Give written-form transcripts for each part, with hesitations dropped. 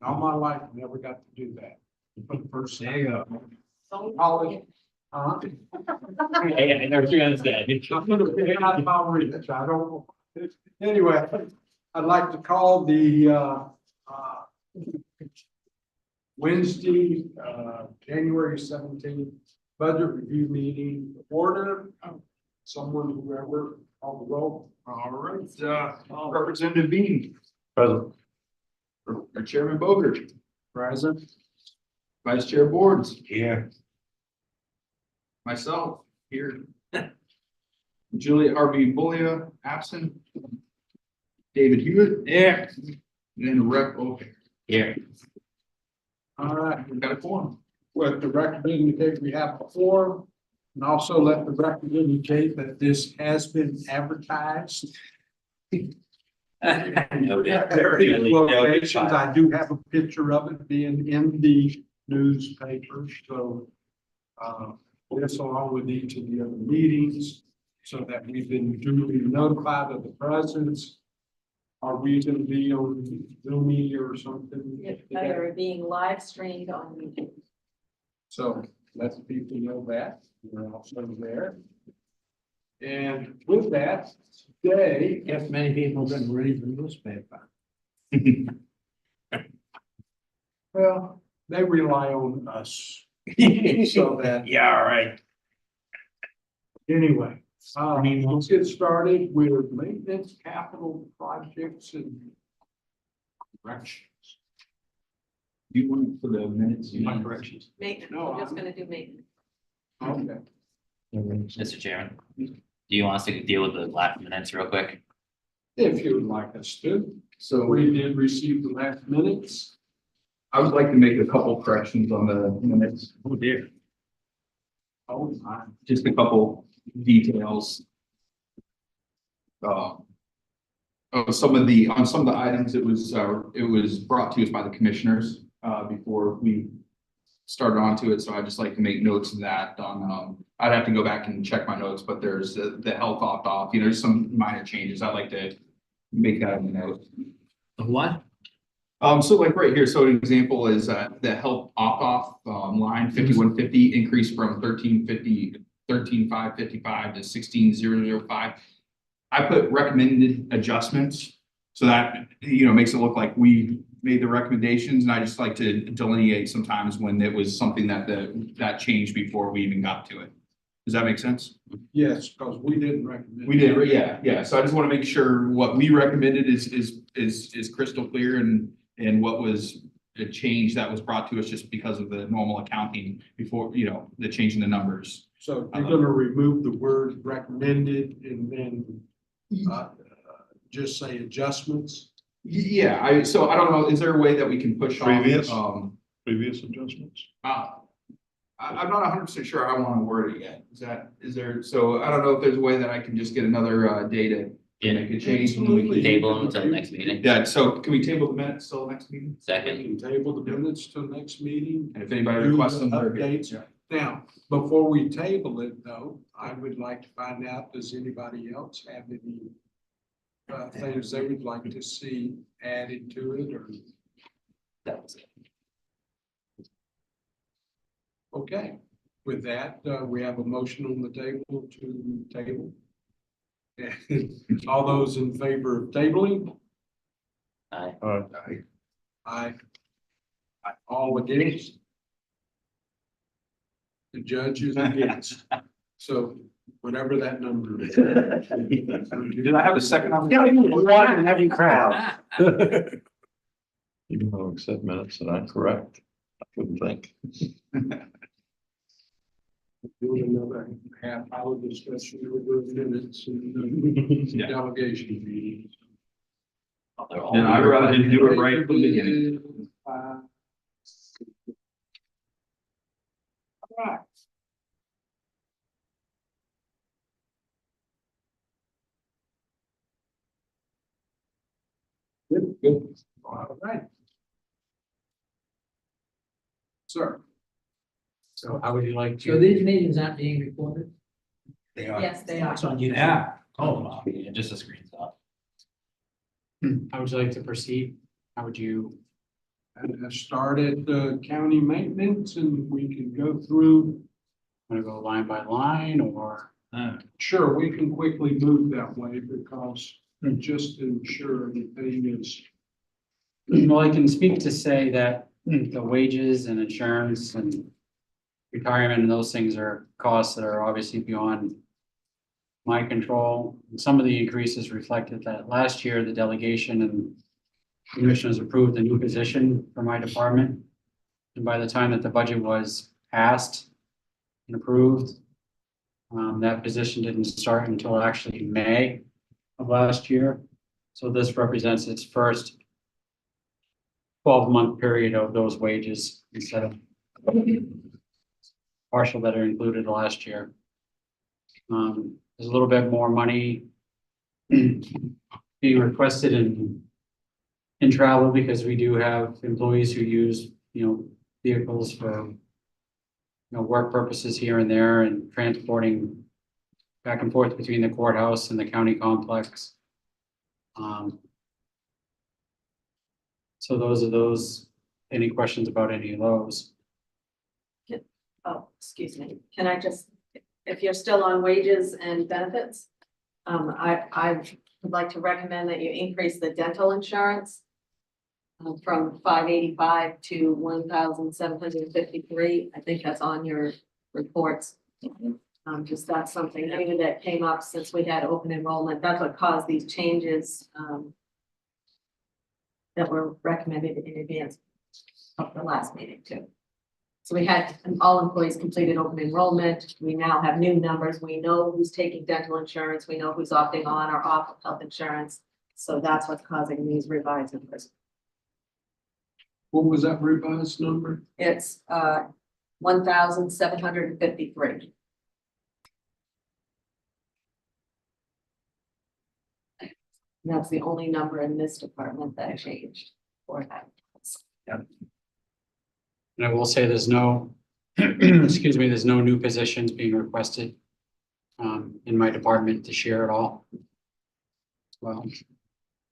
All my life, I never got to do that. For the first There you time. go. College. Hey, I never forget that. I'm gonna be out of my reach, I don't know. Anyway, I'd like to call the, Wednesday, January 17th, budget review meeting to order. Someone, whoever, call the roll. All right, Representative Bean. Present. Chairman Bogert, Present. Vice Chair Boards, Here. myself, here. Julia R.B. Bullia, absent. David Hewitt. Here. And Rep. O'Hare. Here. All right, We've got a quorum. let the record indicate we have a forum. And also let the record indicate that this has been advertised. Various locations. I do have a picture of it being in the newspaper, so. This along with each of the other meetings, so that we've been duly notified of the presence. Are we gonna be on Zoom media or something? They are being live streamed on YouTube. So let people know that we're also there. And with that, today, Guess many people didn't read the newspaper. well, they rely on us. So that, Yeah, all right. anyway, let's get started with maintenance, capital projects and corrections. You want for the minutes, you want corrections? Maintenance, No, we're just I'm- gonna do maintenance. Okay, Mr. Chairman, do you want us to deal with the last minutes real quick? if you would like us to. So We did receive the last minutes. I would like to make a couple corrections on the minutes. Oh, dear. Oh, my. Just a couple details. On some of the items, it was brought to us by the commissioners, before we started onto it, so I'd just like to make notes of that on, I'd have to go back and check my notes, but there's the health opt-off, there's some minor changes, I'd like to make that in the note. What? So like right here, so an example is, the health opt-off, line 5150 increased from 13,555 to 16,005. I put recommended adjustments, so that, makes it look like we made the recommendations, and I just like to delineate sometimes when it was something that changed before we even got to it. Does that make sense? Yes, because we didn't recommend. We did, yeah. So I just want to make sure what we recommended is crystal clear, and what was a change that was brought to us just because of the normal accounting before, the change in the numbers. So you're gonna remove the word recommended and then, just say adjustments? Yeah, so I don't know, is there a way that we can push on? Previous? Previous adjustments? I'm not 100% sure how I want to word it yet. So I don't know if there's a way that I can just get another data to make a change. Absolutely. Table them until the next meeting. Yeah, so can we table the minutes till next meeting? We Second. can table the minutes till next meeting. And if anybody requests them, they're good. Updates. Now, before we table it though, I would like to find out, does anybody else have any things they would like to see added to it or? That was it. Okay, with that, we have a motion on the table to table. All those in favor of tabling? Aye. Aye. All against? The judge is against. So whatever that number is. Did I have a second on? One heavy crowd. Even though accept minutes that I'm correct, I wouldn't think. Doing another half hour discussion over minutes and Yeah. delegation meetings. They're all- And I'd rather just do it right from the beginning. All right. Good. All right. Sir. So how would you like So to? these meetings aren't being recorded? They are. Yes, they are. It's on YouTube. Yeah. Oh, yeah, just a screenshot. How would you like to proceed? How would you? And I started the county maintenance and we can go through. Want to go line by line or? Sure, we can quickly move that way because just to ensure everything is. Well, I can speak to say that the wages and insurance and retirement and those things are costs that are obviously beyond my control. And some of the increases reflected that last year, the delegation and commissioners approved a new position for my department. And by the time that the budget was passed and approved, that position didn't start until actually May of last year. So this represents its first 12-month period of those wages instead of partial that are included last year. There's a little bit more money being requested in travel because we do have employees who use, vehicles for work purposes here and there and transporting back and forth between the courthouse and the county complex. So those are those. Any questions about any of those? Oh, excuse me. Can I just, if you're still on wages and benefits, I would like to recommend that you increase the dental insurance from $585 to $1,753. I think that's on your reports. Just that's something maybe that came up since we had open enrollment. That's what caused these changes that were recommended in advance of the last meeting too. So we had all employees completed open enrollment. We now have new numbers. We know who's taking dental insurance. We know who's opting on or off of health insurance. So that's what's causing these revised numbers. What was that revised number? It's 1,753. That's the only number in this department that changed for that. And I will say there's no, excuse me, there's no new positions being requested in my department this year at all. Well,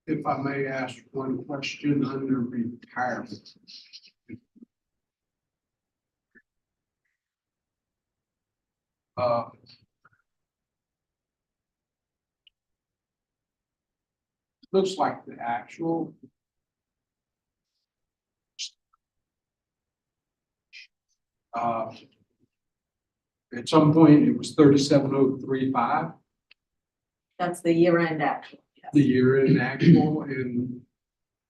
If I may ask one question under retirement. Looks like the actual. At some point, it was 37,035, That's the year end actual. Yes. the year in actual, and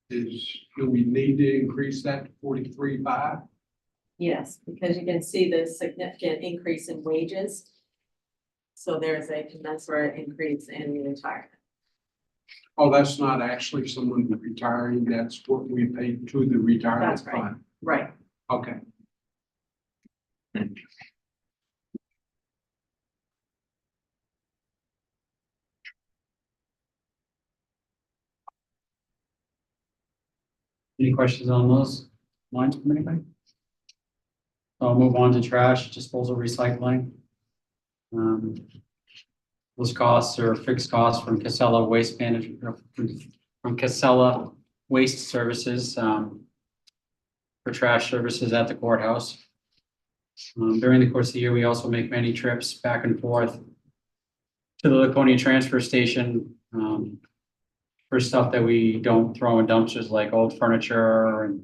do we need to increase that to 43,500? Yes, because you can see the significant increase in wages. So there's a commensurate increase in retirement. Oh, that's not actually someone retiring, that's what we paid to the retirement That's right. fund. Right. Okay. any questions on those lines from anybody? I'll move on to trash disposal recycling. Those costs are fixed costs from Casella Waste Management, from Casella Waste Services for trash services at the courthouse. During the course of the year, we also make many trips back and forth to the Laconia transfer station for stuff that we don't throw in dumpsters, like old furniture and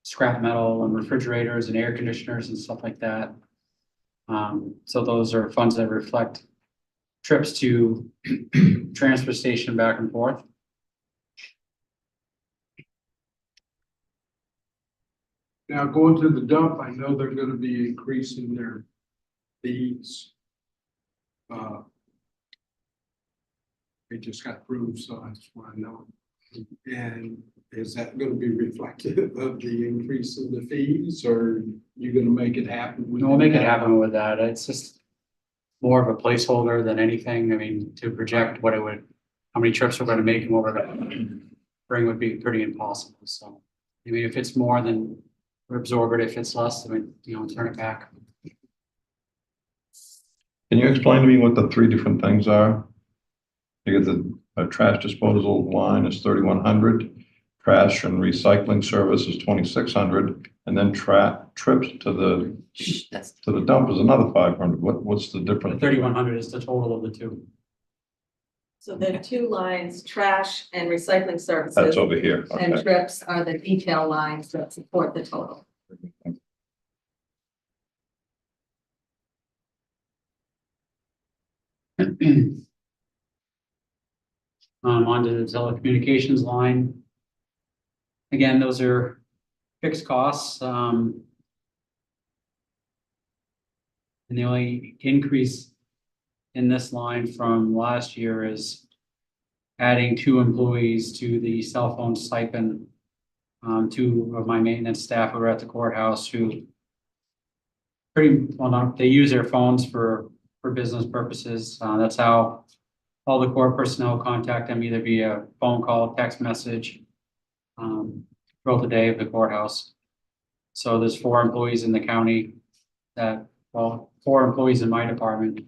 scrap metal and refrigerators and air conditioners and stuff like that. So those are funds that reflect trips to transfer station back and forth. Now going to the dump, I know they're gonna be increasing their fees. It just got approved, so that's why I know. And is that gonna be reflective of the increase in the fees, or you gonna make it happen? We'll make it happen with that. It's just more of a placeholder than anything. I mean, to project what it would, how many trips we're gonna make and what we're gonna bring would be pretty impossible. So, I mean, if it's more, then we absorb it. If it's less, then we, turn it back. Can you explain to me what the three different things are? Because the trash disposal line is 3,100, trash and recycling service is 2,600, and then trips to That's, the dump is another 500. What's the difference? 3,100 is the total of the two. So the two lines, trash and recycling services. That's over here. And Okay. trips are the detail lines that support the total. Onto the telecommunications line. Again, those are fixed costs, and the only increase in this line from last year is adding 2 employees to the cell phone stipend. 2 of my maintenance staff who are at the courthouse who they use their phones for business purposes. That's how all the court personnel contact them, either via phone call, text message, throughout the day of the courthouse. So there's 4 employees in the county that, 4 employees in my department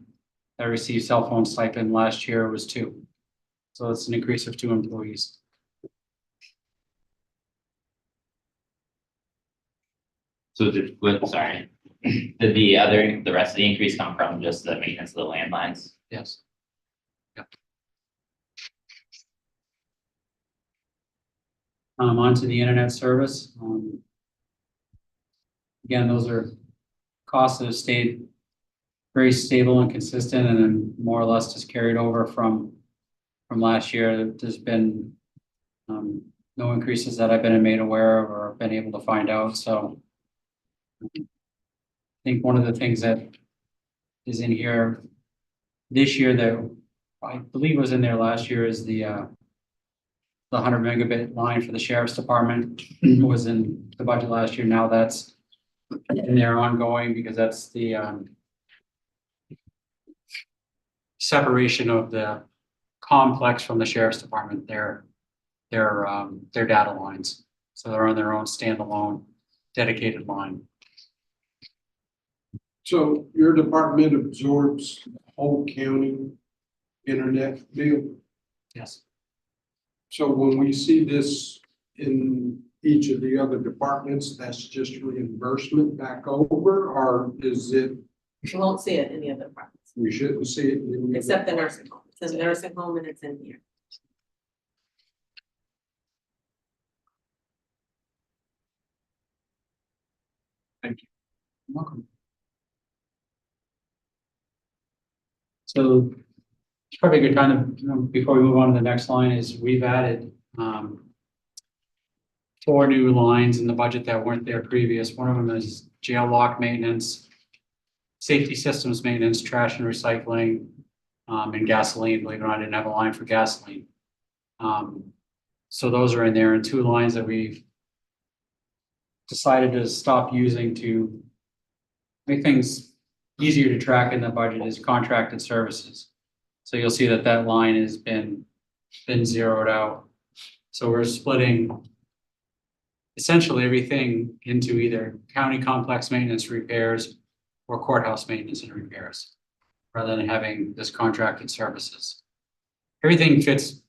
that received cell phone stipend. Last year was 2. So it's an increase of 2 employees. so sorry, did the rest of the increase come from just the maintenance of the landlines? Yes. Onto the internet service. Again, those are costs that have stayed very stable and consistent, and then more or less just carried over from last year. There's been no increases that I've been made aware of or been able to find out. So I think one of the things that is in here this year that I believe was in there last year is the 100 megabit line for the sheriff's department was in the budget last year. Now that's in there ongoing because that's the separation of the complex from the sheriff's department, their data lines. So they're on their own standalone dedicated line. So your department absorbs the whole county internet bill. Yes. So when we see this in each of the other departments, that's just reimbursement back over, or is it, You won't see it in the other departments, we shouldn't see it? in the except the other- nursing home. It's in the nursing home and it's in here. Welcome. So it's probably a good time to, before we move on to the next line, is we've added 4 new lines in the budget that weren't there previous. One of them is jail lock maintenance, safety systems maintenance, trash and recycling, and gasoline. Believe it or not, I didn't have a line for gasoline. So those are in there, and 2 lines that we've decided to stop using to make things easier to track in the budget is contracted services. So you'll see that that line has been zeroed out. So we're splitting essentially everything into either county complex maintenance repairs or courthouse maintenance and repairs, rather than having this contracted services. Everything fits.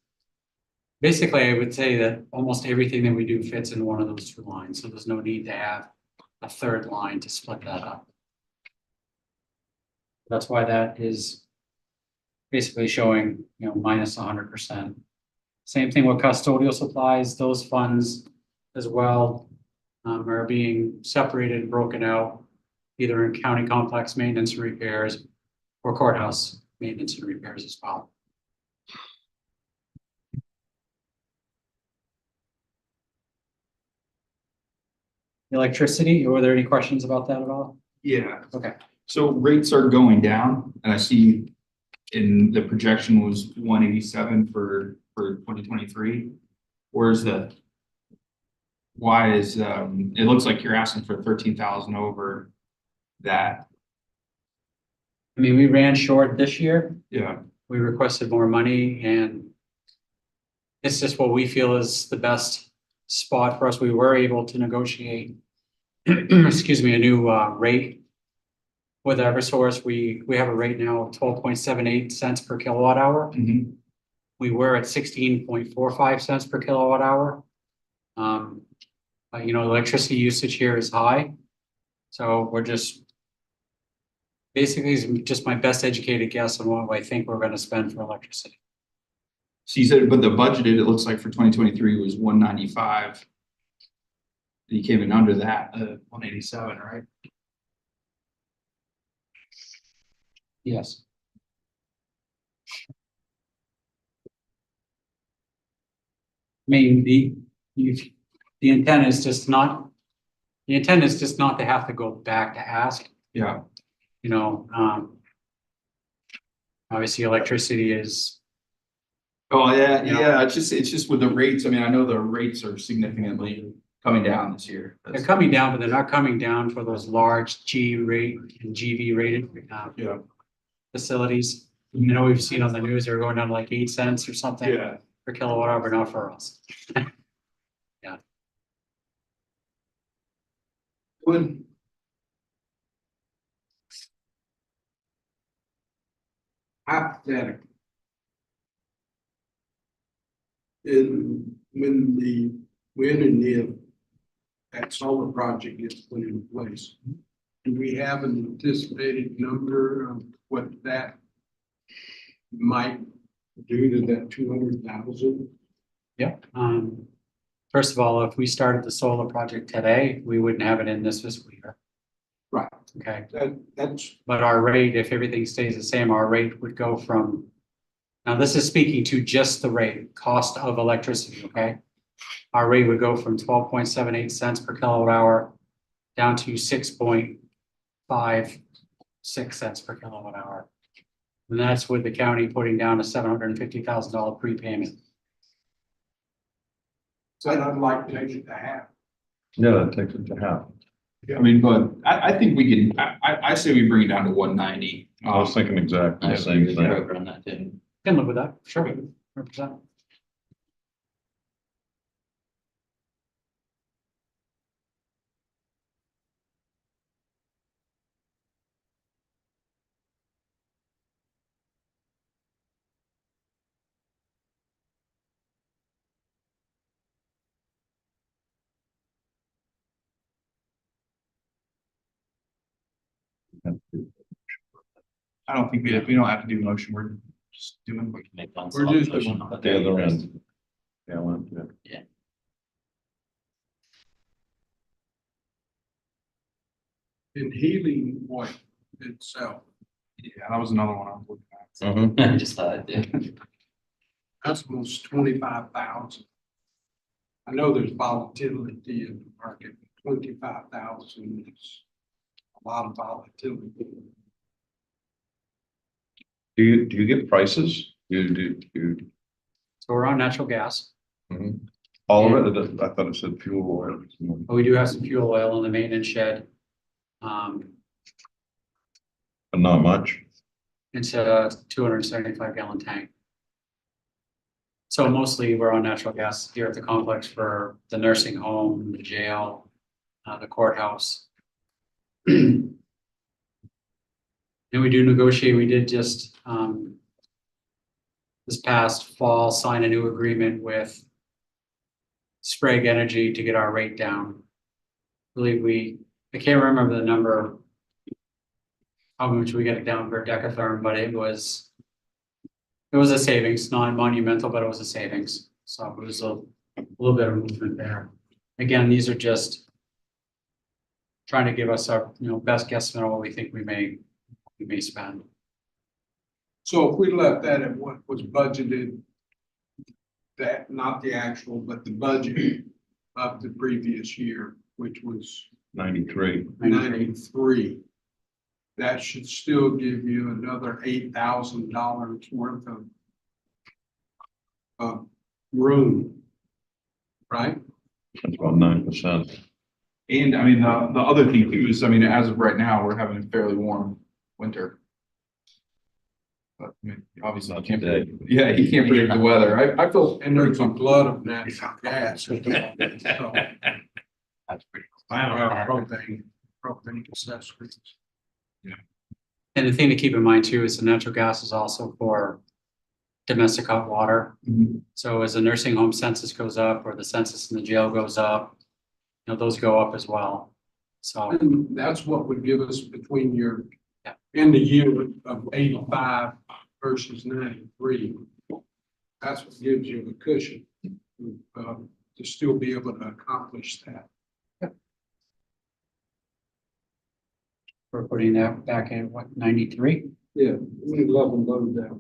Basically, I would say that almost everything that we do fits in one of those 2 lines. So there's no need to have a 3rd line to split that up. That's why that is basically showing, minus 100%. Same thing with custodial supplies. Those funds as well are being separated and broken out either in county complex maintenance and repairs or courthouse maintenance and repairs as well. Electricity, were there any questions about that at all? Yeah. Okay. So rates are going down, and I see in the projection was 187 for 2023. Where's the? Why is it looks like you're asking for 13,000 over that? I mean, we ran short this year. Yeah. We requested more money, and it's just what we feel is the best spot for us. We were able to negotiate, excuse me, a new rate with Eversource. We have a rate now of 12.78 cents per kilowatt hour. Mhm. We were at 16.45 cents per kilowatt hour. But you know, electricity usage here is high. So we're just. Basically, it's just my best educated guess on what I think we're gonna spend for electricity. So you said, but the budgeted, it looks like for 2023 was 195. You came in under that, 187, right? Yes. I mean, the intent is just not. The intent is just not to have to go back to ask, Yeah. you know, obviously electricity is, Oh, yeah, You know? yeah, it's just with the rates, I mean, I know the rates are significantly coming down this year. they're coming down, but they're not coming down for those large G rate and GV rated, Yeah. facilities. You know, we've seen on the news, they're going down to like 8 cents or something Yeah. per kilowatt hour, but not for us. When. Hypothetical. When and if that solar project gets put in place, do we have an anticipated number of what that might do to that 200,000? Yep. First of all, if we started the solar project today, we wouldn't have it in this fiscal year. Right. Okay, That's, but our rate, if everything stays the same, our rate would go from. Now, this is speaking to just the rate, cost of electricity, okay? Our rate would go from 12.78 cents per kilowatt hour down to 6.56 cents per kilowatt hour. And that's with the county putting down a $750,000 prepayment. so I'd like to take it to half. Yeah, that takes it to half. I mean, but I think we can, I say we bring it down to 190. I was thinking exactly I the same agree with thing. Trevor on that too. Can live with that, sure, 100%. I don't think we don't have to do motion, we're just doing. We can make one We're select just motion doing on The other first. end. Yeah, well, yeah. In healing point itself, Yeah, that was another one I was looking at. I just thought it did. that's almost 25,000. I know there's volatility in the market, 25,000 is a lot of volatility. Do you get prices? You, So we're on natural gas, all of it? I thought it said fuel oil. but we do have some fuel oil in the maintenance shed. But not much. It's a 275 gallon tank. So mostly we're on natural gas here at the complex for the nursing home, the jail, the courthouse. And we do negotiate, we did just, this past fall, sign a new agreement with Sprague Energy to get our rate down. I believe I can't remember the number, how much we get it down per decatherm, but it was a savings, not monumental, but it was a savings. So it was a little bit of movement there. Again, these are just trying to give us our, best guesstimate on what we think we may spend. So if we left that at what was budgeted, that, not the actual, but the budget of the previous year, which was 93. 93, that should still give you another $8,000 worth of room, right? That's about 9%. And I mean, the other thing too is, I mean, as of right now, we're having a fairly warm winter. But I mean, obviously, you can't predict, yeah, you can't predict the weather. I feel. And there's a glut of natural gas. So, That's pretty cool. propane accessories. And the thing to keep in mind too is the natural gas is also for domestic hot water. So as the nursing home census goes up or the census in the jail goes up, you know, those go up as well. So, And that's what would give us between your Yeah. end of year of 85 versus 93. That's what gives you the cushion to still be able to accomplish that. we're putting that back in what, 93? Yeah, we love and load that.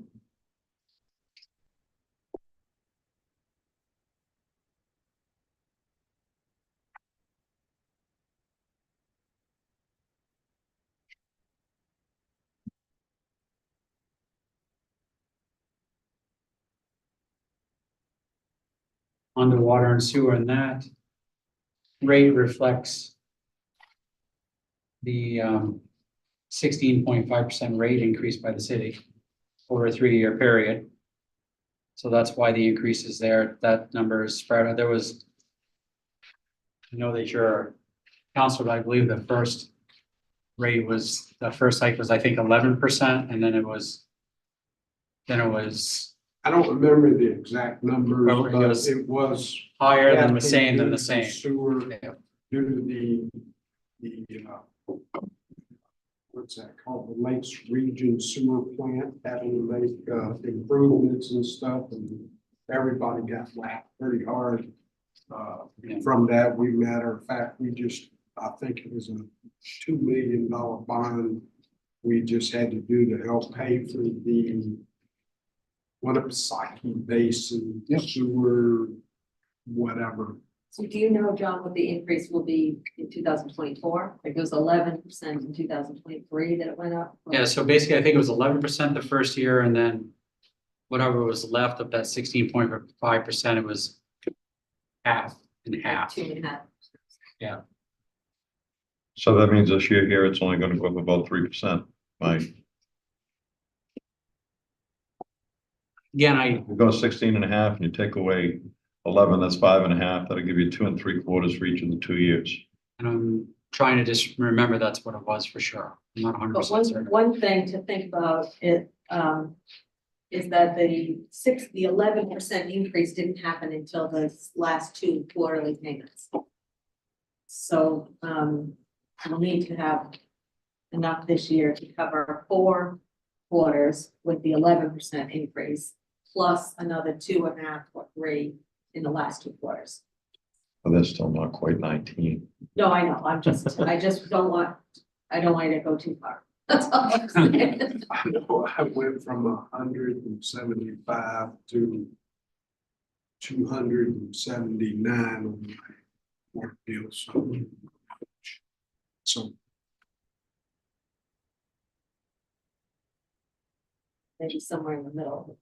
On the water and sewer, and that rate reflects the 16.5% rate increase by the city over a 3-year period. So that's why the increase is there. That number is spread out. There was, I know that your counselor, but I believe the first rate was, the first hike was, I think, 11%, and then it was I don't remember the exact numbers, Oh, it but was- it was. higher than the Yeah, same than the due to same. Sewer, Yeah. due to what's that called, the Lakes Region Sewer Plant having to make improvements and stuff, and everybody got whacked pretty hard. Yeah. From that, matter of fact, I think it was a $2 million bond we just had to do to help pay for the one of Psyche Basin sewer, whatever. So do you know, John, what the increase will be in 2024? It was 11% in 2023 that it went up. Yeah, so basically, I think it was 11% the first year, and then whatever was left of that 16.5%, it was half and half. 2.5%. So that means this year here, it's only gonna go up about 3%. Right? Again, You go 16.5 and you take away 11, that's 5.5. That'll give you 2 3/4 for each of the 2 years. I'm trying to just remember that's what it was for sure. I'm not 100% But certain. one thing to think about it, is that the 11% increase didn't happen until the last 2 quarterly payments. So, we'll need to have enough this year to cover 4 quarters with the 11% increase, plus another 2.5 or 3 in the last 2 quarters. But that's still not quite 19. No, I know, I don't want it to go too far. That's all I'm saying. I know I went from 175 to 279 on my work bill, so Maybe somewhere in the middle.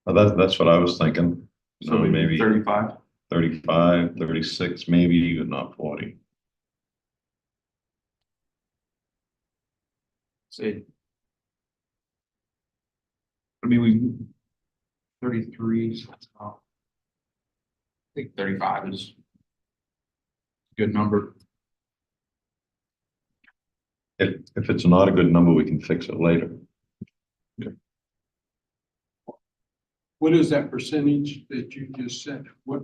Well, that's what I was thinking. So Maybe 35. 35, 36, maybe even not 40. Say. I mean, we. 33, so that's about. I think 35 is. a Good number. If it's not a good number, we can fix it later. what is that percentage that you just said? What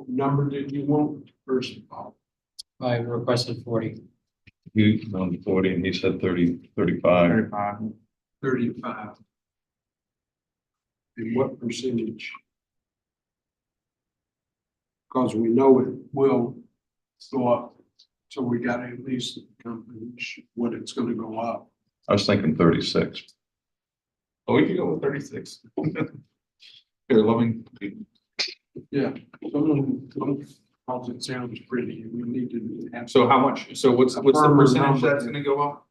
number did you want, first of all? I requested 40. You on 40 and he said 30, 35. 35. 35. And what percentage? Because we know it will go up, so we got to at least accomplish what it's going to go up. I was thinking 36. Oh, we could go with 36. Here, loving. Yeah. Because it sounds pretty, we need to have. So how much, so what's the firmer percentage number. that's gonna go up?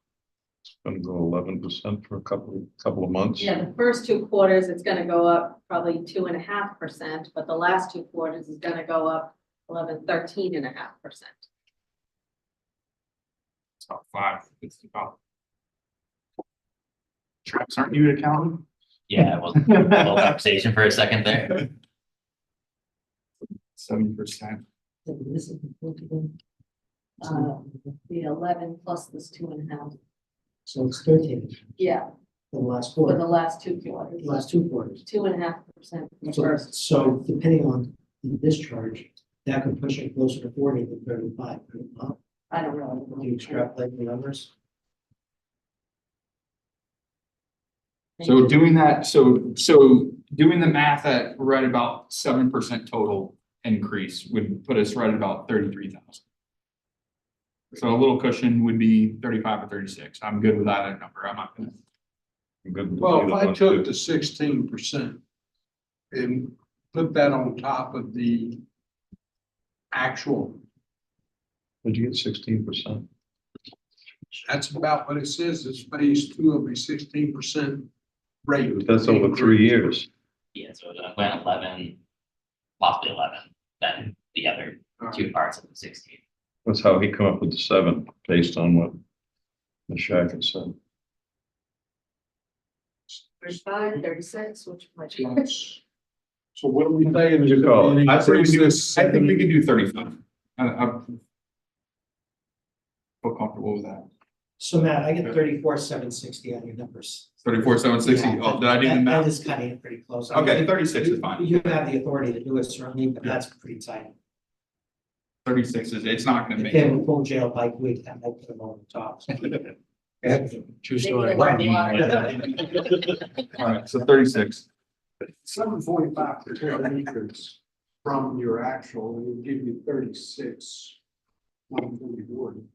It's gonna go 11% for a couple of months. Yeah, the first 2 quarters, it's gonna go up probably 2.5%, but the last 2 quarters is gonna go up 13.5%. It's about 5. It's about. Traps, aren't you an accountant? Yeah, it was a little conversation for a second there. 70%. The 11 plus this 2.5. So it's 13. Yeah, the last for the quarter, last two quarters, last 2 quarters. 2.5%. So depending on the discharge, that could push it closer to 40 than 35. could it not? I don't really. When you extrapolate the numbers. So doing that, so doing the math at right about 7% total increase would put us right at about 33,000. So a little cushion would be 35 or 36. I'm good with that number. I'm not gonna. I'm good with Well, if either I one, took too. the 16% and put that on top of the actual, Did you get 16%? that's about what it says, is phase two of a 16% rate. That's over 3 years. Yeah, so it went 11, possibly 11, then the other two parts of the 16. That's how he come up with the 7, based on what the Shack had said. 35, 36, which much. So what are we saying? What'd you call it? I think we do, Increase I think we could do 35. I feel comfortable with that. So Matt, I get 34,760 on your numbers. 34,760. Yeah, Oh, did I do the that math? is cutting it pretty close. I mean, Okay, 36 is fine. You have the authority to do it certainly, but that's pretty tight. 36 is, it's not gonna If make they it. have a full jail bike week, that might put them over the top. True Maybe story. the one block. All right, so 36. 7.5% increase from your actual, it would give you 36, 141.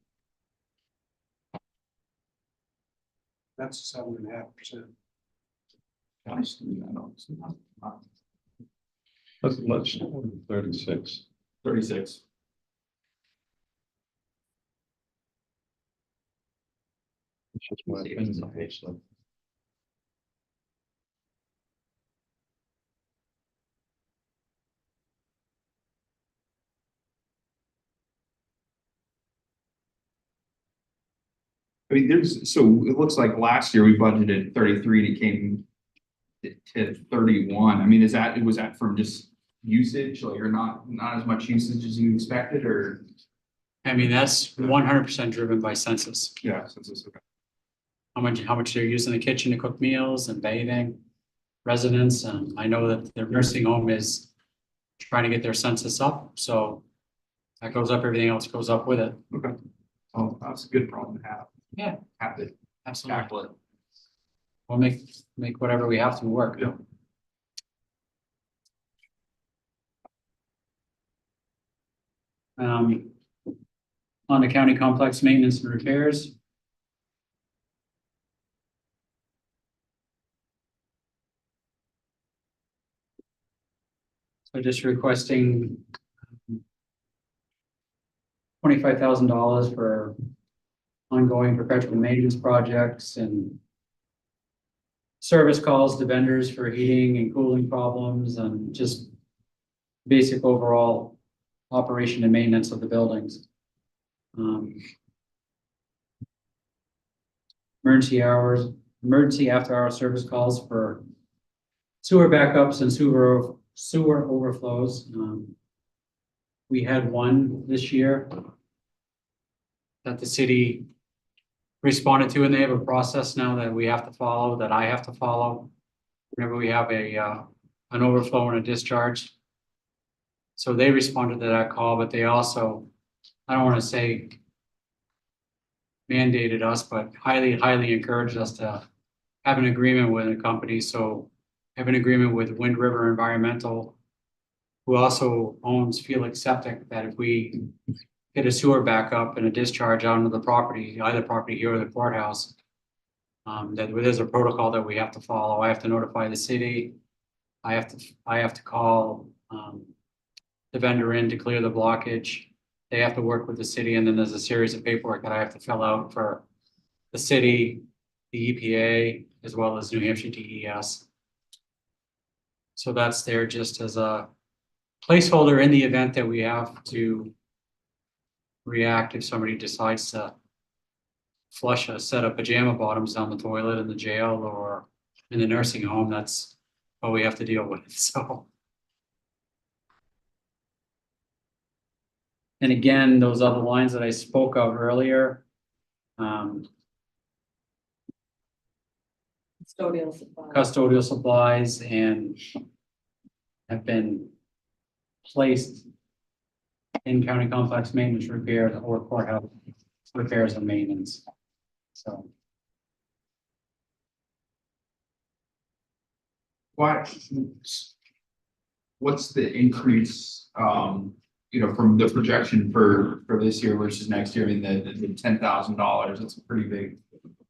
That's 7.5%. Let's 36. 36. It's just my opinion on this stuff. I mean, so it looks like last year we budgeted 33 and it came to 31. I mean, was that from just usage, like, or not as much usage as you expected, or? I mean, that's 100% driven by census. Yeah, since it's okay. How much they're using the kitchen to cook meals and bathing residents. And I know that their nursing home is trying to get their census up, so that goes up, everything else goes up with it. Okay. Oh, that's a good problem to have. Yeah. Have to Absolutely. tackle it. We'll make whatever we have to work. Yeah. On the county complex maintenance and repairs. So just requesting $25,000 for ongoing perpetual maintenance projects and service calls to vendors for heating and cooling problems and just basic overall operation and maintenance of the buildings. Emergency after-hour service calls for sewer backups and sewer overflows. We had one this year that the city responded to, and they have a process now that we have to follow, that I have to follow. Whenever we have an overflow and a discharge. So they responded to that call, but they also, I don't want to say mandated us, but highly encouraged us to have an agreement with a company. So have an agreement with Wind River Environmental, who also owns Felix Septic, that if we get a sewer backup and a discharge onto the property, either property here or the courthouse, that there's a protocol that we have to follow. I have to notify the city. I have to call the vendor in to clear the blockage. They have to work with the city, and then there's a series of paperwork that I have to fill out for the city, the EPA, as well as New Hampshire DES. So that's there just as a placeholder in the event that we have to react if somebody decides to flush a set of pajama bottoms down the toilet in the jail or in the nursing home. That's what we have to deal with. So. And again, those other lines that I spoke of earlier. Custodial supplies. custodial supplies and have been placed in county complex maintenance repairs or courthouse repairs and maintenance. So Why? What's the increase, from the projection for this year versus next year? I mean, the $10,000, it's pretty big.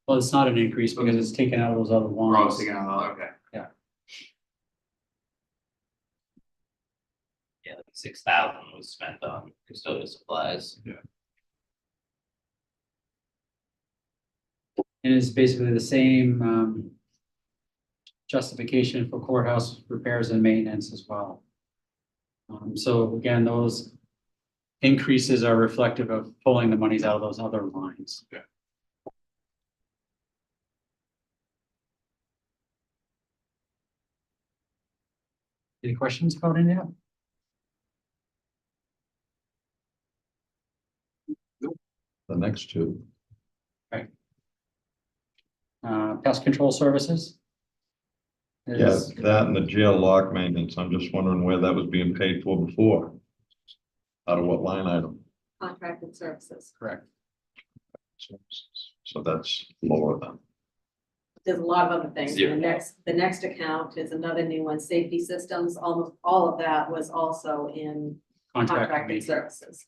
well, it's not an increase because it's taken out of those other We're all ones. thinking out, okay. Yeah, like 6,000 was spent on custodial supplies. And it's basically the same justification for courthouse repairs and maintenance as well. So again, those increases are reflective of pulling the monies out of those other lines. Yeah. Any questions about any of The next two. that? Pest control services? Yeah, Is- that and the jail lock maintenance. I'm just wondering where that was being paid for before. Out of what line item? Contracted services. Correct. So that's lower than. There's a lot of other things. Zero. The next account is another new one, safety systems. Almost all of that was also in contracted Contract. services.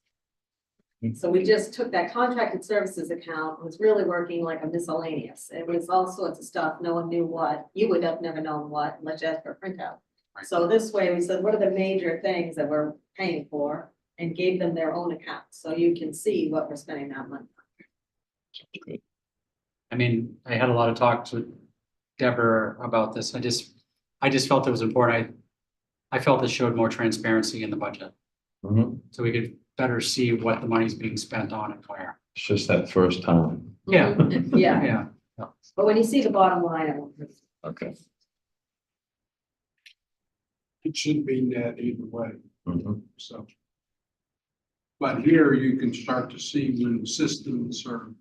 So we just took that contracted services account, it was really working like a miscellaneous. It was all sorts of stuff. No one knew what. You would have never known what unless you asked for a printout. So this way we said, what are the major things that we're paying for? And gave them their own account, so you can see what we're spending that money on. I mean, I had a lot of talks with Deborah about this. I just felt it was important. I felt it showed more transparency in the budget. So we could better see what the money's being spent on and where. It's just that first time. Yeah. Yeah, Yeah, but when you see the bottom line, it won't hurt. Okay. It should be net either way, Mhm. so. But here you can start to see when systems are,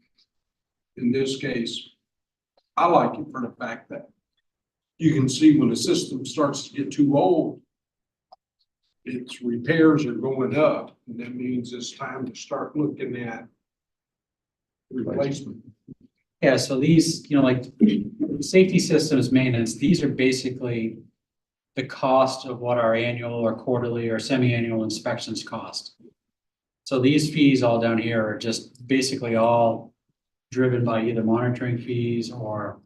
in this case, I like it for the fact that you can see when a system starts to get too old, its repairs are going up, and that means it's time to start looking at replacement. yeah, so these, like safety systems maintenance, these are basically the cost of what our annual or quarterly or semi-annual inspections cost. So these fees all down here are just basically all driven by either monitoring fees or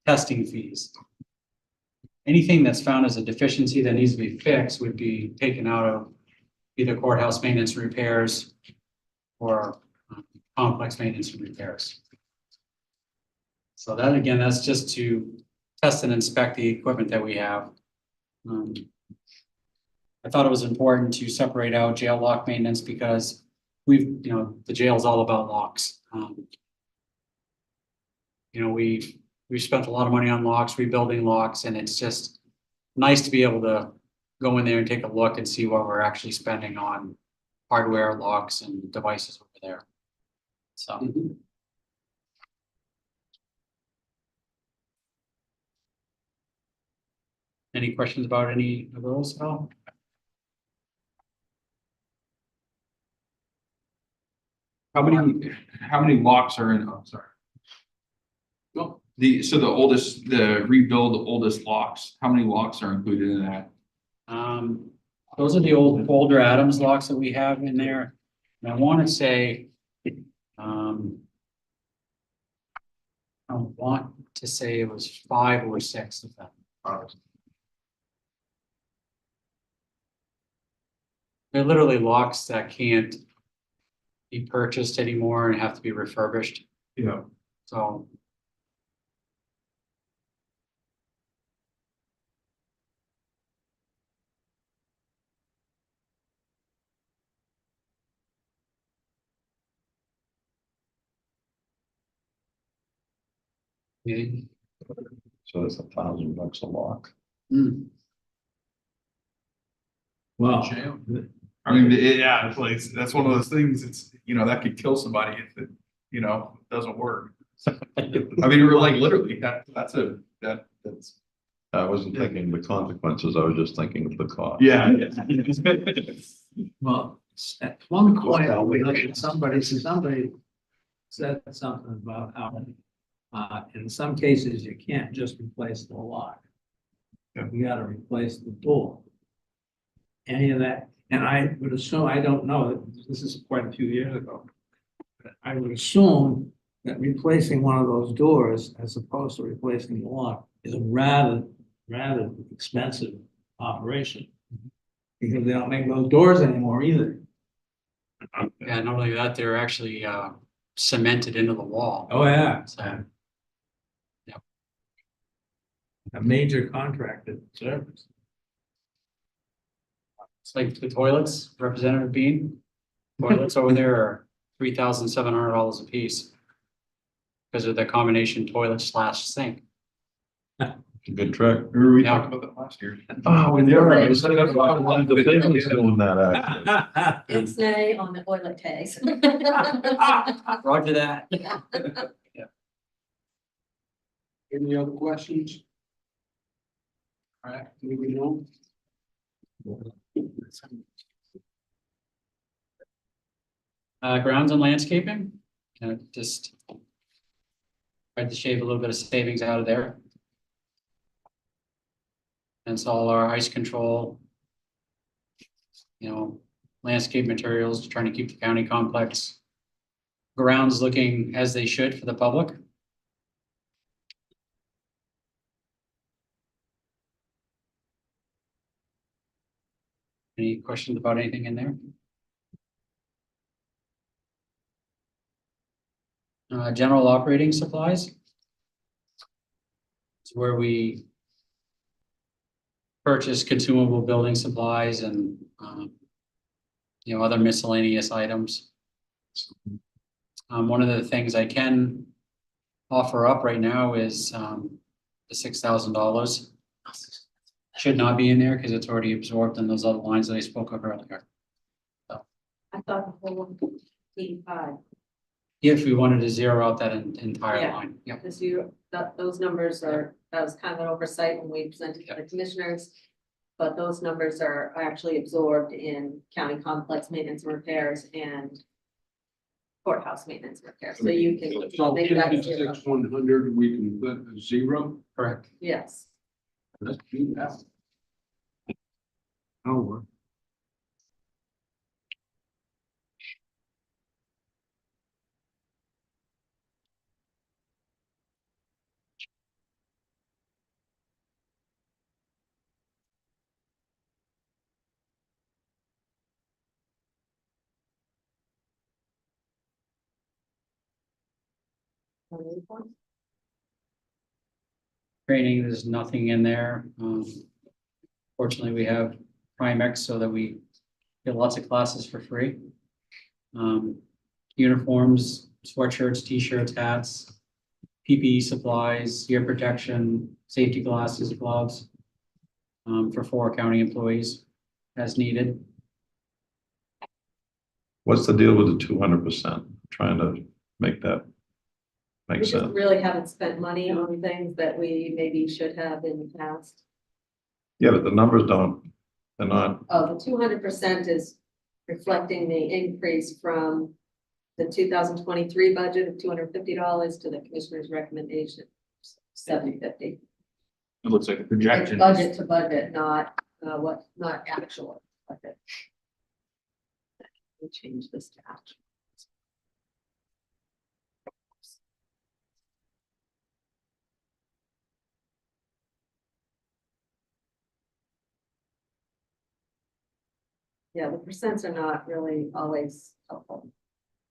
testing fees. Anything that's found as a deficiency that needs to be fixed would be taken out of either courthouse maintenance and repairs or complex maintenance and repairs. So that, again, that's just to test and inspect the equipment that we have. I thought it was important to separate out jail lock maintenance because the jail's all about locks. We've spent a lot of money on locks, rebuilding locks, and it's just nice to be able to go in there and take a look and see what we're actually spending on hardware, locks, and devices over there. So. Any questions about any of those at all? How many locks are in, oh, sorry. Well, the rebuild the oldest locks, how many locks are included in that? Those are the older Adams locks that we have in there. And I want to say, it was 5 or 6 of them. They're literally locks that can't be purchased anymore and have to be refurbished. Yeah. So. Yeah. So that's $1,000 a lock. Mm. Wow. I mean, yeah, it's like, that's one of those things, it's, that could kill somebody if it, doesn't work. I mean, we're like literally, that's. I wasn't thinking the consequences, I was just thinking of the cost. Yeah. Well, at one point, we looked at somebody said something about how, in some cases, you can't just replace the lock. You gotta replace the door. Any of that, and I would assume, I don't know, this is quite a few years ago. But I would assume that replacing one of those doors as opposed to replacing the lock is a rather expensive operation. Because they don't make those doors anymore either. Yeah, not only that, they're actually cemented into the wall. Oh, yeah. So, A major contracted service. it's like the toilets, Representative Bean. Toilets over there are $3,700 a piece. Because of the combination toilet / sink. Good trick. Remember we Yeah. talked about that last year? Oh, and you're right. The business doing that actually. Ixnay on the oilet tags. Roger that. Any other questions? All right, moving on. Grounds and landscaping, just tried to shave a little bit of savings out of there. And it's all our ice control, landscape materials, trying to keep the county complex grounds looking as they should for the public. Any questions about anything in there? General operating supplies. It's where we purchase consumable building supplies and, other miscellaneous items. One of the things I can offer up right now is, the $6,000. Should not be in there because it's already absorbed in those other lines that I spoke of earlier. I thought the whole 85, If we wanted to zero out that entire Yeah. line, yep. because those numbers are, that was kind of an oversight when we presented to the commissioners. But those numbers are actually absorbed in county complex maintenance and repairs and courthouse maintenance and repairs, so you can So make that zero. 100, we can put a 0. Correct. Yes, Let's do that. Over. Training, there's nothing in there. Fortunately, we have Primex so that we get lots of classes for free. Uniforms, sweatshirts, t-shirts, hats, PPE supplies, ear protection, safety glasses, gloves, for 4 county employees as needed. What's the deal with the 200%? Trying to make that we make just sense. really haven't spent money on things that we maybe should have in the past. Yeah, but the numbers they're not, Oh, the 200% is reflecting the increase from the 2023 budget of $250 to the commissioner's recommendation, $750. It looks like a It's projection. budget to budget, not not actual budget. We change this to actual. Yeah, the percents are not really always helpful.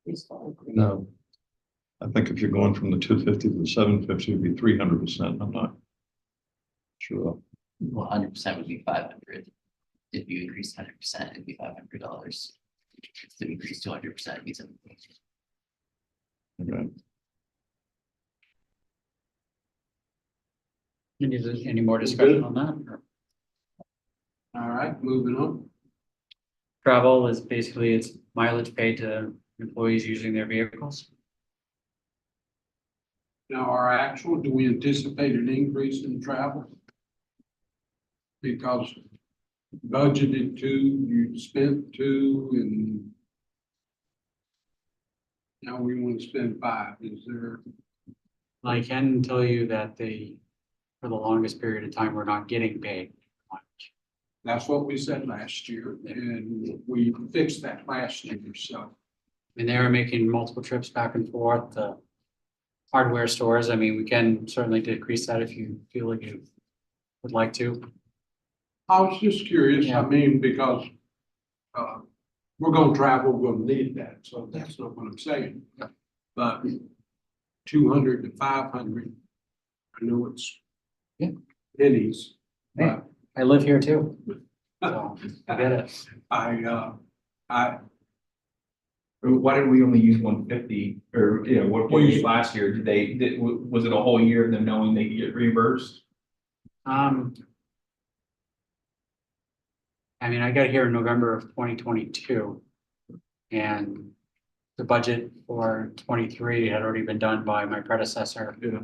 Useful. no. I think if you're going from the 250 to the 750, it'd be 300%. I'm not sure. 100% would be 500. If you increase 100%, it'd be $500. If you increase 200%, it'd be something. Okay. Any more discussion on that? Or- All right, moving on. Travel is basically it's mileage paid to employees using their vehicles. Now, our actual, do we anticipate an increase in travel? Because budgeted two, you spent two, and now we want to spend five. Is there, I can tell you that for the longest period of time, we're not getting paid much. that's what we said last year, and we fixed that last year, so. And they are making multiple trips back and forth to hardware stores. I mean, we can certainly decrease that if you feel like you would like to. I was just curious, I Yeah. mean, because, we're gonna travel, we're gonna need that, so that's not what I'm saying. Yeah. But 200 to 500, I know it's Yeah. pennies, but I live here too. So I get it. I, Why did we only use 150 or, you know, what you used last year? Was it a whole year of them knowing they get reimbursed? I mean, I got here in November of 2022. And the budget for 23 had already been done by my predecessor. Yeah.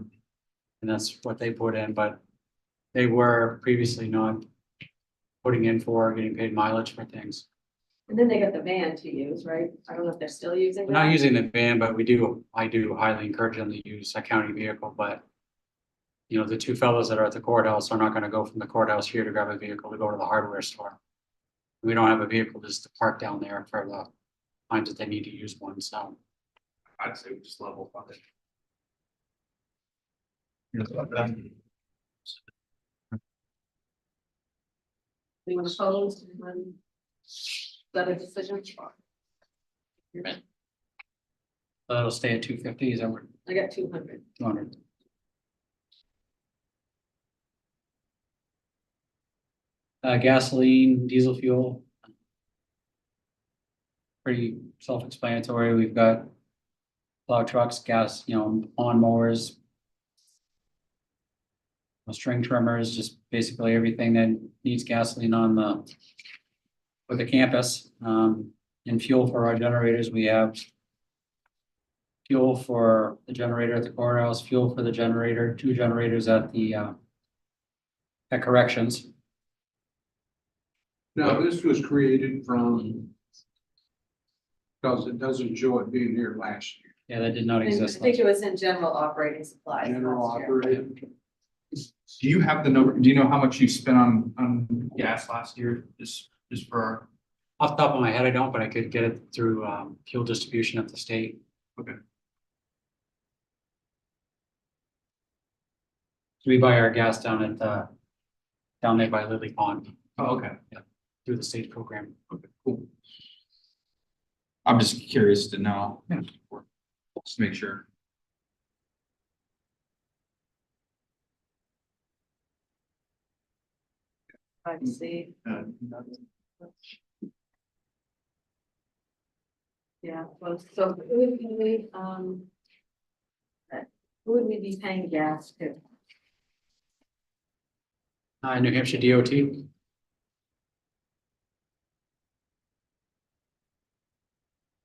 And that's what they put in, but they were previously not putting in for getting paid mileage for things. And then they got the van to use, right? I don't know if they're still using We're that. not using the van, but I do highly encourage them to use a county vehicle, but you know, the two fellows that are at the courthouse are not gonna go from the courthouse here to grab a vehicle to go to the hardware store. We don't have a vehicle just to park down there for the times that they need to use one, so. I'd say we just level fund it. Anyone opposed? Anyone? Is that a decision? That'll stay at 250, is that what, I got 200. 200? Gasoline, diesel fuel. Pretty self-explanatory. We've got plow trucks, gas, lawn mowers, string trimmers, just basically everything that needs gasoline with the campus. And fuel for our generators, we have fuel for the generator at the courthouse, fuel for the generator, 2 generators at corrections. now this was created from, because it doesn't show it being here last year. Yeah, that did not I exist. think it was in general operating supplies. General last year. operating. Do you have the number? Do you know how much you spent on gas last year? Just for our. Off the top of my head, I don't, but I could get it through fuel distribution at the state. Okay. So we buy our gas down there by Lily Pond Oh, okay. through the state program. Okay, cool. I'm just curious to know. Just make sure. I see. Yeah, well, so who would we be paying gas to? New Hampshire DOT.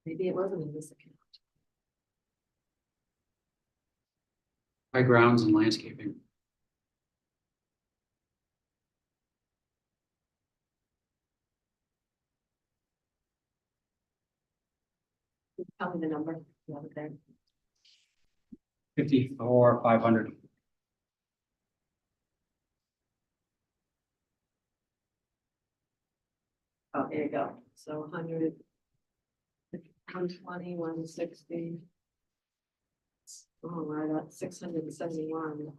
Maybe it wasn't in this account. By grounds and landscaping. Tell me the number. You have it there. 54,500. Oh, here you go. So 100, 120, 160. Oh, right, that's 671.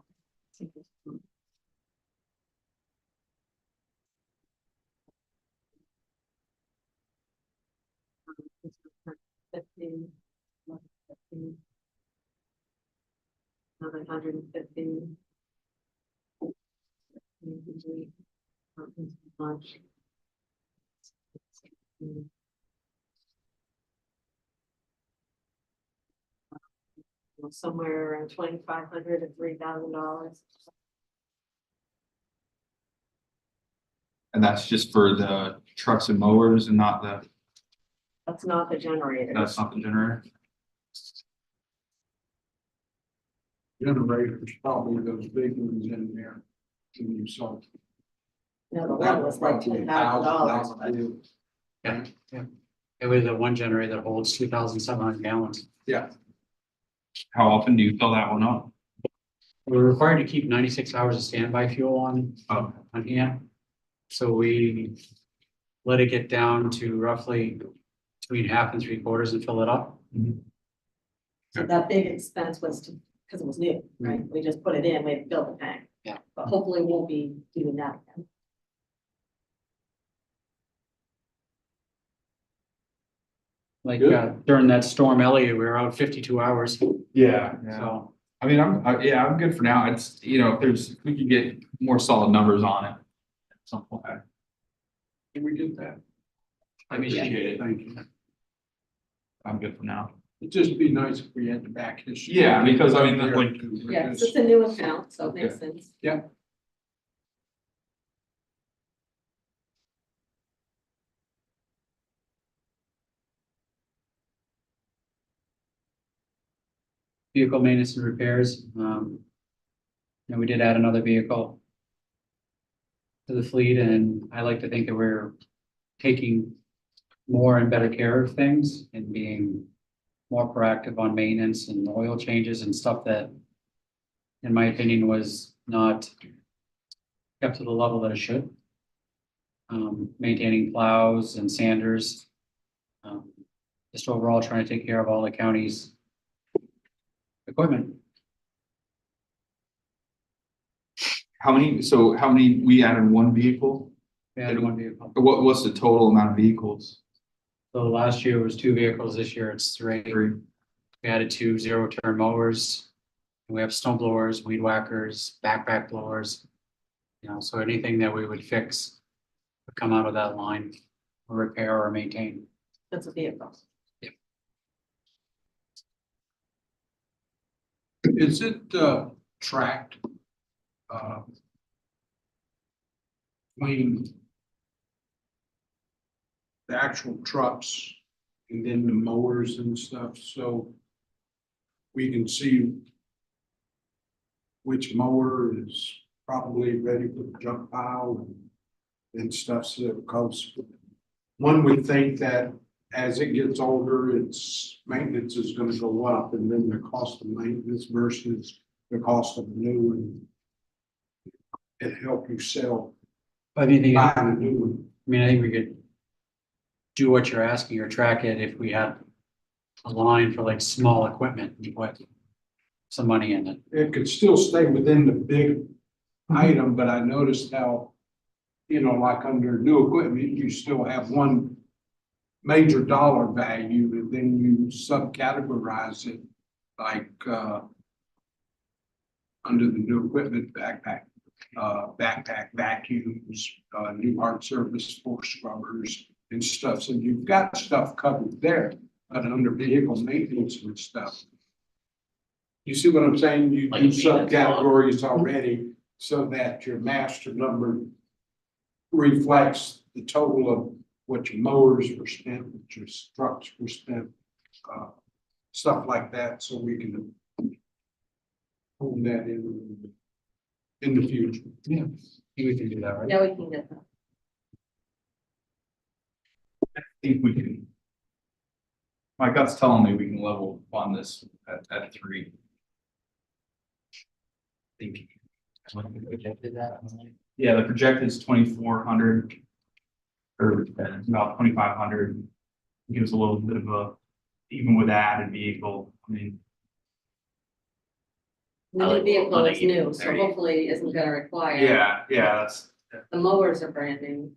Another 150. Much. Somewhere around $2,500 to $3,000. And that's just for the trucks and mowers and not That's not the generator. that's not the generator? generators, probably those big ones in there. And you saw. No, the one was like $10,000. Yeah, yeah. It was the one generator that holds 2,700 gallons. How often do you fill that one up? We're required to keep 96 hours of standby fuel on Oh, hand. So we let it get down to roughly between half and 3/4 and fill it up. So that big expense was to, because it was new, right? We just put it in, we built the tank. Yeah. But hopefully we'll be doing that again. Like Good. during that storm Elliott, we were out 52 hours. yeah, So I mean, I'm good for now. It's, if we could get more solid numbers on it. At some point. Can we get that? I appreciate it. Thank you. I'm good for now. It'd just be nice if we had the back history. Yeah, because, I mean, like- Yeah, 'cause it's a new account, so it makes sense. vehicle maintenance and repairs, and we did add another vehicle to the fleet, and I like to think that we're taking more and better care of things and being more proactive on maintenance and oil changes and stuff that, in my opinion, was not kept to the level that it should. Maintaining plows and sanders. Just overall trying to take care of all the county's equipment. How many, we added one vehicle? We had one vehicle. What's the total amount of vehicles? So last year was 2 vehicles, this year it's 3. Three. We added 2 zero-turn mowers. And we have snow blowers, weed whackers, backpack blowers. So anything that we would fix would come out of that line, or repair or maintain. That's a vehicle. Is it, tracked? Between the actual trucks and then the mowers and stuff, so we can see which mower is probably ready for the junk pile and stuff, so because one would think that as it gets older, its maintenance is gonna go up, and then the cost of maintenance versus the cost of new and it help you sell, I mean, buy a new one. I think we could do what you're asking or track it if we had a line for like small equipment and put some money in it. It could still stay within the big item, but I noticed how, like under new equipment, you still have one major dollar value, and then you subcategorize it like, under the new equipment backpack vacuums, new hard surface force scrubbers and stuff. So you've got stuff covered there, but under vehicle maintenance and stuff. You see what I'm saying? You Like do a maintenance log. subcategories already so that your master number reflects the total of what your mowers were spent, what your trucks were spent, stuff like that, so we can hold that in the future. Yeah. We can do that, right? Yeah, we can get that. I think we can. My gut's telling me we can level on this at 3. Think. When we projected that. Yeah, the projected is 2,400. Or about 2,500. Gives a little bit of a, even with added vehicle, I mean. The I new like vehicle one is new, so 30. hopefully isn't gonna require. Yeah, that's. The mowers are brand new.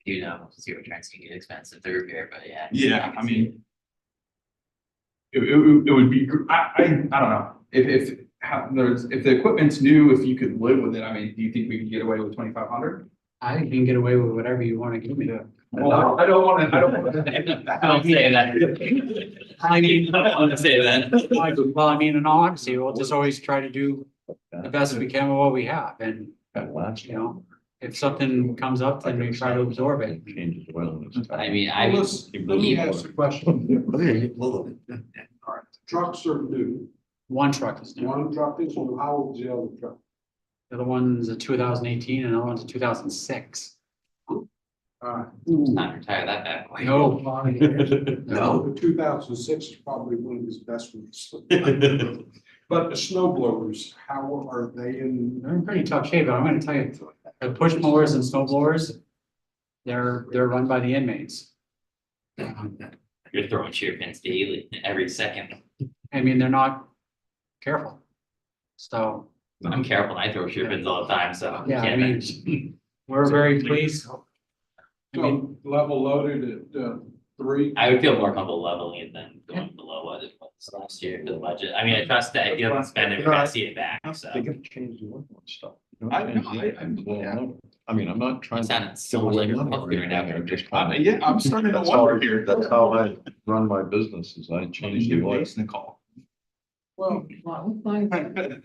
Zero turns can get expensive to repair, but yeah. Yeah, can I see mean. It would be, I don't know, if the equipment's new, if you could live with it, I mean, do you think we could get away with 2,500? I can get away with whatever you want to give me. Well, I don't wanna. it. Don't say that. I mean, I don't want to say that. well, I mean, in all honesty, we'll just always try to do the best we can with what we have, and, if something comes up, then we try to absorb it. Changes well. I mean, I would. Let me ask the question. All right. trucks are new. One truck is new. One truck is new. How old is the other truck? The other one's a 2018 and the other one's a 2006. Not retire that bad boy. No. No, the 2006 is probably one of his best ones. But the snow blowers, how are they in? They're in pretty tough shape, but I'm gonna tell you, the push mowers and snow blowers, they're run by the inmates. You're throwing shear pins daily, every second. I mean, they're not careful. So, I'm careful, I throw shear pins all the time, so. Yeah, I can't mean- imagine. we're very pleased. I mean, So level loaded at 3? I would feel more comfortable leveling it than going below what it was last year for the budget. I mean, I trust that if you don't spend it, we're gonna see it back, so. They gotta change the work on stuff. I know, yeah. I mean, I'm not trying It to. sounded so give much away like a money or Republican right now. anything, I'm just trying to- Yeah, I'm starting to That's how- wonder here. That's how I run my businesses. I change the Give oil. Jason a call. Well, fine. I mean,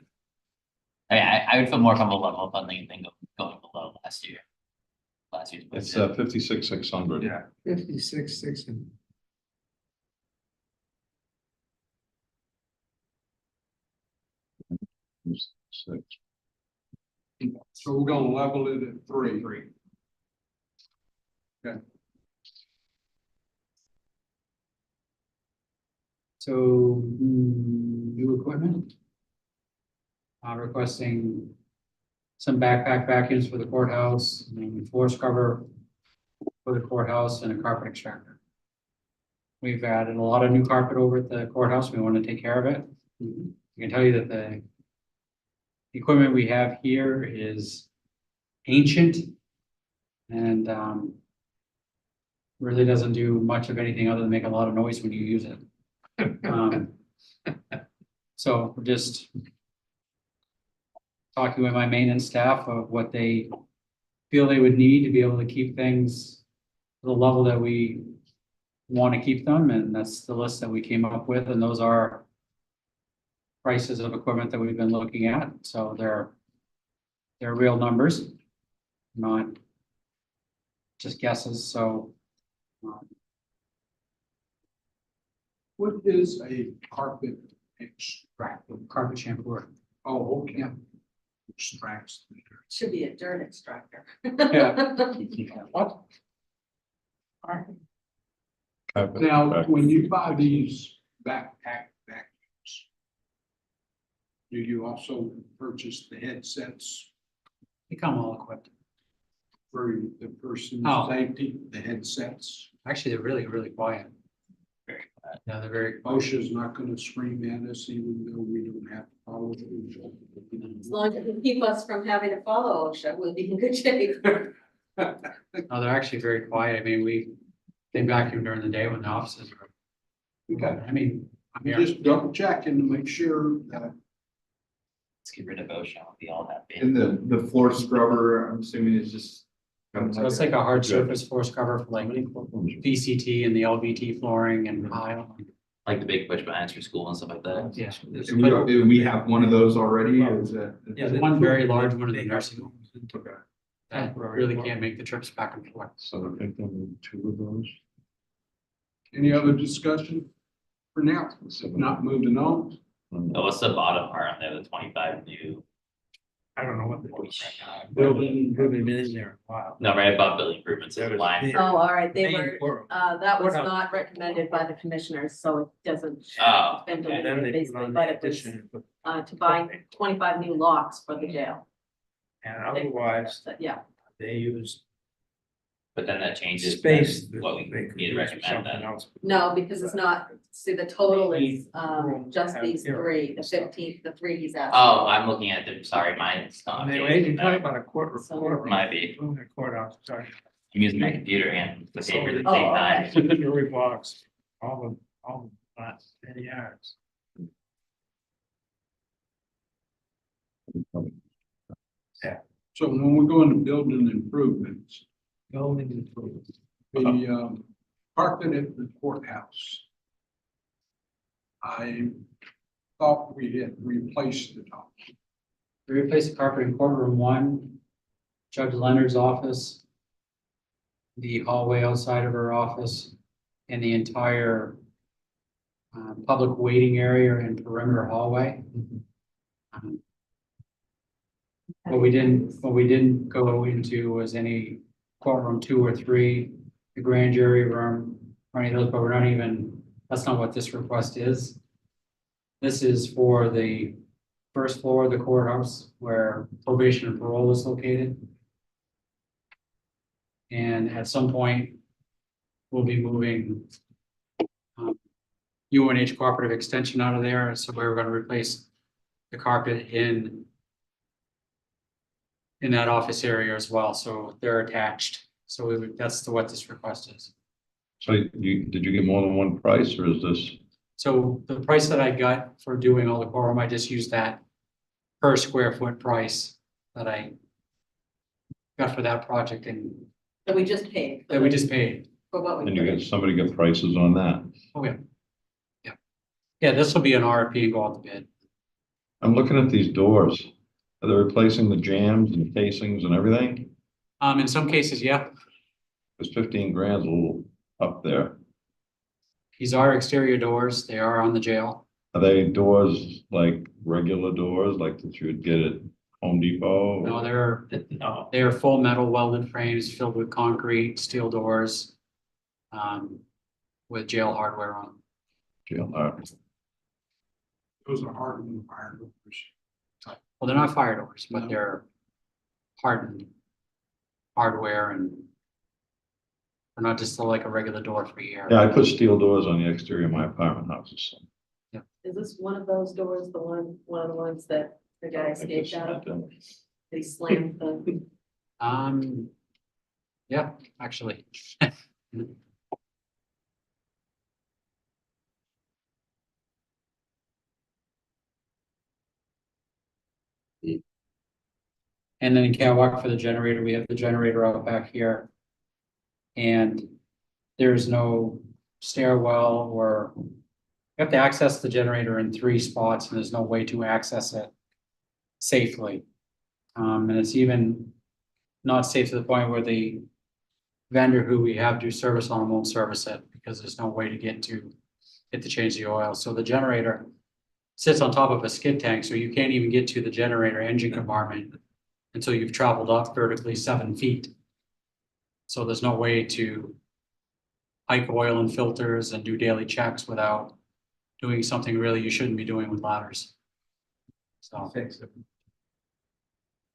I would feel more comfortable level funding than going below last year. Last year's It's budget. 56,600. Yeah. 56, 6 and. Six. So we're gonna level it at 3. so, new equipment. Requesting some backpack vacuums for the courthouse, and floor scrubber for the courthouse, and a carpet extractor. We've added a lot of new carpet over at the courthouse. We want to take care of it. I can tell you that the equipment we have here is ancient and really doesn't do much of anything other than make a lot of noise when you use it. So we're just talking with my maintenance staff of what they feel they would need to be able to keep things to the level that we want to keep them, and that's the list that we came up with, and those are prices of equipment that we've been looking at, so they're real numbers, not just guesses, so. What is a carpet extractor? Carpet shampooer. Oh, okay. Extracts. Should be a dirt extractor. Yeah. What? Carpet. Now, when you buy these backpack vacuums, do you also purchase the headsets They come all equipped. for the person's Oh. safety, the headsets? Actually, they're really, really quiet. Yeah, they're very quiet. OSHA's not gonna scream at us even though we don't have to follow it. As long as you keep us from having to follow OSHA, we'll be in good shape. No, they're actually very quiet. I mean, they vacuum during the day when the offices are. Okay. I mean, I'm I'm here. just double checking to make sure that Let's get rid of OSHA, we'll be all happy. And the floor scrubber, I'm assuming is just. So it's like a hard surface floor cover for like VCT and the LVT flooring and tile. Like the big push buttons for school and stuff like that. Yeah. Do we have one of those already, or is that? Yeah, there's one very large one in the nursing home. Okay. That really can't make the trips back and forth. So I think there were 2 of those. any other discussion for now, if not moving on. Oh, what's the bottom part on there, the 25 new? I don't know what the. Building. Haven't been in there in a while. No, right above building improvements, there's a line. Oh, all right, they Main were, courtroom. that was Courthouse. not recommended by the commissioners, so it doesn't. Oh, it's been okay. Then deleted they put basically, on but the it was, addition, to buy 25 new locks for the jail. and otherwise, So, yeah, they use But then that changes. space. What we they could need to use for recommend something then. else. no, because it's not, see, the total is, Room just have these zero. 3, the 15th, the 3 he's asking. Oh, I'm looking at the, sorry, mine's not. Anyway, you're talking updated. about a courtroom. Might be. Courthouse, sorry. I'm using my computer and the paper at the Oh, same okay. time. Jury blocks, all the, lots, 10 yards. So when we go into building improvements, Building improvements. the carpet at the courthouse. I thought we had replaced it all. We replaced the carpet in courtroom 1, Judge Leonard's office, the hallway outside of her office, and the entire public waiting area and perimeter hallway. What we didn't go into was any courtroom 2 or 3, the grand jury room, or any of those, but we're not even, that's not what this request is. This is for the first floor of the courthouse where probation and parole is located. And at some point, we'll be moving UNH Cooperative Extension out of there, so we're gonna replace the carpet in that office area as well, so they're attached. So that's what this request is. So did you get more than one price, or is this, So the price that I got for doing all the quorum, I just used that per square foot price that I got for that project and That we just paid. that we just paid. For what we and you put in. get, somebody get prices on that? Oh, yeah. Yeah. Yeah, this will be an RFP and go out to bid. I'm looking at these doors. Are they replacing the jambs and casings and everything? In some cases, yeah, It's 15 grand's a little up there. these are exterior doors. They are on the jail. Are they doors like regular doors, like that you would get at Home Depot? No, they're full metal welded frames filled with concrete, steel doors. With jail hardware on them. Jail, Those are hardened fire doors. Well, they're not fire doors, but No. they're hardened hardware and they're not just like a regular door for air. Yeah, I put steel doors on the exterior of my apartment houses. Is this one of those doors, one of the ones that the guy I escaped just out had of? to- They slammed the, Yeah, actually. And then in catwalk for the generator, we have the generator out back here. And there's no stairwell or you have to access the generator in 3 spots and there's no way to access it safely. And it's even not safe to the point where the vendor who we have do service on won't service it because there's no way to get to change the oil. So the generator sits on top of a skid tank, so you can't even get to the generator engine compartment until you've traveled up vertically 7 feet. So there's no way to hike oil and filters and do daily checks without doing something really you shouldn't be doing with ladders. So Fix it.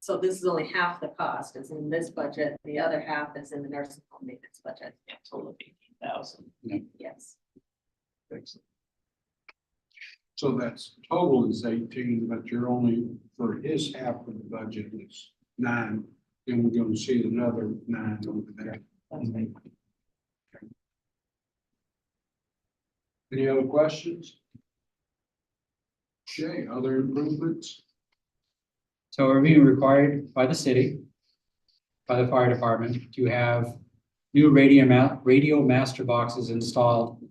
so this is only half the cost is in this budget, the other half is in the nursing home maintenance budget, Yeah, total of 18,000. yes. So that's total is 18, but you're only, for his half of the budget is 9. Then we're gonna see another 9 over there. Any other questions? Okay, other improvements? So we're being required by the city, by the fire department, to have new radio master boxes installed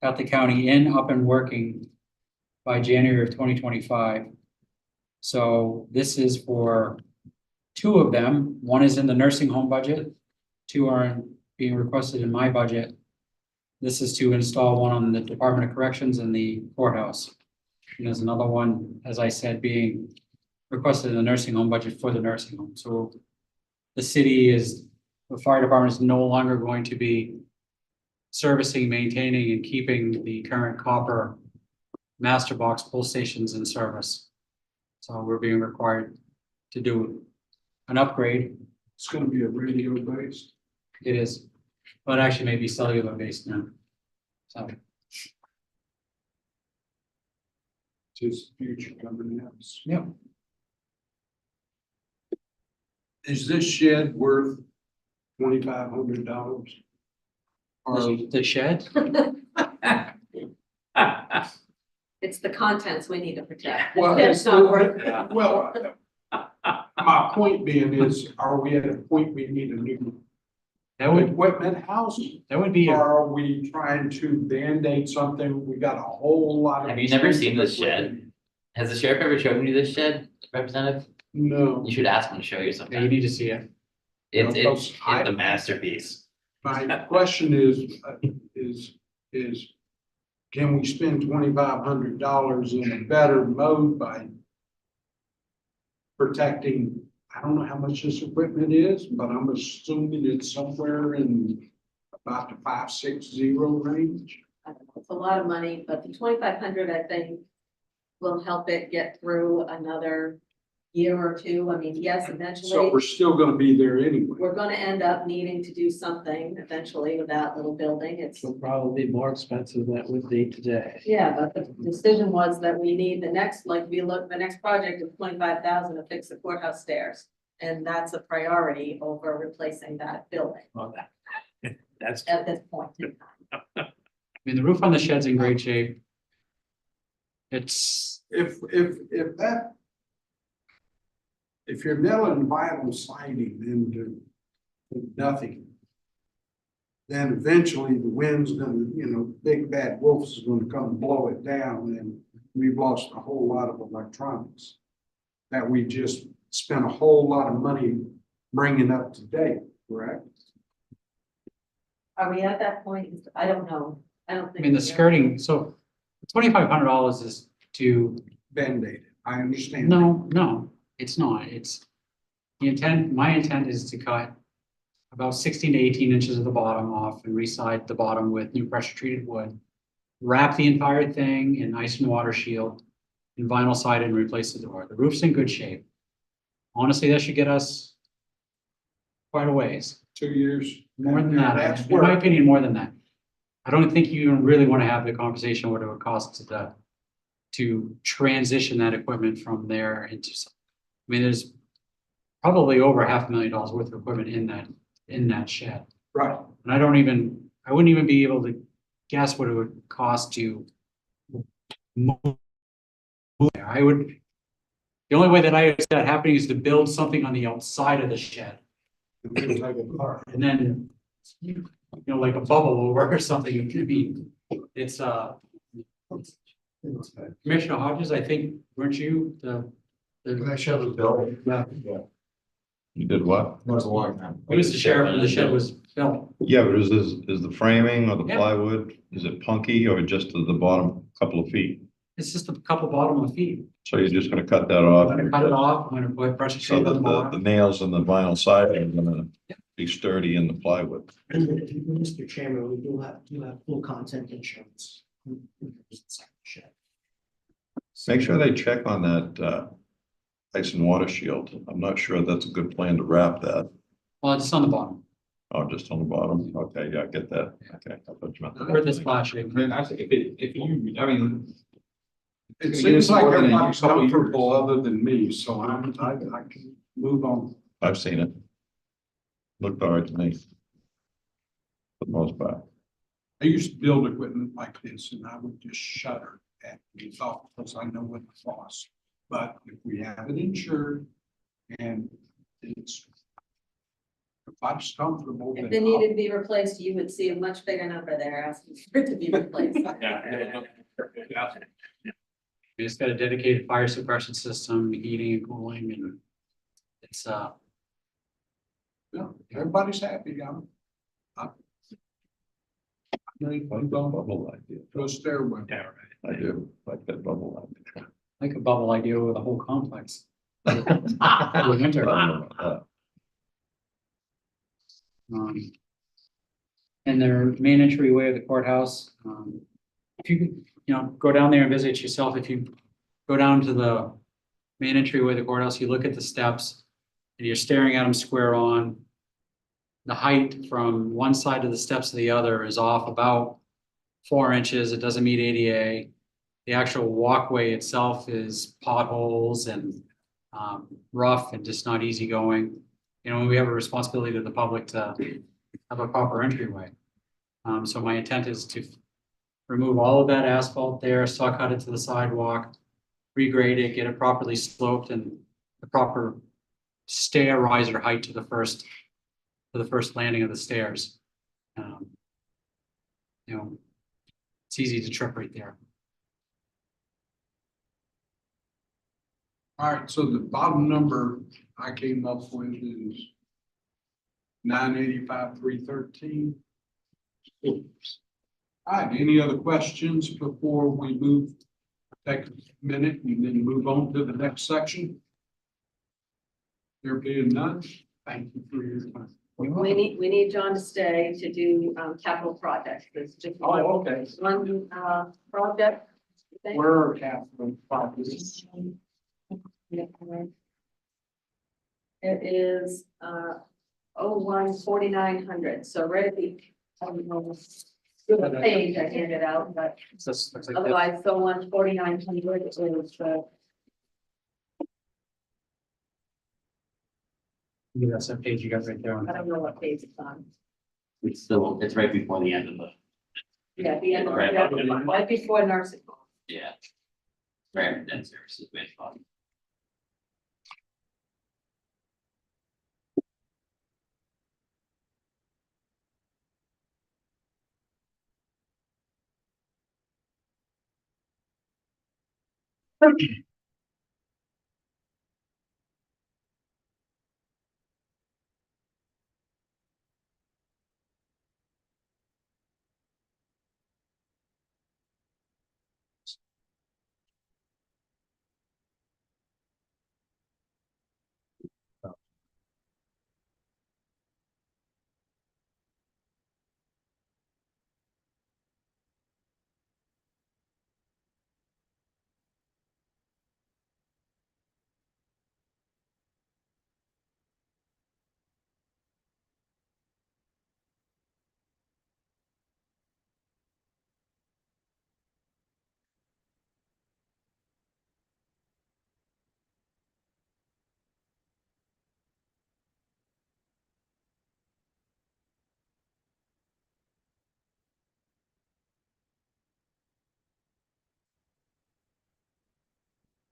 at the county up and working by January of 2025. So this is for 2 of them. 1 is in the nursing home budget. 2 are being requested in my budget. This is to install 1 on the Department of Corrections and the courthouse. And there's another one, as I said, being requested in the nursing home budget for the nursing home. So the fire department is no longer going to be servicing, maintaining, and keeping the current copper master box pull stations in service. So we're being required to do an upgrade. It's gonna be a radio based. It is, but actually maybe cellular based now. So Just future coming out. yeah, Is this shed worth $2,500? Or the shed. It's the contents we need to protect. Well, It's not worth it. well, my point being is, are we at a point we need a new That would equipment house? be Or are we trying to Band-Aid something? We got a whole lot of. Have you never seen this shed? Has the sheriff ever shown you this shed, Representative? No. You should ask him to show you you sometime. need to see it. It's a masterpiece. My question is, can we spend $2,500 in a better mode by protecting, I don't know how much this equipment is, but I'm assuming it's somewhere in about the 560 range. I don't know, it's a lot of money, but the 2,500, I think, will help it get through another year or two. I mean, yes, So eventually, we're still gonna be there anyway. we're gonna end up needing to do something eventually with that little building. It's, It'll probably be more expensive than it would be today. yeah, but the decision was that we need the next, like, we look, the next project is 25,000 to fix the courthouse stairs. And that's a priority over replacing that building Well, that's, at this point in time. I mean, the roof on the shed's in great shape. It's, If you're nailing vinyl siding into nothing, then eventually the wind's gonna, big bad wolf is gonna come blow it down, and we've lost a whole lot of electronics that we just spent a whole lot of money bringing up to date, correct? Are we at that point? I don't know. I don't I think. mean, the we are. skirting, so $2,500 is to, Band-aid, I understand. no, it's not. It's the intent, my intent is to cut about 16 to 18 inches of the bottom off and reside the bottom with new pressure treated wood. Wrap the entire thing in ice and water shield and vinyl sided and replace the door. The roof's in good shape. Honestly, that should get us quite a ways. 2 years. More than Now, that, that's in my where, opinion, more than that. I don't think you even really want to have the conversation what it would cost to transition that equipment from there into some. I mean, there's probably over $500,000 worth of equipment in that shed. right, And I wouldn't even be able to guess what it would cost to move there. The only way that I see that happening is to build something on the outside of the shed. And then, like a bubble over or something, it could be, it's, Commissioner Hodges, I think, weren't you That shed was built. Yeah. You did what? That was a long time. He was the sheriff when the shed was built. Yeah, but is the framing or the Yeah. plywood, is it punky or just to the bottom couple of feet? It's just a couple bottom of the feet. So you're just gonna cut that I'm off? gonna cut it off, I'm gonna put pressure So treated on that the the bottom. nails and the vinyl siding are gonna be sturdy in the plywood. Mr. Chairman, we do have full content insurance. Make sure they check on that, ice and water shield. I'm not sure that's a good plan to wrap that. Well, it's on the bottom. Oh, just on the bottom. Okay, yeah, I get that. Okay. I thought you meant that. Where this flashing. I mean, I think if you, I mean. it it's gonna give us seems like more than a everybody's couple years. comfortable other than me, so I can move on. I've seen it. Looked all right to me. For the most part. I used to build equipment like this and I would just shudder at the thought because I know what it costs. But if we have it insured and it's, if I'm comfortable. If then it I'll- needed to be replaced, you would see a much bigger number there asking for it to be replaced. We just got a dedicated fire suppression system, heating and cooling, and it's, Yeah, everybody's happy. I'm ready to move on. Bubble idea. Go stairway. I do, like that bubble idea. like a bubble idea with a whole complex. Winter. And their main entryway of the courthouse, if you could, go down there and visit yourself, if you go down to the main entryway of the courthouse, you look at the steps and you're staring at them square on. The height from one side of the steps to the other is off about 4 inches. It doesn't meet ADA. The actual walkway itself is potholes and rough and just not easy going. We have a responsibility to the public to have a proper entryway. So my intent is to remove all of that asphalt there, saw cut it to the sidewalk, regrade it, get it properly sloped and the proper stair riser height to the first landing of the stairs. It's easy to trip right there. All right, so the bottom number I came up with is 985,313. All right, any other questions before we move, take a minute and then move on to the next section? There being none, thank you for your time. We need John to stay to do, capital projects. There's just one, okay. one, project. I think. We're capital projects. It is, 01-4900. So right at the, I don't know, the page I handed out, but So this looks like this. otherwise, so 1-4900 is the. Yeah, that's that page you got right there. I don't know what page it's on. It's still, it's right before the end of the, Yeah, the end, Right. right before nursing home. yeah. Right, then services with fund.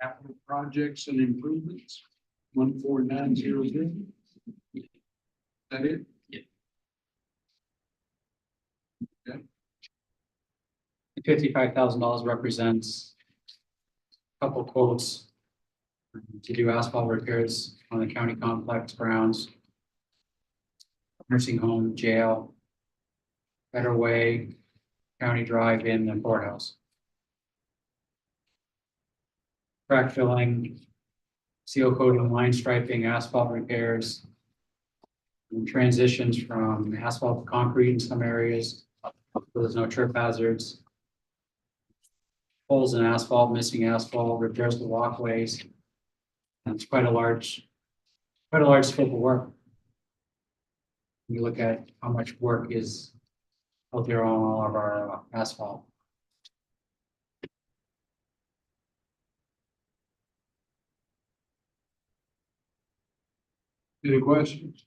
Capital projects and improvements, 14900. That it? $55,000 represents a couple quotes to do asphalt repairs on the county complex grounds, nursing home, jail, Better Way, county drive in the courthouse. Crack filling, seal coating, line striping, asphalt repairs, and transitions from asphalt to concrete in some areas, so there's no trip hazards. Holes in asphalt, missing asphalt, repairs to walkways. And it's quite a large scope of work. When you look at how much work is out there on all of our asphalt. Any questions?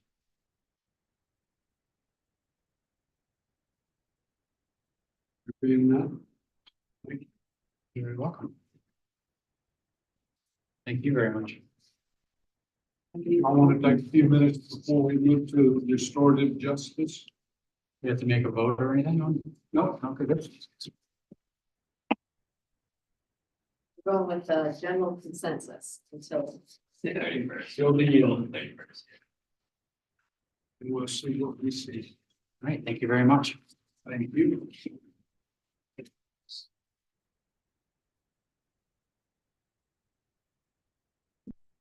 There being none, You're very welcome. Thank you very much. I want to take a few minutes before we move to restorative justice. You have to make a vote or anything on? No, Okay, good. Going with the general consensus until. 31st. Still the yield. 31st. And we'll see what we see. All right, thank you very much. Thank you.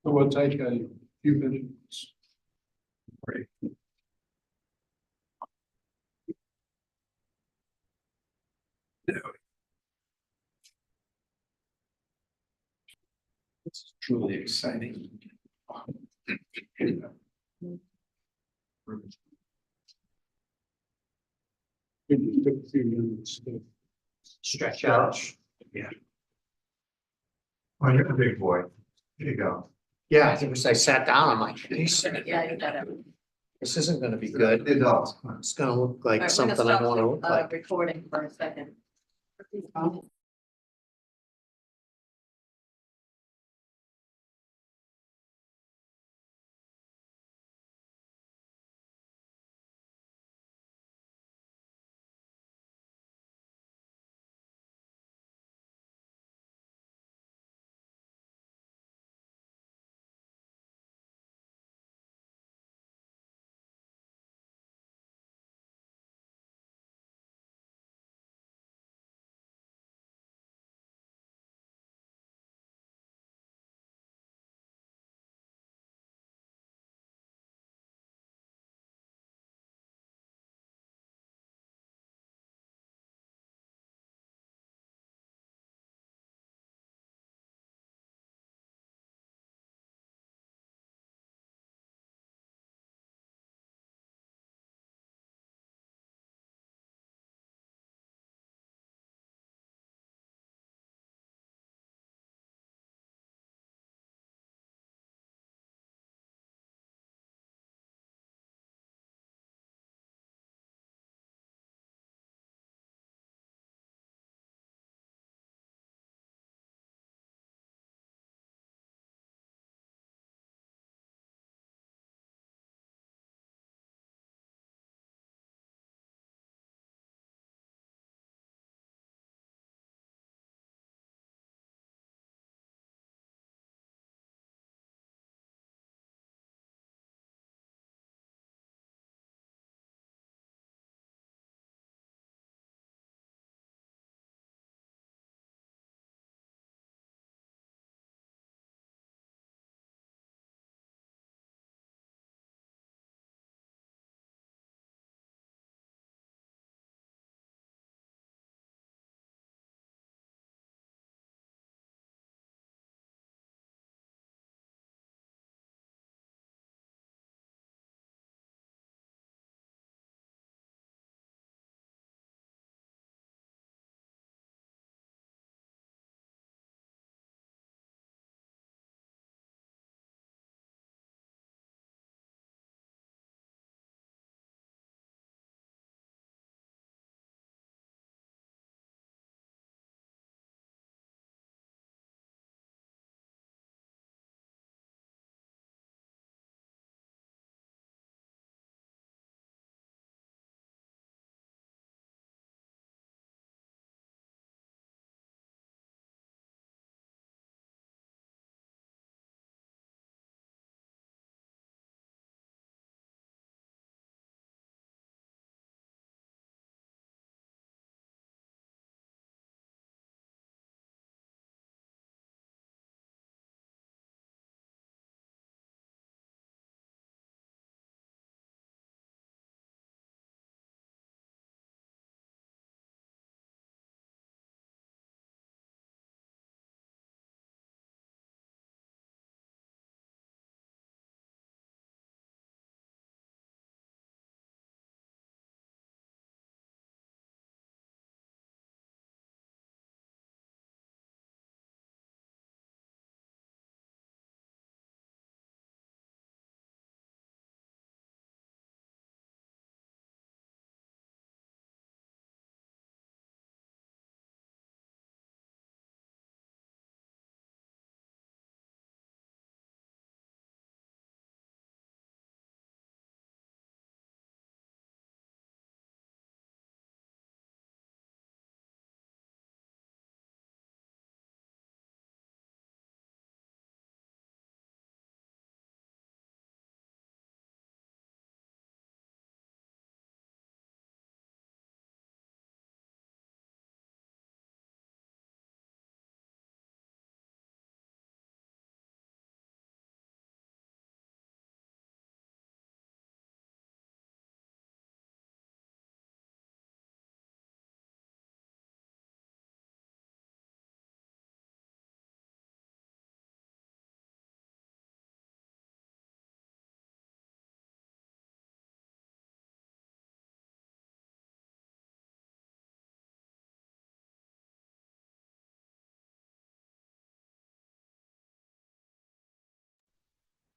So we'll take a few minutes. Break. This is truly exciting. It took a few minutes to Stretch out. Oh, you're a big boy. There you go. Yeah, I think as I sat down, I'm like, "Geez, Yeah, you got it. this isn't gonna be good. It does. It's gonna look All like right, we're something gonna I stop wanna the, look like. recording for a second.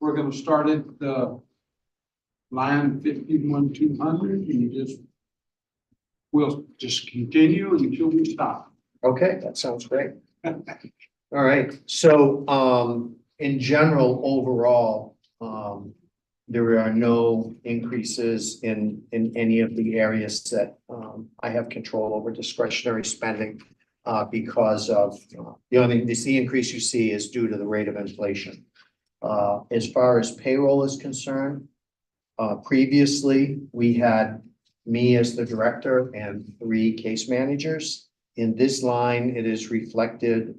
we're gonna start at the line 51,200 and we'll just continue until we stop. Okay, that sounds great. All right, so, in general, overall, there are no increases in any of the areas that, I have control over discretionary spending. Because of, the only, the increase you see is due to the rate of inflation. As far as payroll is concerned, previously, we had me as the director and 3 case managers. In this line, it is reflective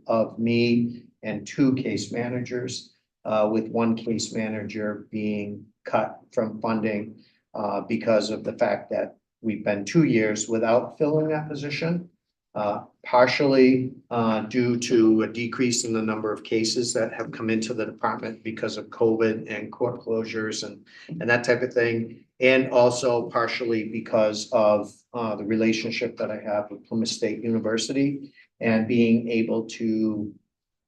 of me and 2 case managers, with 1 case manager being cut from funding, because of the fact that we've been 2 years without filling that position. Partially due to a decrease in the number of cases that have come into the department because of COVID and court closures and that type of thing. And also partially because of the relationship that I have with Plymouth State University and being able to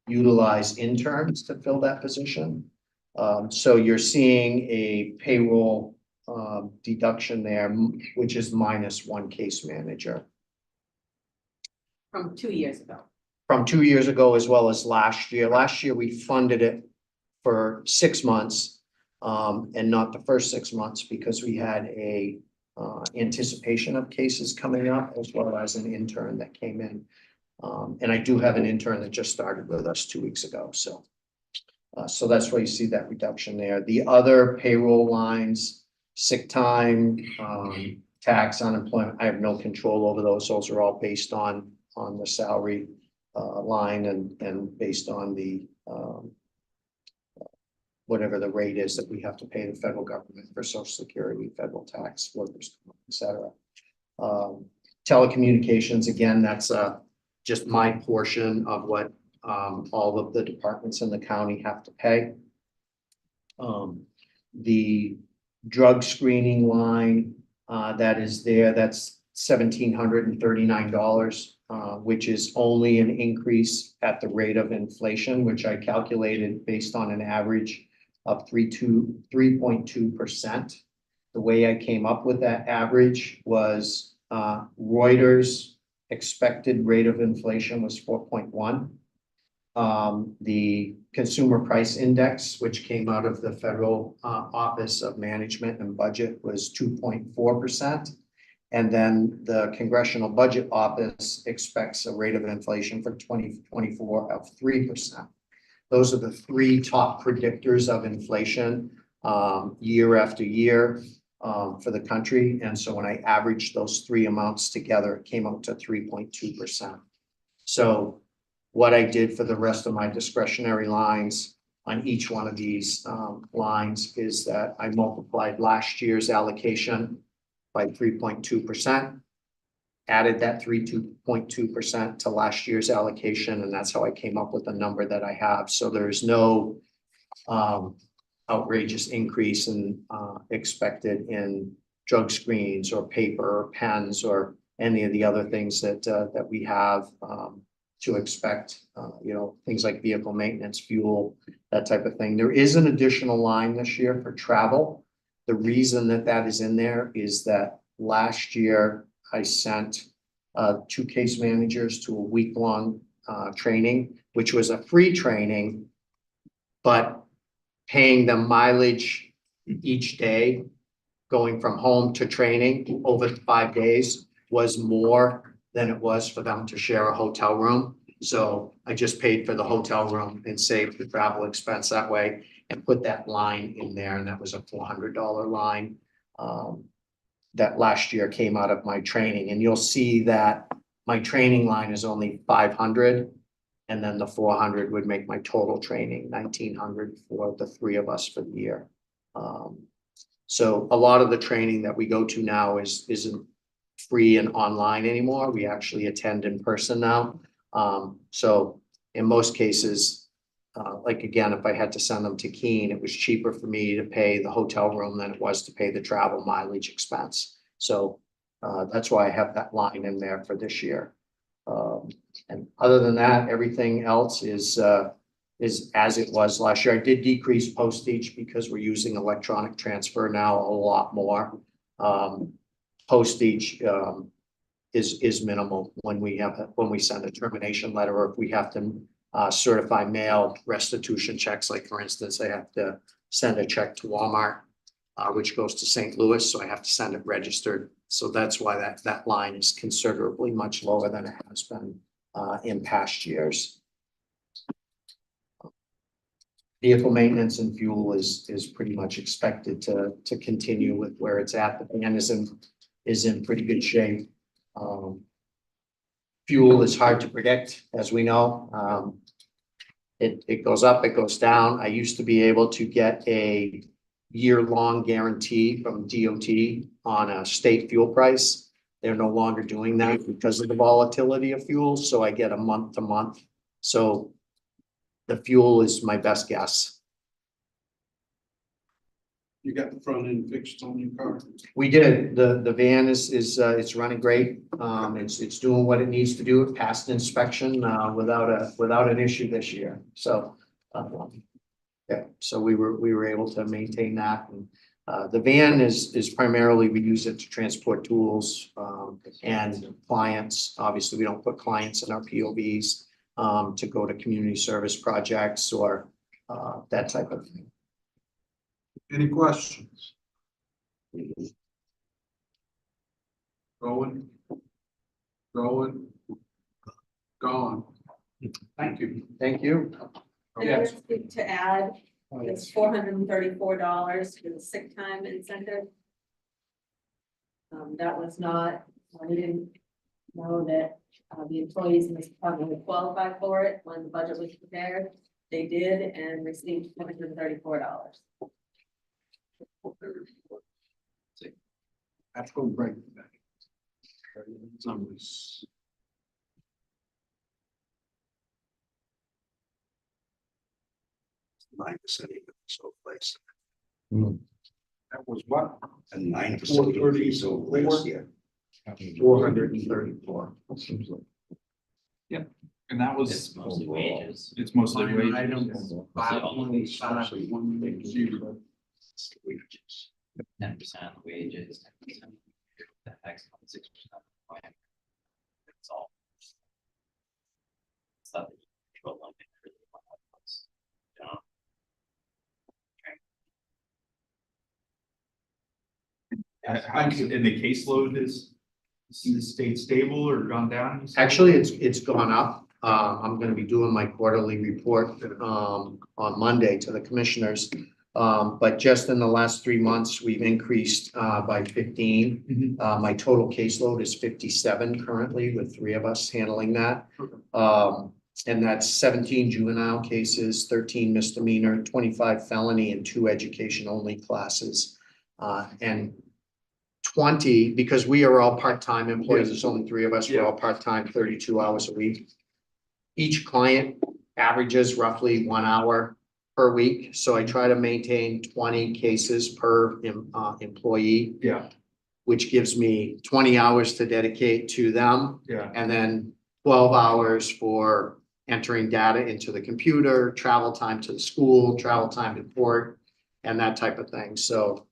utilize interns to fill that position. So you're seeing a payroll deduction there, which is minus 1 case manager. From 2 years ago. From 2 years ago as well as last year. Last year, we funded it for 6 months, and not the first 6 months because we had a anticipation of cases coming up as well as an intern that came in. And I do have an intern that just started with us 2 weeks ago, so. So that's why you see that reduction there. The other payroll lines, sick time, tax, unemployment, I have no control over those. Those are all based on the salary line and based on the whatever the rate is that we have to pay the federal government for social security, federal tax, workers, et cetera. Telecommunications, again, that's just my portion of what all of the departments in the county have to pay. The drug screening line that is there, that's $1,739. Which is only an increase at the rate of inflation, which I calculated based on an average of 3.2%. The way I came up with that average was Reuters' expected rate of inflation was 4.1. The Consumer Price Index, which came out of the Federal Office of Management and Budget, was 2.4%. And then the Congressional Budget Office expects a rate of inflation for 2024 of 3%. Those are the 3 top predictors of inflation year after year for the country. And so when I averaged those 3 amounts together, it came out to 3.2%. So what I did for the rest of my discretionary lines on each one of these lines is that I multiplied last year's allocation by 3.2%, added that 3.2% to last year's allocation, and that's how I came up with the number that I have. So there's no outrageous increase in expected in drug screens or paper or pens or any of the other things that that we have to expect, you know, things like vehicle maintenance, fuel, that type of thing. There is an additional line this year for travel. The reason that that is in there is that last year I sent 2 case managers to a week-long training, which was a free training, but paying them mileage each day, going from home to training over 5 days was more than it was for them to share a hotel room. So I just paid for the hotel room and saved the travel expense that way and put that line in there. And that was a $400 line that last year came out of my training. And you'll see that my training line is only 500. And then the 400 would make my total training 1,900 for the 3 of us for the year. So a lot of the training that we go to now isn't free and online anymore. We actually attend in person now. So in most cases, like again, if I had to send them to Keene, it was cheaper for me to pay the hotel room than it was to pay the travel mileage expense. So that's why I have that line in there for this year. And other than that, everything else is is as it was last year. I did decrease postage because we're using electronic transfer now a lot more. Postage, is minimal when we send a termination letter, or if we have to certify mail restitution checks, like for instance, I have to send a check to Walmart, which goes to St. Louis, so I have to send it registered. So that's why that line is considerably much lower than it has been in past years. Vehicle maintenance and fuel is pretty much expected to continue with where it's at. The van is in pretty good shape. Fuel is hard to predict, as we know. It goes up, it goes down. I used to be able to get a year-long guarantee from DOT on a state fuel price. They're no longer doing that because of the volatility of fuel, so I get a month to month. So the fuel is my best guess. You got the front end fixed on your car? We did. The van is it's running great. It's doing what it needs to do. It passed inspection without an issue this year. So yeah, so we were able to maintain that. And the van is primarily, we use it to transport tools and clients. Obviously, we don't put clients in our POVs to go to community service projects or that type of thing. Any questions? Going? Gone. Thank you. Thank you. And I just need to add, it's $434 for the sick time incentive. That was not, we didn't know that the employees in this department would qualify for it when the budget was prepared. They did and received $434. That's going to break that. Numbers. Nine percent so place. That was what? And 9% increase over last year. 434. And that was, It's mostly wages. it's mostly Line wages. item 5.510. 10% of the wages, 10% the tax, 6% of the plan. That's all. Stuff that you control on it, really want to have those, you know? And the caseload is stayed stable or gone down? you said? Actually, it's gone up. I'm gonna be doing my quarterly report on Monday to the commissioners. But just in the last 3 months, we've increased by 15. My total caseload is 57 currently, with 3 of us handling that. And that's 17 juvenile cases, 13 misdemeanor, 25 felony, and 2 education only classes. And 20, because we are all part-time employees, there's only 3 of us, we're all part-time, 32 hours a week. Each client averages roughly 1 hour per week, so I try to maintain 20 cases per employee. Yeah, Which gives me 20 hours to dedicate to them, yeah. and then 12 hours for entering data into the computer, travel time to the school, travel time to court, and that type of thing. So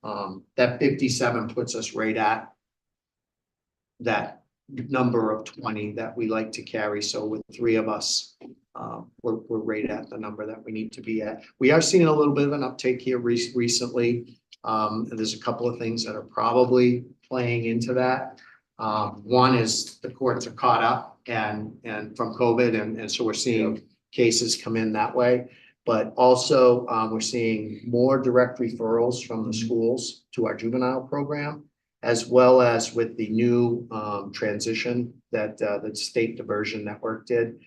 that 57 puts us right at that number of 20 that we like to carry. So with 3 of us, we're right at the number that we need to be at. We are seeing a little bit of an uptake here recently. And there's a couple of things that are probably playing into that. One is the courts are caught up and from COVID, and so we're seeing cases come in that way. But also, we're seeing more direct referrals from the schools to our juvenile program, as well as with the new transition that the State Diversion Network did.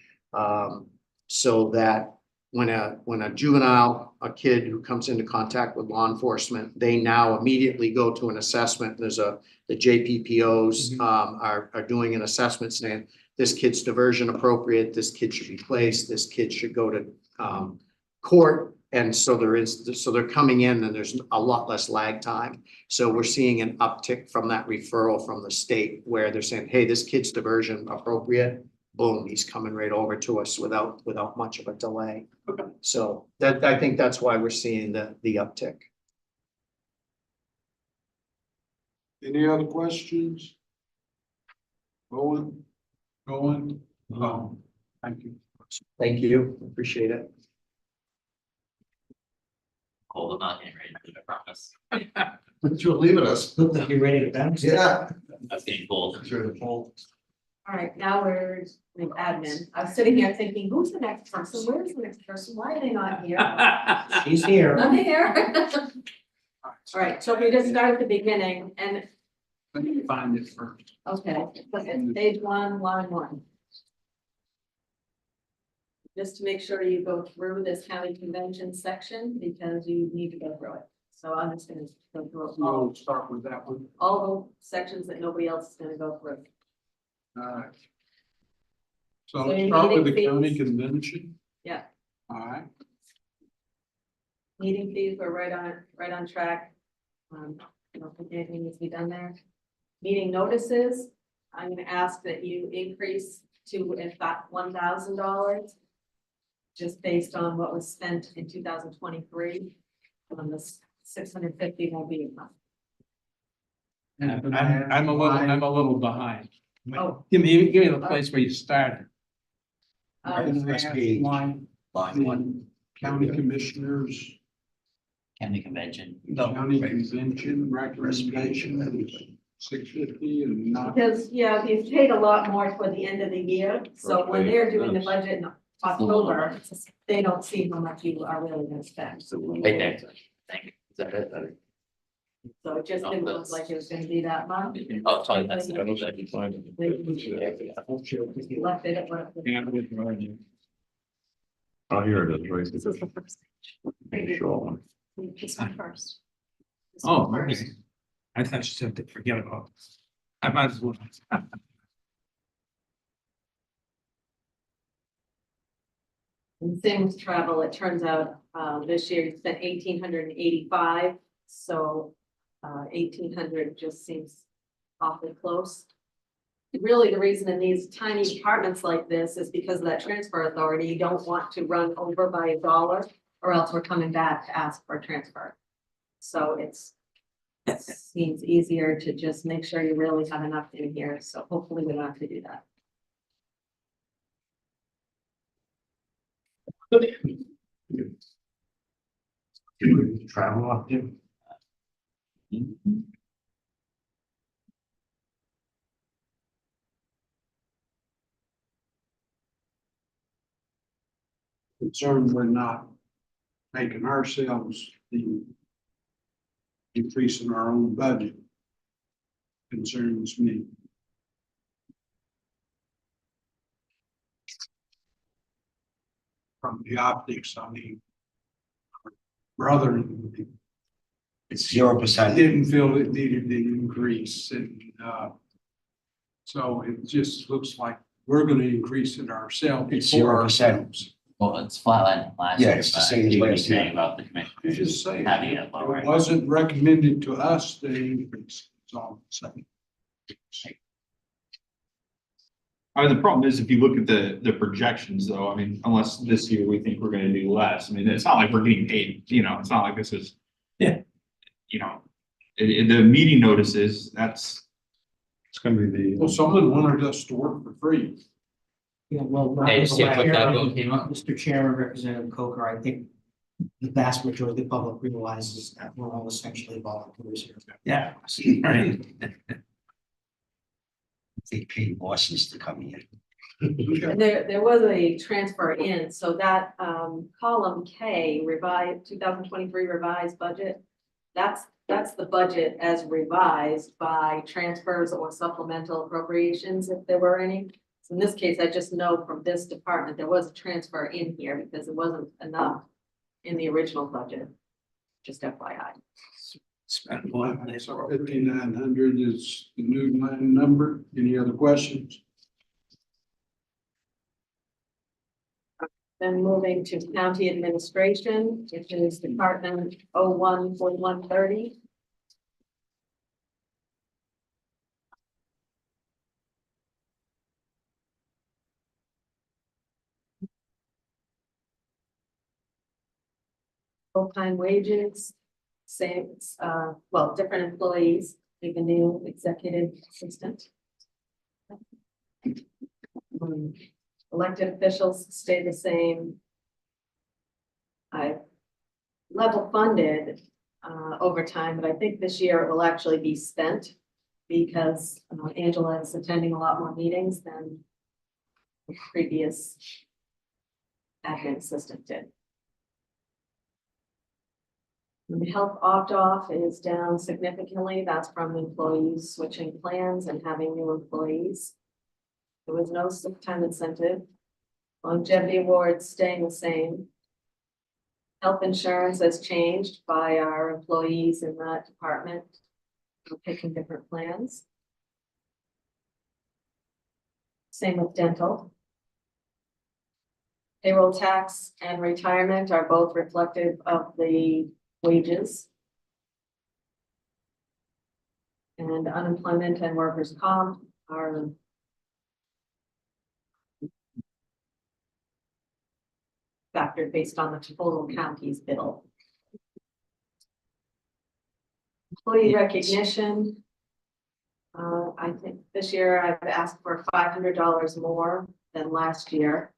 So that when a juvenile, a kid who comes into contact with law enforcement, they now immediately go to an assessment. There's the JPPOs are doing an assessment saying this kid's diversion appropriate, this kid should be placed, this kid should go to court. And so they're coming in and there's a lot less lag time. So we're seeing an uptick from that referral from the state where they're saying, hey, this kid's diversion appropriate. boom, he's coming right over to us without much of a delay. So that, I think that's why we're seeing the uptick. Any other questions? Going? Thank you. Thank you, appreciate it. Cold, I'm not getting ready, I promise. But you're leaving us. Look like you're ready to bounce. Yeah. That's getting cold. All right, now we're in admin. I was sitting here thinking, who's the next person? Where's the next person? Why are they not here? She's here. I'm here. All right, so if we just start at the beginning and, Let me find it first. okay, it's page 1, line 1. Just to make sure you go through this county convention section because you need to go through it. So I'm just gonna go through We'll start with that one. all the sections that nobody else is gonna go through. All right. So So let's your start with the meeting county fees? convention. Yeah. All right. Meeting fees were right on track. I don't think anything needs to be done there. Meeting notices, I'm gonna ask that you increase to in fact $1,000. Just based on what was spent in 2023. On this 650 won't be enough. I'm a little behind. Oh. Give me the place where you started. Right in the next page. Line, Line one. the county commissioners, County convention. county convention recommendation, 650 and not. Because, yeah, you've paid a lot more toward the end of the year, so when they're doing the budget in October, it's just- they don't see how much you are really gonna spend. Right there. Thank you. Is that it? So it just didn't look like it was gonna be that much. Oh, sorry, that's the. You left it at what? Oh, here it is, right. This is the first Make sure. page. This one first. This Oh, one okay. first. I thought you said to forget about it. I might as well. And same with travel, it turns out, this year you spent 1,885, so, 1,800 just seems awfully close. Really, the reason in these tiny departments like this is because of that transfer authority, you don't want to run over by $1, or else we're coming back to ask for a transfer. So it seems easier to just make sure you really have enough in here, so hopefully we don't have to do that. Travel up there. Concerned we're not making ourselves the increase in our own budget. Concerns me. From the optics, I mean, our brother It's 0%. didn't feel it needed the increase and, so it just looks like we're gonna increase it ourselves. It's before 0%. ourselves. Well, it's flatline last Yeah, year. it's the but same as you were last year. saying about the You commissioners just say having it it lower. wasn't recommended to us the increase, it's all the same. I mean, the problem is if you look at the projections though, I mean, unless this year we think we're gonna do less, I mean, it's not like we're getting paid, it's not like this is. Yeah. The meeting notices, that's, It's gonna be Well, the, someone wanted us to work for free. Yeah, well, Hey, just see how quick that vote came up. Mr. Chairman, Representative Coker, I think the vast majority of the public realizes that we're all essentially volunteers here. Yeah. Right. They pay bosses to come here. And there was a transfer in, so that column K revised 2023 revised budget. That's the budget as revised by transfers or supplemental appropriations, if there were any. So in this case, I just know from this department, there was a transfer in here because it wasn't enough in the original budget. Just FYI. Spend one. So 5,900 is the new line number. Any other questions? Then moving to county administration, which is Department 014130. Full-time wages, same, well, different employees, like a new executive assistant. Elected officials stay the same. I level funded over time, but I think this year it will actually be spent because Angela is attending a lot more meetings than the previous admin assistant did. The health opt-off is down significantly. That's from employees switching plans and having new employees. There was no sick time incentive. Longevity awards staying the same. Health insurance has changed by our employees in that department. We're picking different plans. Same with dental. Payroll tax and retirement are both reflective of the wages. And unemployment and workers' comp are factored based on the total county's bill. Employee recognition. I think this year I've asked for $500 more than last year.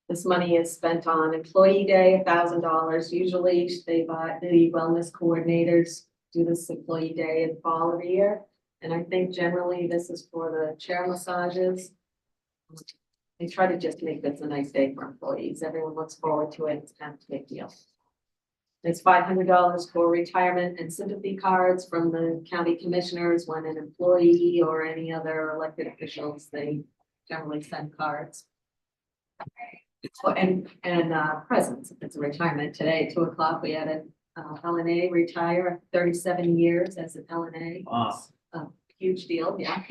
This money is spent on Employee Day, $1,000. Usually they buy the wellness coordinators do this Employee Day in fall of the year. And I think generally this is for the chair massages. They try to just make this a nice day for employees. Everyone looks forward to it. It's kind of a big deal. It's $500 for retirement and sympathy cards from the county commissioners when an employee or any other elected officials, they generally send cards. And presents, if it's a retirement. Today at 2 o'clock, we had an LNA retire 37 years as an LNA. Wow. A huge deal, yeah.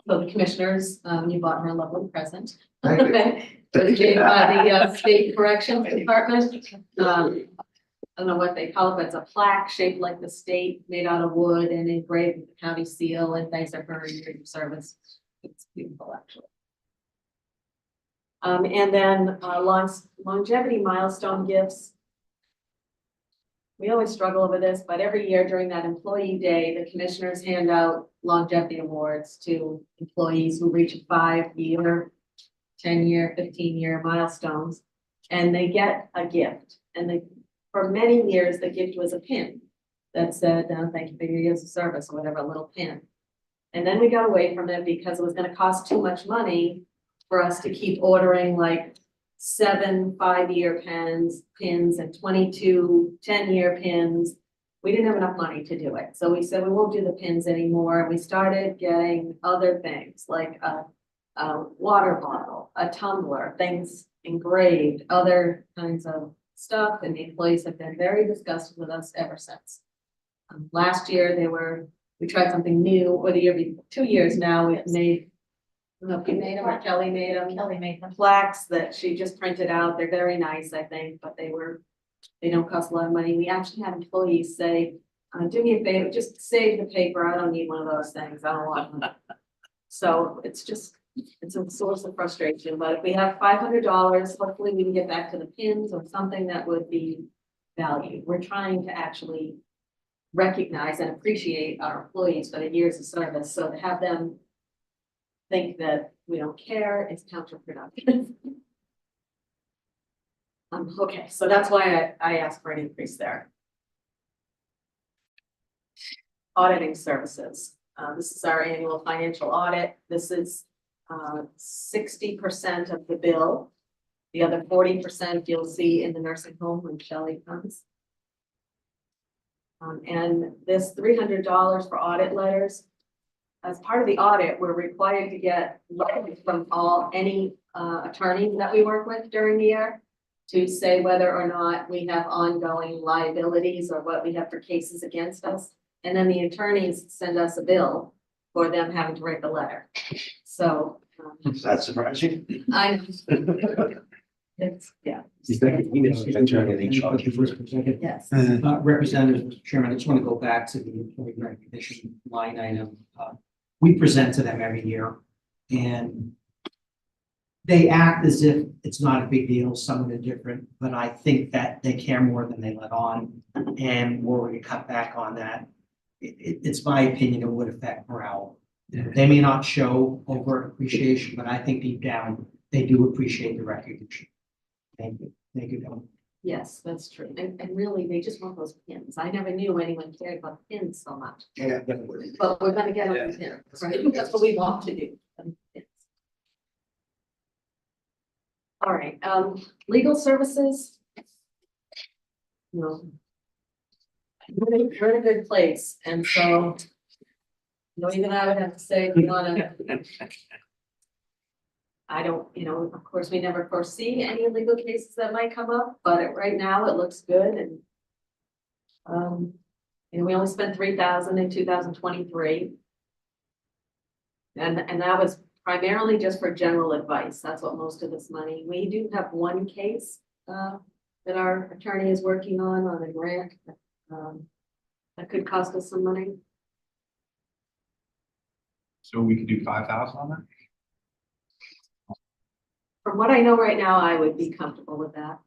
So the commissioners, you bought her a lovely present. Dedicated by the state corrections department. I don't know what they call it, but it's a plaque shaped like the state, made out of wood and engraved with the county seal, and thanks her for her years of service. It's beautiful, actually. And then longevity milestone gifts. We always struggle over this, but every year during that employee day, the commissioners hand out longevity awards to employees who reach 5-year, 10-year, 15-year milestones, and they get a gift. And for many years, the gift was a pin that said, thank you for your years of service, or whatever, a little pin. And then we got away from it because it was going to cost too much money for us to keep ordering like 7 5-year pins and 22 10-year pins. We didn't have enough money to do it. So we said, we won't do the pins anymore. And we started getting other things like a water bottle, a tumbler, things engraved, other kinds of stuff. And the employees have been very disgusted with us ever since. Last year we tried something new, or the year before, 2 years now, we made, I don't know if you made them or Kelly made them. Kelly made them. Plaques that she just printed out. They're very nice, I think, but they don't cost a lot of money. We actually had employees say, do me a favor, just save the paper. I don't need one of those things. I don't want them. So it's a source of frustration, but if we have $500, hopefully we can get back to the pins or something that would be valued. We're trying to actually recognize and appreciate our employees for the years of service. So to have them think that we don't care is counterproductive. Okay, so that's why I asked for an increase there. Auditing services. This is our annual financial audit. This is 60% of the bill. The other 40% you'll see in the nursing home when Shelley comes. And this $300 for audit letters. As part of the audit, we're required to get letters from any attorneys that we work with during the year to say whether or not we have ongoing liabilities or what we have for cases against us. And then the attorneys send us a bill for them having to write the letter. So. Is that surprising? It's, yeah. You think he knows the attorney they charge you for it? Yes. Representative, Mr. Chairman, I just want to go back to the employee recognition line item. We present to them every year, and they act as if it's not a big deal, some of it different, but I think that they care more than they let on. And were we to cut back on that, it's my opinion, it would affect morale. They may not show overt appreciation, but I think deep down, they do appreciate the recognition. Thank you. Thank you, Bill. Yes, that's true. And really, they just want those pins. I never knew anyone cared about pins so much. Yeah. But we're gonna get them pins, right? That's what we want to do. Pins. All right, legal services. No. We're in a good place, and so. Even I would have to say, we wanna. I don't, of course, we never foresee any legal cases that might come up, but right now it looks good and. And we only spent 3,000 in 2023. And that was primarily just for general advice. That's what most of this money, we do have one case, that our attorney is working on a grant. That could cost us some money. So we could do 5,000 on that? From what I know right now, I would be comfortable with that.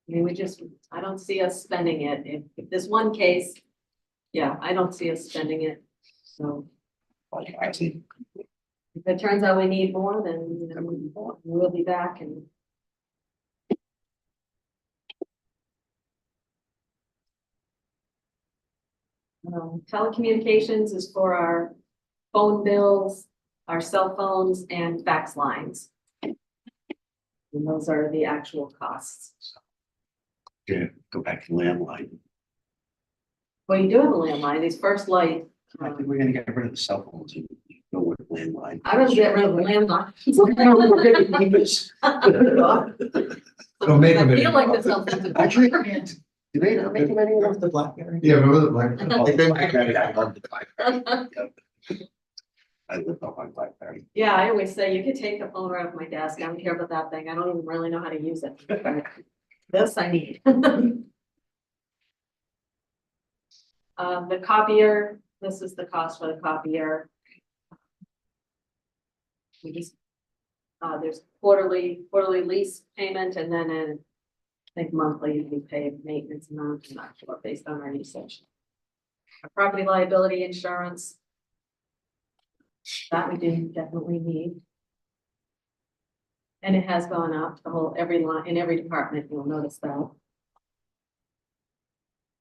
I mean, I don't see us spending it. If this one case, yeah, I don't see us spending it. So if it turns out we need more, then we'll be back and. Telecommunications is for our phone bills, our cell phones and fax lines. And those are the actual costs. Yeah, go back to landline. What are you doing the landline? These first light, I think we're gonna get rid of the cell phones and go with landline. I don't get rid of the landline. Don't make them I feel like anymore. this something. Actually, do they not make them anymore? The BlackBerry. Yeah, remember the black? I love the BlackBerry. I live on my BlackBerry. Yeah, I always say you could take the phone right off my desk. I don't care about that thing. I don't even really know how to use it. This I need. The copier, this is the cost for the copier. We just, there's quarterly lease payment and then I think monthly we pay maintenance amount, I'm not sure, based on our usage. Our property liability insurance. That we do definitely need. And it has gone up, every line, in every department, you'll notice that.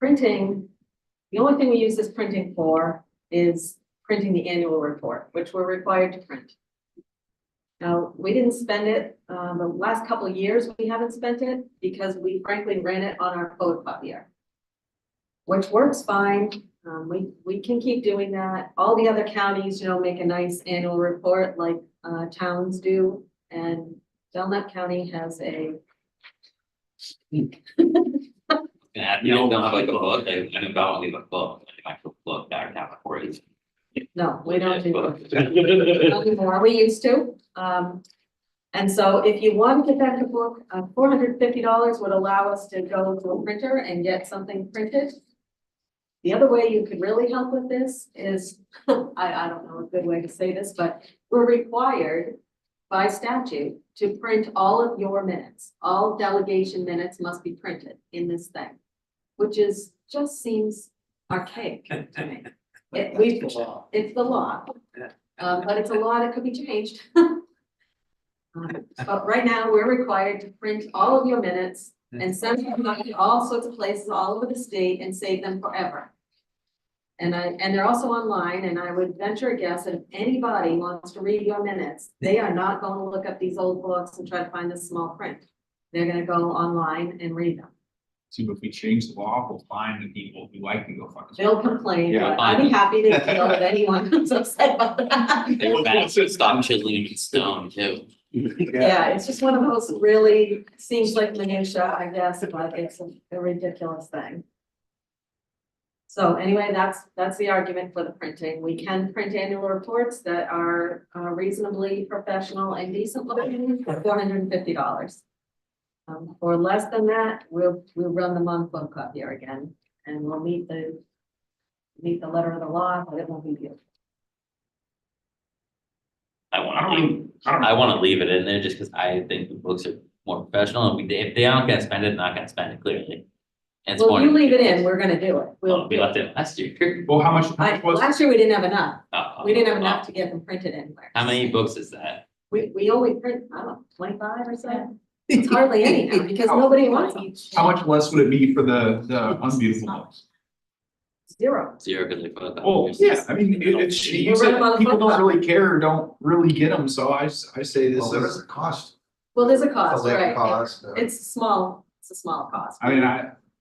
Printing, the only thing we use this printing for is printing the annual report, which we're required to print. Now, we didn't spend it, the last couple of years, we haven't spent it because we frankly ran it on our photocopier, which works fine. We can keep doing that. All the other counties, make a nice annual report like towns do. And Belknap County has a. Yeah, you don't have like a book, I don't leave a book, like an actual book back down before it's. No, we don't do that. Not anymore, we used to. And so if you want to get that to book, $450 would allow us to go to a printer and get something printed. The other way you could really help with this is, I don't know a good way to say this, but we're required by statute to print all of your minutes. All delegation minutes must be printed in this thing, which just seems archaic to me. It's the law. But it's a law that could be changed. But right now, we're required to print all of your minutes and send them out to all sorts of places all over the state and save them forever. And they're also online, and I would venture a guess that if anybody wants to read your minutes, they are not going to look up these old books and try to find this small print. They're gonna go online and read them. So if we change the law, we'll find the people who like to go fuck us. They'll complain, Yeah, but I'd be happy to deal with anyone who's upset about that. They were back to stop chiseling in stone too. Yeah, it's just one of those really, seems like minutia, I guess, but it's a ridiculous thing. So anyway, that's the argument for the printing. We can print annual reports that are reasonably professional and decent looking for $450. For less than that, we'll run them on photocopier again, and we'll meet the letter of the law, but it won't be beautiful. I want to don't I know. wanna leave it in there just because I think the books are more professional and if they aren't gonna spend it, they're not gonna spend it clearly. And it's Well, more. you leave it in, we're gonna do it. Well, we left it last year. Well, how much was? Last year we didn't have enough. We didn't have Oh, enough to get them printed anywhere. How many books is that? We only print, I don't know, 25 or so. It's hardly any now because nobody wants them. How much less would it be for the unbeatable books? Zero. Zero, because they put it. Well, yeah, I mean, it's, you We're said right on the people flip don't side. really care or don't really get them, so I say this Well, there is is, a cost. Well, there's a cost, It's a living right? cost. It's a small cost. I mean,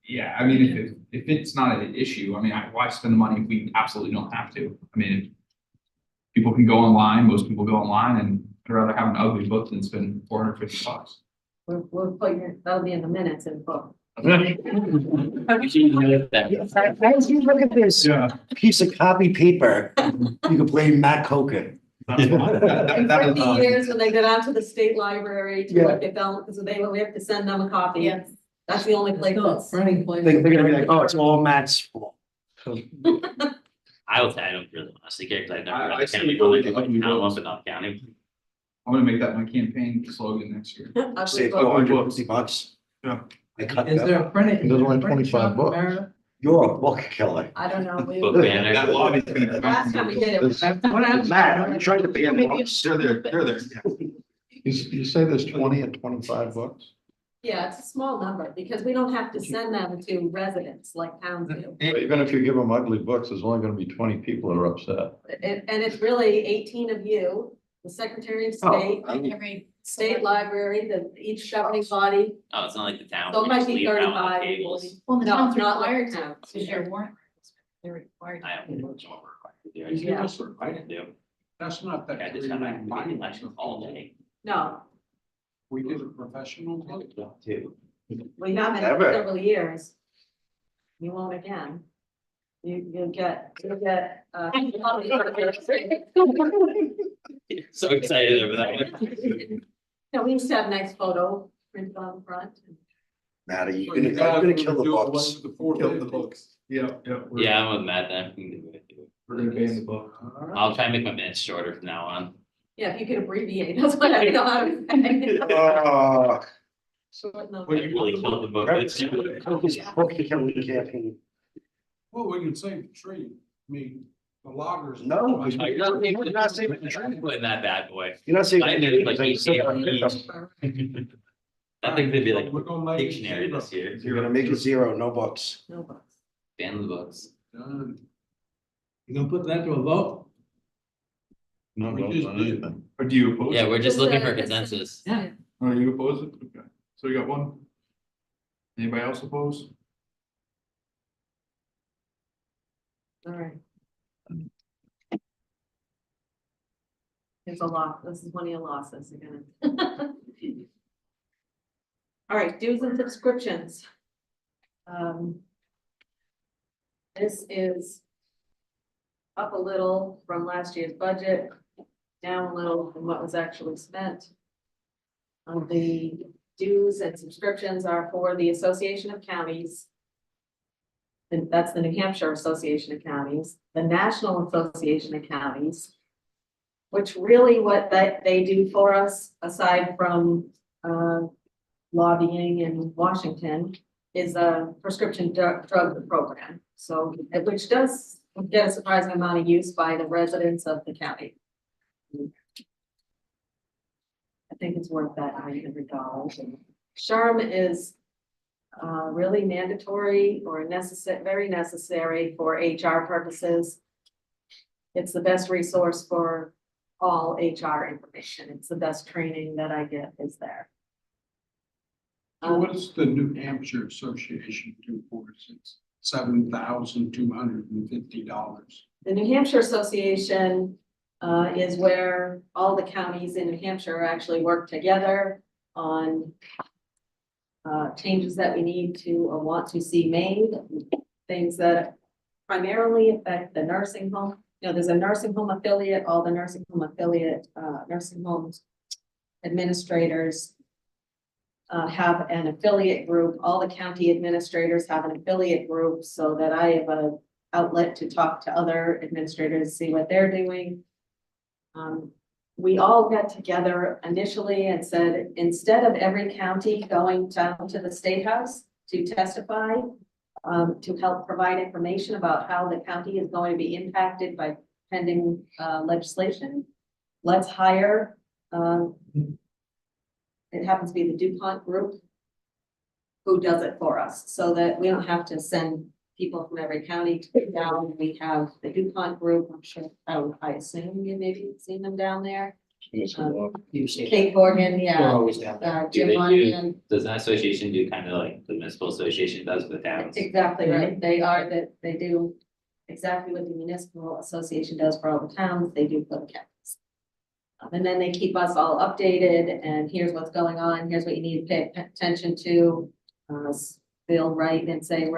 yeah, I mean, if it's not an issue, I mean, why spend the money if we absolutely don't have to? I mean, people can go online, most people go online, and I'd rather have an ugly book than spend $450. We'll put your, that'll be in the minutes and book. You should know that. As you look at this Yeah. piece of copy paper, you can blame Matt Coken. In That 50 is, years, when they go down to the state library to Yeah. look at them, because we have to send them a copy. Yes. That's the only place that's. Running place. They're gonna be like, oh, it's all Matt's fault. I will say I don't really honestly care because I've never I read the see county, what like, you're count doing. them up in North County. I'm gonna make that my campaign slogan next year. Ugly Save book. $450. Yeah. I cut Is that. there a printing? There's only is there a print 25 shop in books. Meredith? You're a book killer. I don't know. Book banner. That lobby's gonna come out. Last time we did it. This- What I'm. Matt, I'm trying to ban books. They're there. You say there's 20 and 25 books? Yeah, it's a small number because we don't have to send them to residents like towns do. Even if you give them ugly books, there's only gonna be 20 people that are upset. And it's really 18 of you, the Secretary of State, State Library, each governing body. Oh, it's not like the town. So it we might just be leave it out on 35. tables. Well, the No, town's not like required the to, town. because your warrant, they're required. I don't know what you're required to do. I Yeah. just required to do. That's not that. I just have my elections all day. No, We did a professional book. we haven't in Never. several years. You won't again. You'll get. So excited over that. No, we used to have nice photo printed on the front. Matt, are you So gonna, you guys I'm gonna wanna kill the do away books. with the 450? Yeah. Yeah, I'm with Matt then. We're gonna ban the book. All right. I'll try and make my minutes shorter from now on. Yeah, if you could abbreviate, that's what I know how to say. Oh, Shorten those. But you really killed the book. It's- Coken's book killing campaign. Well, we can save the tree. I mean, the loggers. No, Oh, you're not saving that bad boy. You're not saying. I did like each day on each. I think they'd be like We're gonna make it dictionary zero. this year. You're gonna make it zero, no books. No books. Ban the books. Done. You gonna put that to a vote? No, We vote just on did. anything. Or do you oppose? Yeah, it? we're just looking for consensus. Yeah. Are you oppose it? Okay, so we got one. Anybody else oppose? All right. It's a lot. This is one of your losses again. All right, dues and subscriptions. This is up a little from last year's budget, down a little from what was actually spent. The dues and subscriptions are for the Association of Counties. And that's the New Hampshire Association of Counties, the National Association of Counties, which really what they do for us, aside from lobbying in Washington, is a prescription drug program. So, which does get a surprising amount of use by the residents of the county. I think it's worth that $900. SHRM is really mandatory or very necessary for HR purposes. It's the best resource for all HR information. It's the best training that I get is there. So what does the New Hampshire Association do for us? It's $7,250. The New Hampshire Association is where all the counties in New Hampshire actually work together on changes that we need to or want to see made, things that primarily affect the nursing home. You know, there's a nursing home affiliate, all the nursing home homes administrators have an affiliate group. All the county administrators have an affiliate group so that I have an outlet to talk to other administrators, see what they're doing. we all got together initially and said, instead of every county going down to the State House to testify, to help provide information about how the county is going to be impacted by pending, legislation, let's hire, it happens to be the DuPont Group who does it for us, so that we don't have to send people from every county to come down. We have the DuPont Group, I'm sure, I assume you maybe seen them down there. You see, Kate Morgan, we're yeah, always down there. Do Jim they Monahan. does that association do kind of like the municipal association does with the towns? Exactly right. They are that, they do exactly what the municipal association does for all the towns, they do for the counties. And then they keep us all updated and here's what's going on, here's what you need to pay attention to. They'll write and say,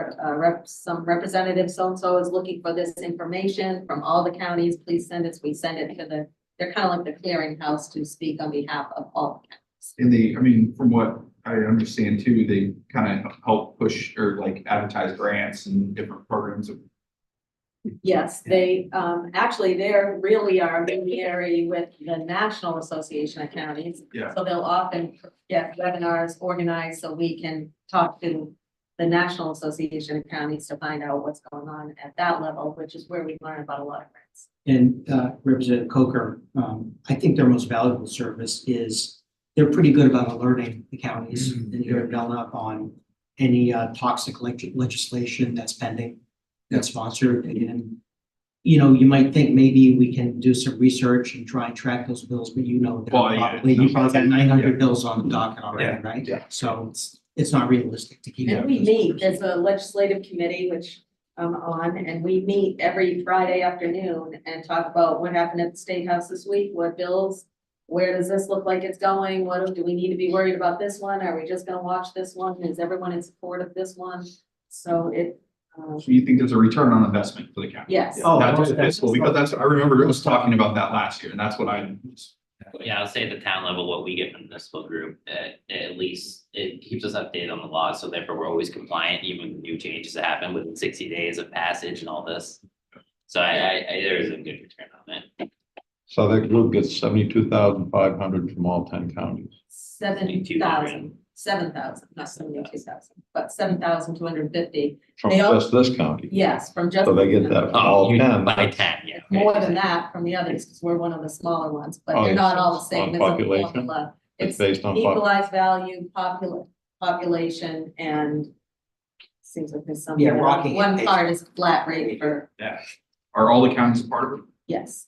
some representative so-and-so is looking for this information from all the counties, please send it. We send it to they're kind of like the clearinghouse to speak on behalf of all the counties. And I mean, from what I understand too, they kind of help push or like advertise grants and different programs. Yes, they, actually, they're really our intermediary with the National Association of Counties. Yeah. So they'll often get webinars organized so we can talk to the National Association of Counties to find out what's going on at that level, which is where we learn about a lot of grants. And Representative Coker, I think their most valuable service is they're pretty good about alerting the counties and you're Belknap on any toxic legislation that's pending, that's sponsored. And, you know, you might think maybe we can do some research and try and track those bills, but you know, Well, yeah. you probably got 900 bills on the docket already, Yeah, right? yeah. So it's not realistic to keep. And up we with meet, those. there's a legislative committee, which I'm on, and we meet every Friday afternoon and talk about what happened at the State House this week, what bills, where does this look like it's going? What do we need to be worried about this one? Are we just gonna watch this one? Is everyone in support of this one? So So you think there's a return on investment for the county? yes. Oh, That's most fiscal, because I remember it was talking about that last year and that's what I. Yeah, I'll say at the town level, what we get from the municipal group, at least it keeps us updated on the law, so therefore we're always compliant, even with new changes that happen within 60 days of passage and all this. So there is a good return on it. So that group gets 72,500 from all 10 counties. 7,000, not 72,000, but 7,250. From They all- just this county. Yes, from just. So they get that from all You 10. by 10, yeah. More than that from the others, because we're one of the smaller ones, but Oh, they're yes, not all the it's same. on There's a population? formula. It's It's based on equalized value, population, and seems like there's some. Yeah, Rocky. One part is flat rate for, Yeah. Are all the counties a part of it? yes.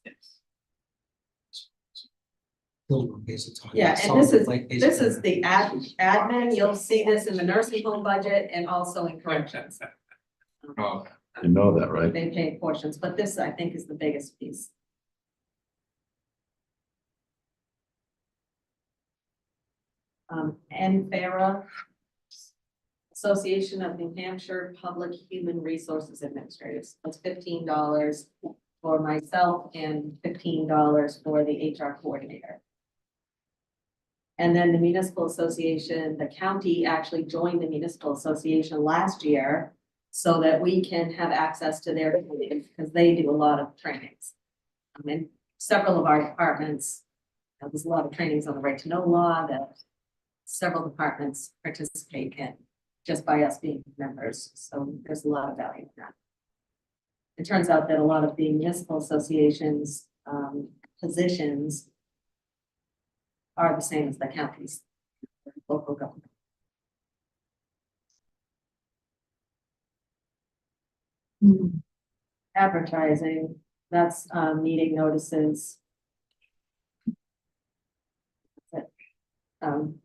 Hillsborough based on- Yeah, and Solid this is, Lake based this on- is the admin. You'll see this in the nursing home budget and also in corrections. Oh, You know that, right? They pay portions, but this I think is the biggest piece. NFARA, Association of New Hampshire Public Human Resources Administrators. That's $15 for myself and $15 for the HR coordinator. And then the municipal association, the county actually joined the municipal association last year so that we can have access to their trainings, because they do a lot of trainings. And several of our departments, there's a lot of trainings on the right to know law that several departments participate in just by us being members. So there's a lot of value in that. It turns out that a lot of the municipal associations, positions are the same as the counties, local government. Advertising, that's meeting notices.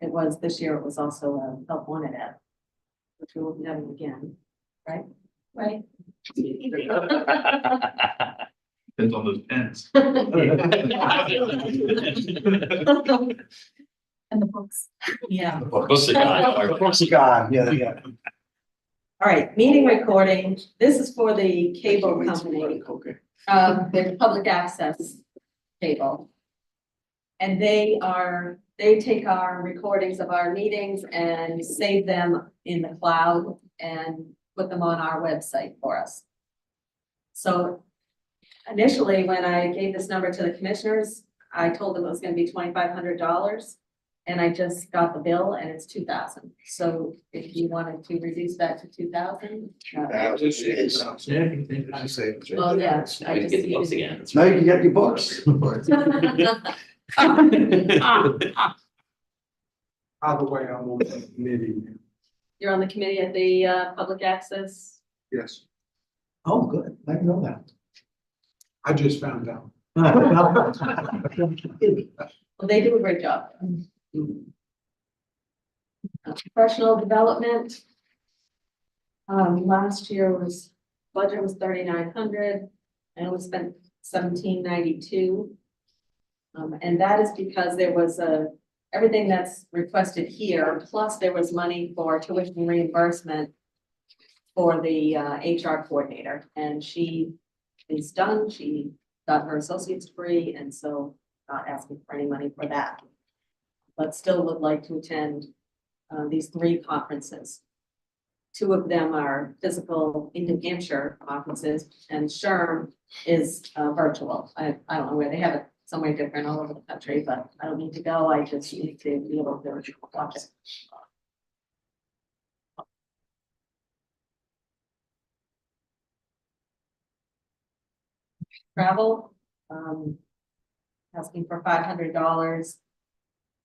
It was this year, it was also a help wanted ad, which we will be having again, right? Right? depends on those pens. And the books. Yeah. Books are gone. The books are gone, yeah. All right, meeting recording. This is for the cable company, the public access cable. And they take our recordings of our meetings and save them in the cloud and put them on our website for us. So initially, when I gave this number to the commissioners, I told them it was gonna be $2,500. And I just got the bill and it's 2,000. So if you wanted to reduce that to 2,000. That was it. Yeah. I say- Well, yeah. Now we can get the books again. Now you can get your books. By the way, I'm on the committee. You're on the committee at the public access. Yes, Oh, good. I didn't know that. I just found out. Well, they do a great job. Professional development. Last year budget was 3,900 and we spent 1,792. And that is because there was everything that's requested here, plus there was money for tuition reimbursement for the HR coordinator, and she is done. She got her associate's degree, and so not asking for any money for that. But still would like to attend these 3 conferences. 2 of them are physical in New Hampshire conferences, and SHRM is virtual. I don't know where they have it, somewhere different all over the country, but I don't need to go. I just need to be able to watch it. Travel, asking for $500,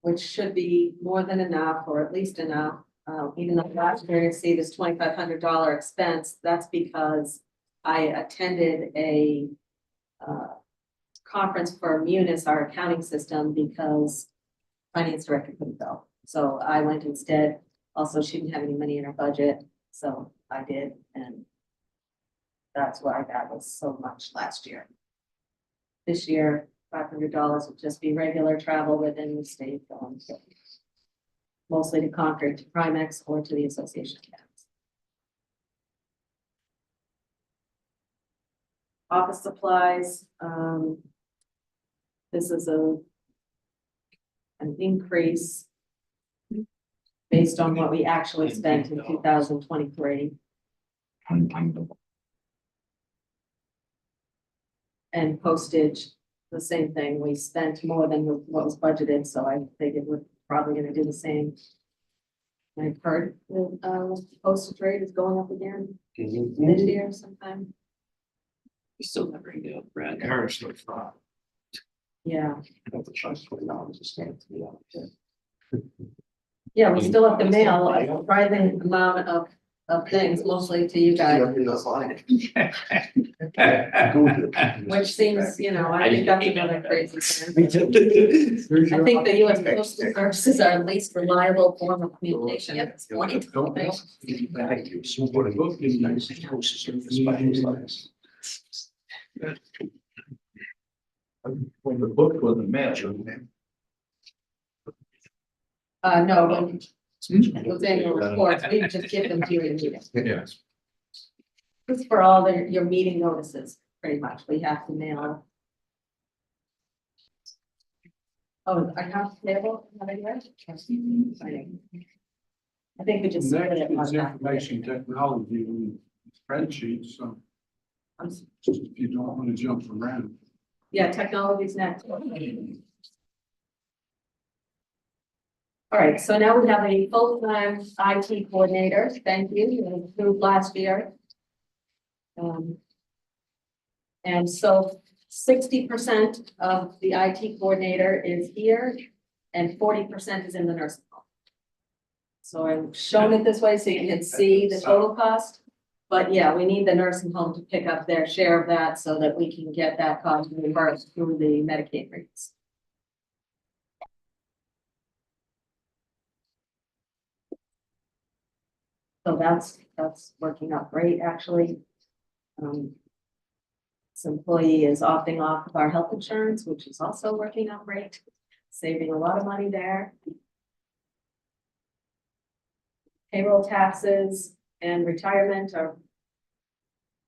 which should be more than enough, or at least enough. Even though last year you see this $2,500 expense, that's because I attended a conference for Munis, our accounting system, because finance director couldn't go. So I went instead. Also, she didn't have any money in her budget, so I did, and that's why that was so much last year. This year, $500 would just be regular travel within the state, mostly to Concord, to Primex, or to the association of towns. Office supplies, this is an increase based on what we actually spent in 2023. And postage, the same thing. We spent more than what was budgeted, so I figured we're probably gonna do the same. I've heard the postage rate is going up again this year sometime. We still never go, Brad. Parents don't fry. Yeah, That's a choice $20 a stamp to be honest. yeah, we still have to mail a surprising amount of things, mostly to you guys, which seems, I think that's another crazy thing. I think the US Postal Services are least reliable form of communication at this point. Thank you. So what a book is nice. Post service by his lives. When the book was in mail. No, when those annual reports, we just give them to you in meetings. Yes. It's for all your meeting notices, pretty much. We have to mail. Oh, I have to mail, have I read? I think we just. split it Next is like that. information technology and spreadsheets, so if you don't want to jump around. Yeah, technology's next. All right, so now we have a full-time IT coordinator. Thank you. You were approved last year. And so 60% of the IT coordinator is here and 40% is in the nursing home. So I've shown it this way so you can see the total cost. But yeah, we need the nursing home to pick up their share of that so that we can get that cost reimbursed through the Medicaid rates. So that's working out great, actually. This employee is opting off of our health insurance, which is also working out great, saving a lot of money there. Payroll taxes and retirement are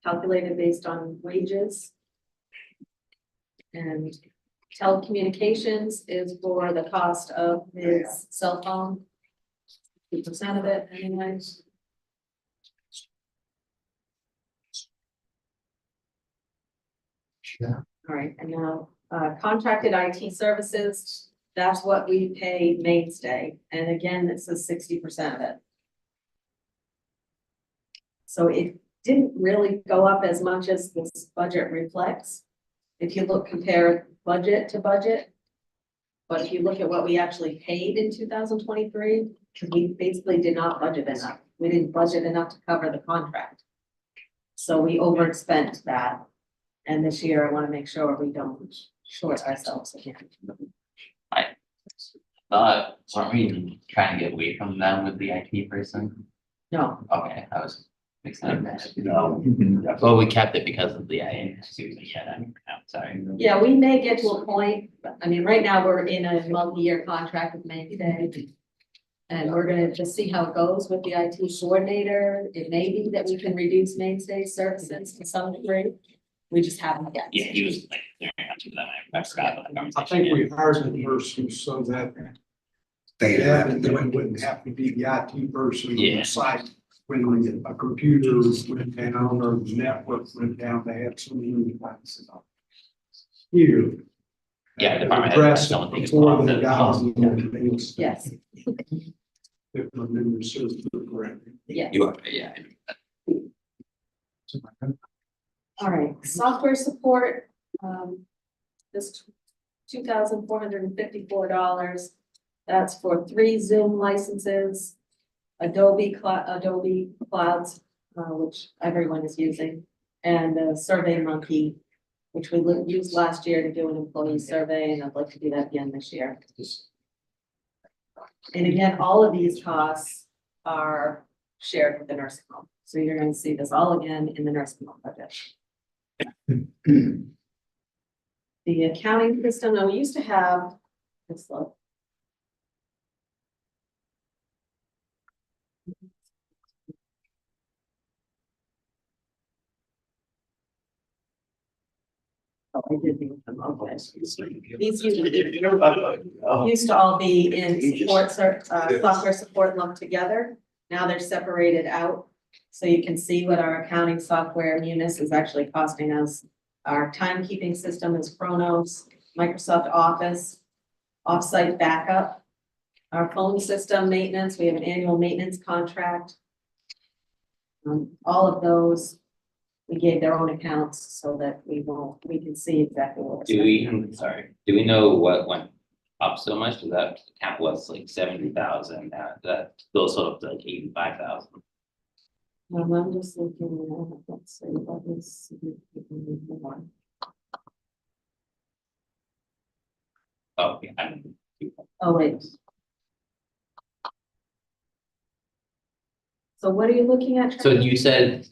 calculated based on wages. And telecommunications is for the cost of his cell phone. 2% of it anyways. Yeah. All right, and now Contracted IT services, that's what we pay Mainstay, and again, this is 60% of it. So it didn't really go up as much as this budget reflects. If you look, compare budget to budget. But if you look at what we actually paid in 2023, we basically did not budget enough. We didn't budget enough to cover the contract. So we overspent that. And this year, I want to make sure we don't short ourselves again. Aren't we trying to get away from them with the IT person? No, Okay, I was mixing up that. No. Well, we kept it because of the IA. Yeah, I'm sorry. yeah, we may get to a point, but, I mean, right now, we're in a multi-year contract with Mainstay. And we're gonna just see how it goes with the IT coordinator. It may be that we can reduce Mainstay services to some degree. We just haven't yet. Yeah, he was like, I forgot about the I conversation. think we hired the person so that They have to Devin do it. wouldn't have to be the IT person on Yeah. the site. When a computer went down or the network went down, they had so many devices on. Here. Yeah, the department had Addressed someone take a before call. they got on the emails. Yes, If my memory serves me correctly. yeah. You are, yeah. All right, software support, this $2,454. That's for 3 Zoom licenses, Adobe Clouds, which everyone is using, and Survey Monkey, which we used last year to do an employee survey, and I'd like to do that again this year. And again, all of these costs are shared with the nursing home. So you're going to see this all again in the nursing home budget. The accounting system, now we used to have, let's look. Oh, I did move them, okay. These used to all be in support, software support lumped together. Now they're separated out. So you can see what our accounting software Munis is actually costing us. Our timekeeping system is Chronos, Microsoft Office, offsite backup. Our phone system maintenance, we have an annual maintenance contract. All of those, we gave their own accounts so that we can see exactly what. Do we know what went up so much? Cause that account was like 70,000, that goes sort of to like 85,000. I'm just looking at, let's see, what is significantly more. Oh, yeah, I mean, Oh, wait. So what are you looking at? so you said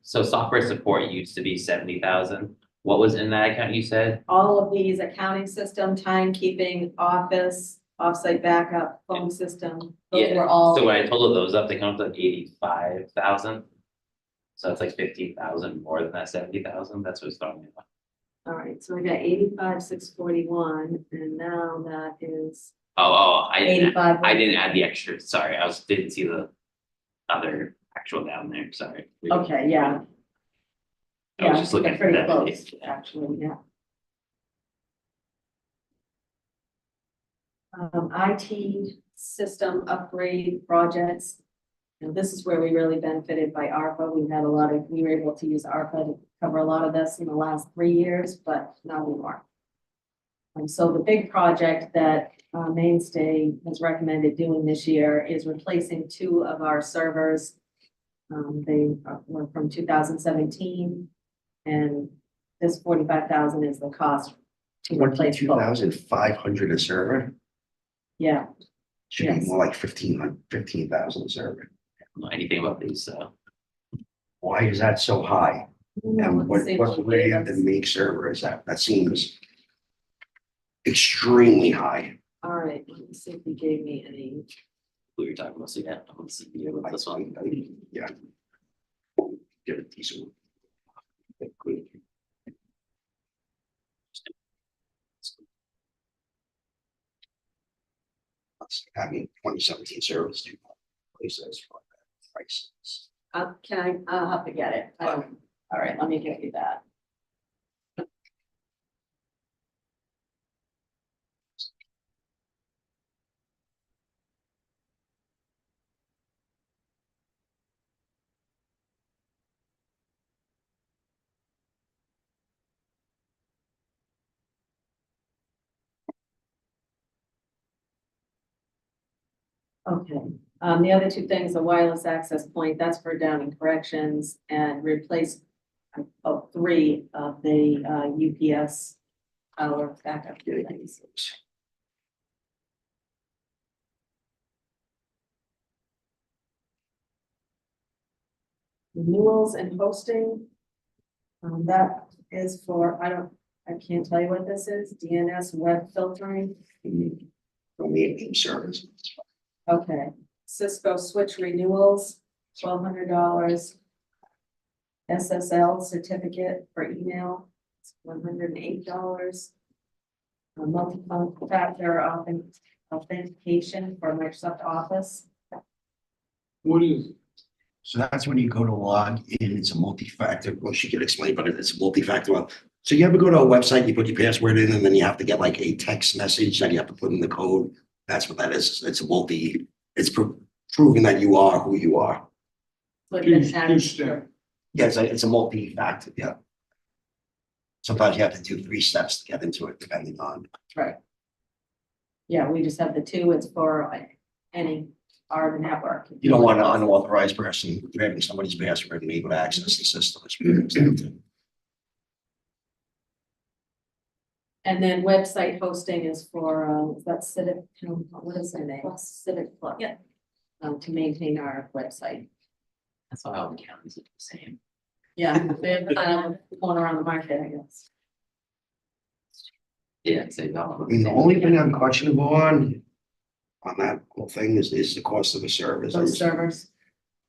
so software support used to be 70,000. What was in that account you said? All of these accounting system, timekeeping, office, offsite backup, phone system, those Yeah, were all. So when I totaled those up, they come up to like 85,000. So it's like 15,000 more than that 70,000. That's what's throwing me off. All right, so we got 85,641, and now that is I 85. didn't add the extra. Sorry, didn't see the other actual down there. Sorry. Okay, yeah. I was Yeah, just looking they're pretty for that. close, actually, yeah. IT system upgrade projects. And this is where we really benefited by ARPA. We were able to use ARPA to cover a lot of this in the last 3 years, but not anymore. And so the big project that Mainstay has recommended doing this year is replacing 2 of our servers. They were from 2017, and this 45,000 is the cost to replace both. 22,500 a server, Yeah, should Yes. be more like 15,000 a server. I don't know anything about these, so. Why is that so high? And let's see what what way gave of the us. make server is that? That seems extremely high. All right, let me see if he gave me any. Who you're talking about, so yeah, I'm gonna see you with this one. Yeah. Get a decent. one. I mean, 2017 service do not place those for that prices. I'll have to get it. All right, let me get you that. Okay, the other two things, the wireless access point, that's for down in corrections and replace three of the UPS power backup things. Renewals and hosting. That is for, I can't tell you what this is, DNS web filtering. From the service. Okay, Cisco switch renewals, $1,200. SSL certificate for email, it's $108. Multi-factor authentication for Microsoft Office. What is, So that's when you go to log in, it's a multi-factor, well, she could explain, but it's a multi-factor. So you ever go to a website, you put your password in, and then you have to get like a text message that you have to put in the code. That's what that is. It's a it's proving that you are who you are. So it's been added two-step. Yeah, it's a multi-factor, yeah. Sometimes you have to do 3 steps to get into it, depending on. Right. Yeah, we just have the two, it's for any, our network. You don't want an unauthorized person grabbing somebody's password and able to access the system. And then website hosting is for, that's Civic, what is their name? Civic Plus. Yeah. To maintain our website. That's why all the counties are the same. Yeah, they're going around the market, I guess. Yeah, so I mean, the only thing I'm questionable on that whole thing is the cost of the service. I Those just servers.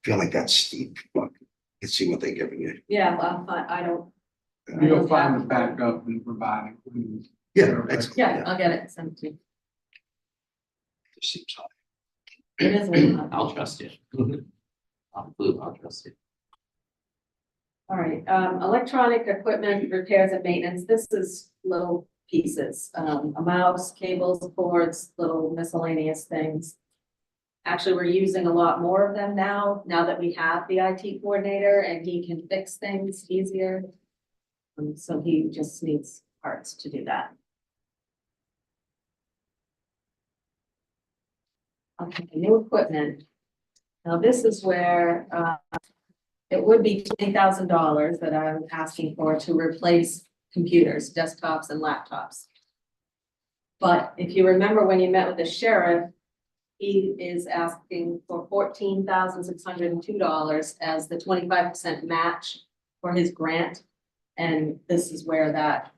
feel like that's steep, but let's see what they're giving you. Yeah, well, I don't. you'll find the backup and provide it. Yeah, that's, Yeah, I'll get it sent to you. it seems high. It is. a little hot. I'll trust you. I'll trust you. All right, electronic equipment repairs and maintenance, this is little pieces, a mouse, cables, cords, little miscellaneous things. Actually, we're using a lot more of them now that we have the IT coordinator and he can fix things easier. So he just needs parts to do that. Okay, new equipment. Now this is where, it would be $20,000 that I'm asking for to replace computers, desktops and laptops. But if you remember when you met with the sheriff, he is asking for $14,602 as the 25% match for his grant. And this is where that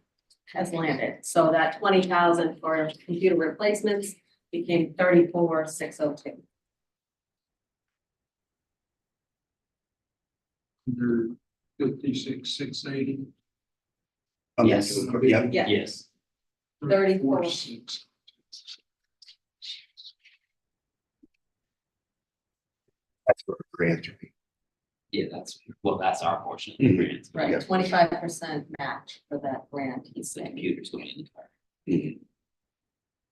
has landed. So that 20,000 for computer replacements became 34,602. Under 56,680. Yes. Yeah, Yeah. Yes. 34. 6. that's for a grant. Yeah, that's our portion of the grant. Right, 25% match for that grant, he's It's the saying. computers going in the car.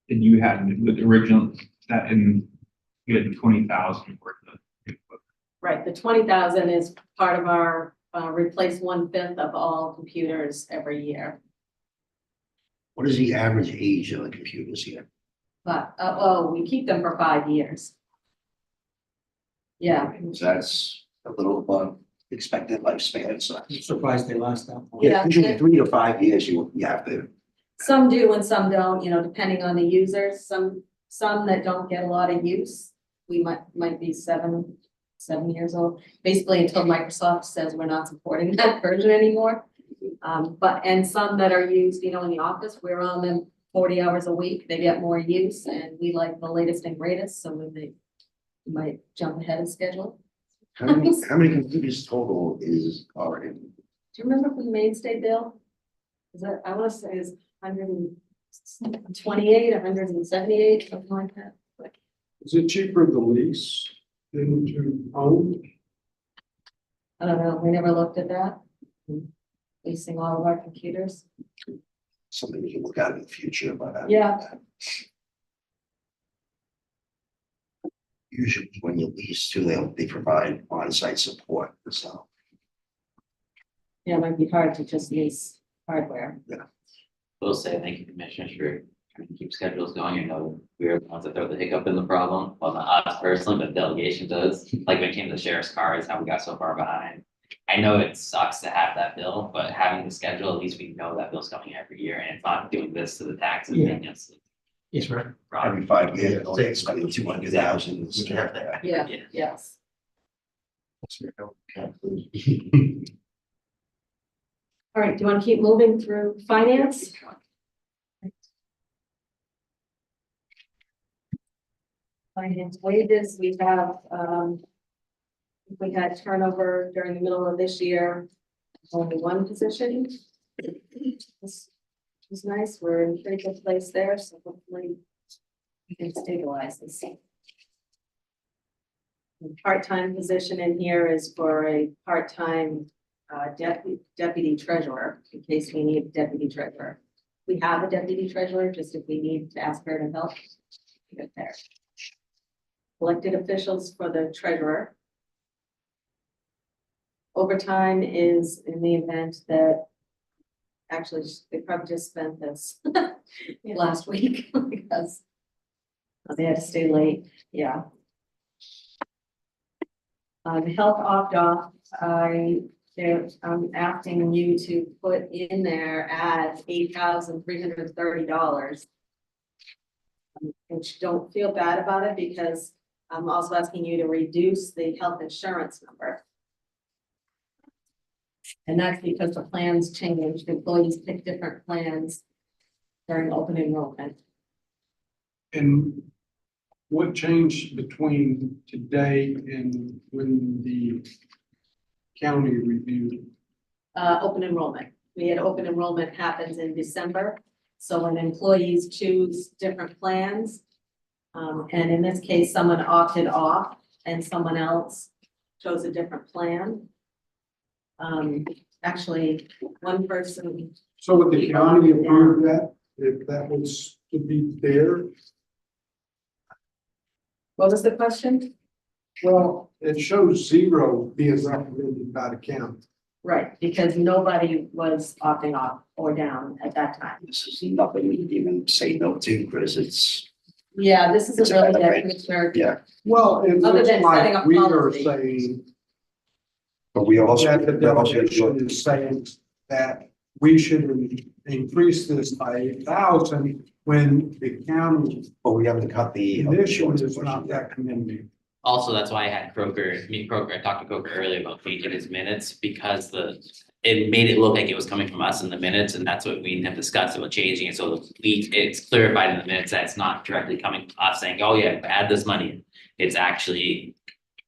And you had the original, that in, you had 20,000 worth of equipment. Right, the 20,000 is part of our, replace 1/5 of all computers every year. What is the average age of the computers here? But, we keep them for 5 years. Yeah, So that's a little above expected lifespan, so. I'm surprised they last that long. Yeah, Yeah. usually 3 to 5 years, you have to. some do and some don't, depending on the users, some that don't get a lot of use. We might be 7 years old, basically until Microsoft says we're not supporting that version anymore. And some that are used, in the office, we're on them 40 hours a week, they get more use and we like the latest and greatest, so when they might jump ahead of schedule. How many computers total are in? Do you remember from the mainstay bill? Is that, I want to say is 128, 178, something like that. Is it cheaper to lease than to own? I don't know, we never looked at that. Leasing all of our computers. Something we can look at in the future, but. Yeah. Usually when you lease too, they provide on-site support, so. Yeah, it might be hard to just lease hardware. We'll say thank you, Commissioner, for trying to keep schedules going. I know we're the ones that throw the hiccup in the problem. Well, not us personally, but delegation does. Like when it came to the sheriff's car is how we got so far behind. I know it sucks to have that bill, but having the schedule, at least we know that bill's coming every year and it's not doing this to the taxes. Yeah. It's Yes, right. Every 5 years, say it's spending 200,000. Yeah, Yeah. yes. All right, do you want to keep moving through finance? Finance wages, we have, we had turnover during the middle of this year, only one position. This is nice, we're in a pretty good place there, so hopefully we can stabilize this. The part-time position in here is for a part-time deputy treasurer, in case we need a deputy treasurer. We have a deputy treasurer, just if we need to ask her to help. Get there. Elected officials for the treasurer. Overtime is in the event that, actually, they probably just spent this last week because they had to stay late, yeah. Health opt-off, I'm asking you to put in there at $8,330. Which don't feel bad about it because I'm also asking you to reduce the health insurance number. And that's because the plans changed, employees pick different plans during open enrollment. And what changed between today and when the county reviewed? Open enrollment. We had open enrollment happens in December. So when employees choose different plans, and in this case, someone opted off and someone else chose a different plan. Actually, one person, So would the county approve that, if that was to be fair? what was the question? Well, it shows 0 being recommended by the county. Right, because nobody was opting off or down at that time. This is nothing we can even say no to, because it's, Yeah, this is It's a really better, good right? commissioner. yeah. Well, it Other looks than setting like a we are policy. saying But we also, that the we also, delegation is saying that we should increase this by 8,000 when the county but we have to cut the. commission is not recommending. Also, that's why I had Croker, I talked to Croker earlier about changing his minutes because it made it look like it was coming from us in the minutes, and that's what we have discussed about changing it, so it's clarified in the minutes that it's not directly coming from us saying, oh yeah, add this money. It's actually,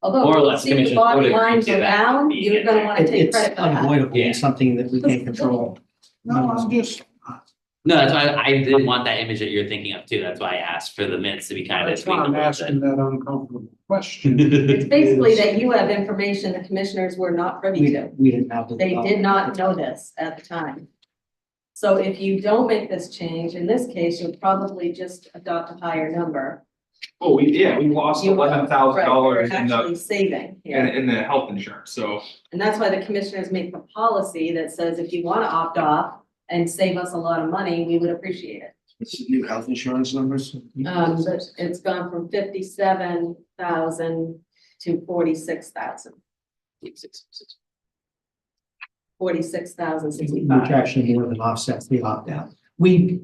More or Although, less, see the commissioners bottom would line agree go to that down, being you're in gonna there. wanna take It's credit for that. unavoidable, Yeah. it's something that we can't control. No, I'm just, no, that's why I didn't want that image that you're thinking of too, that's why I asked for the minutes to be kind of. that's why I'm asking that uncomfortable question. It's basically that you have information the commissioners were not privy to. We didn't have. They did not know this at the time. So if you don't make this change, in this case, you'll probably just adopt a higher number. Oh, we lost You- $11,000 Right, you're in actually saving here. in the health insurance, so. And that's why the commissioners make the policy that says if you want to opt off and save us a lot of money, we would appreciate it. What's the new health insurance numbers? But it's gone from 57,000 to 46,000. 46,065. Which actually more than offsets the opt-out. We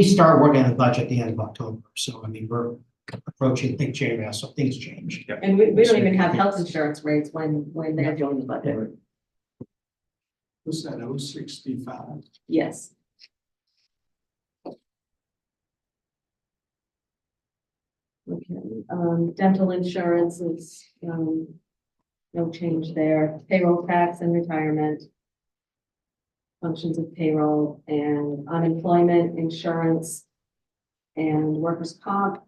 start working on the budget at the end of October, so I mean, we're approaching big change now, so things change. And we don't even have health insurance rates when they're doing the budget. Was that 065? Yes. Okay, dental insurance is, no change there. Payroll tax and retirement. Functions of payroll and unemployment insurance and workers' comp.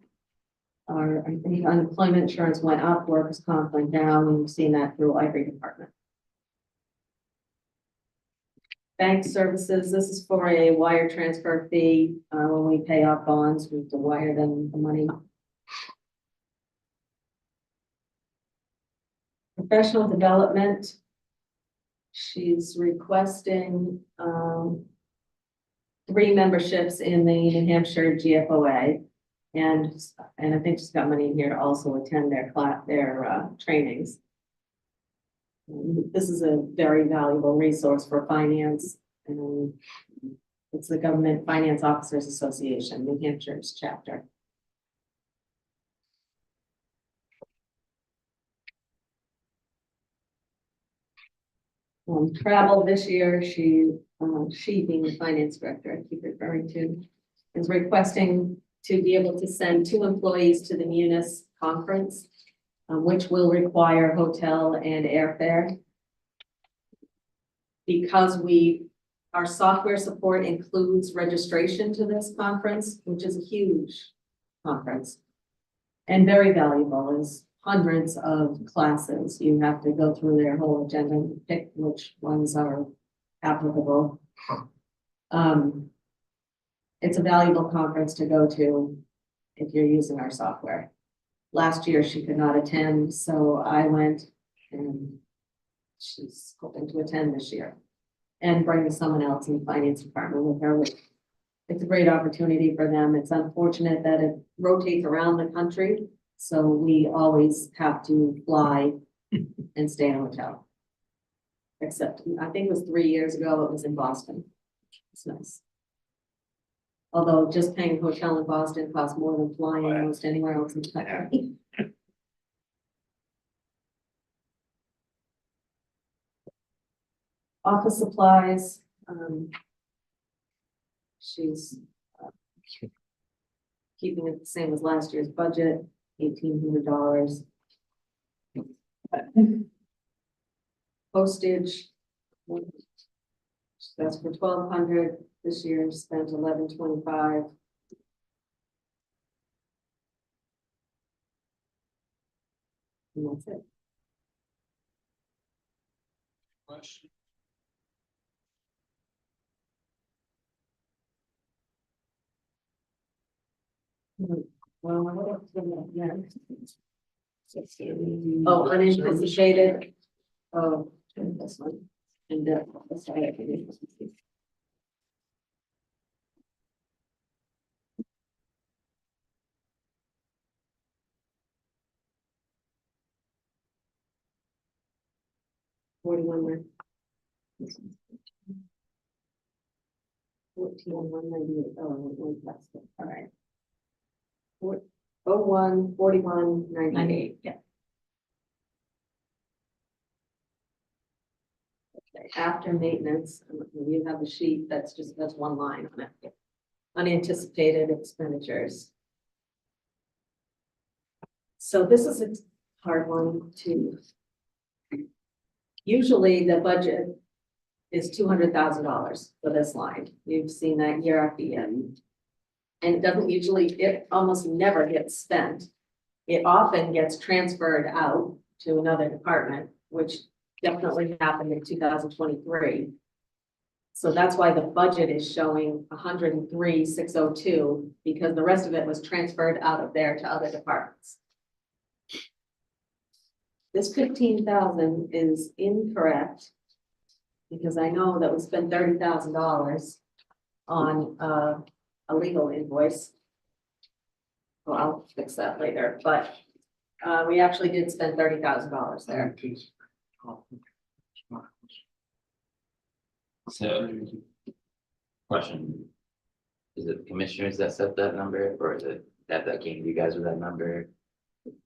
I think unemployment insurance went up, workers' comp went down, and we've seen that through every department. Bank services, this is for a wire transfer fee. When we pay off bonds, we have to wire them the money. Professional development. She's requesting 3 memberships in the New Hampshire GFOA. And I think she's got money in here to also attend their trainings. This is a very valuable resource for finance, and it's the Government Finance Officers Association, New Hampshire's chapter. Travel this year, she being the finance director, I keep referring to, is requesting to be able to send 2 employees to the Munis conference, which will require hotel and airfare. Because our software support includes registration to this conference, which is a huge conference and very valuable. Is hundreds of classes. You have to go through their whole agenda and pick which ones are applicable. It's a valuable conference to go to if you're using our software. Last year, she could not attend, so I went, and she's hoping to attend this year and bring someone else in the finance department with her. It's a great opportunity for them. It's unfortunate that it rotates around the country, so we always have to fly and stay in a hotel. Except, I think it was 3 years ago, it was in Boston. It's nice. Although just paying a hotel in Boston costs more than flying almost anywhere else in the country. Office supplies, she's keeping it the same as last year's budget, $1,800. Postage, that's for $1,200. This year spent $1,125. And that's it. Question? Well, what else did I have? Oh, unanticipated. Oh, this one. And that's why I can do this. $41. 14,198. Oh, wait, that's it. All right. 41,41,98. Yeah. Okay, after maintenance, you have a sheet that's one line on it. Unanticipated expenditures. So this is a hard one too. Usually the budget is $200,000 for this line. You've seen that year after year. And it almost never gets spent. It often gets transferred out to another department, which definitely happened in 2023. So that's why the budget is showing 103,602, because the rest of it was transferred out of there to other departments. This 15,000 is incorrect, because I know that we spent $30,000 on a legal invoice. Well, I'll fix that later, but we actually did spend $30,000 there. So, question. Is it the commissioners that set that number, or is it that came to you guys with that number?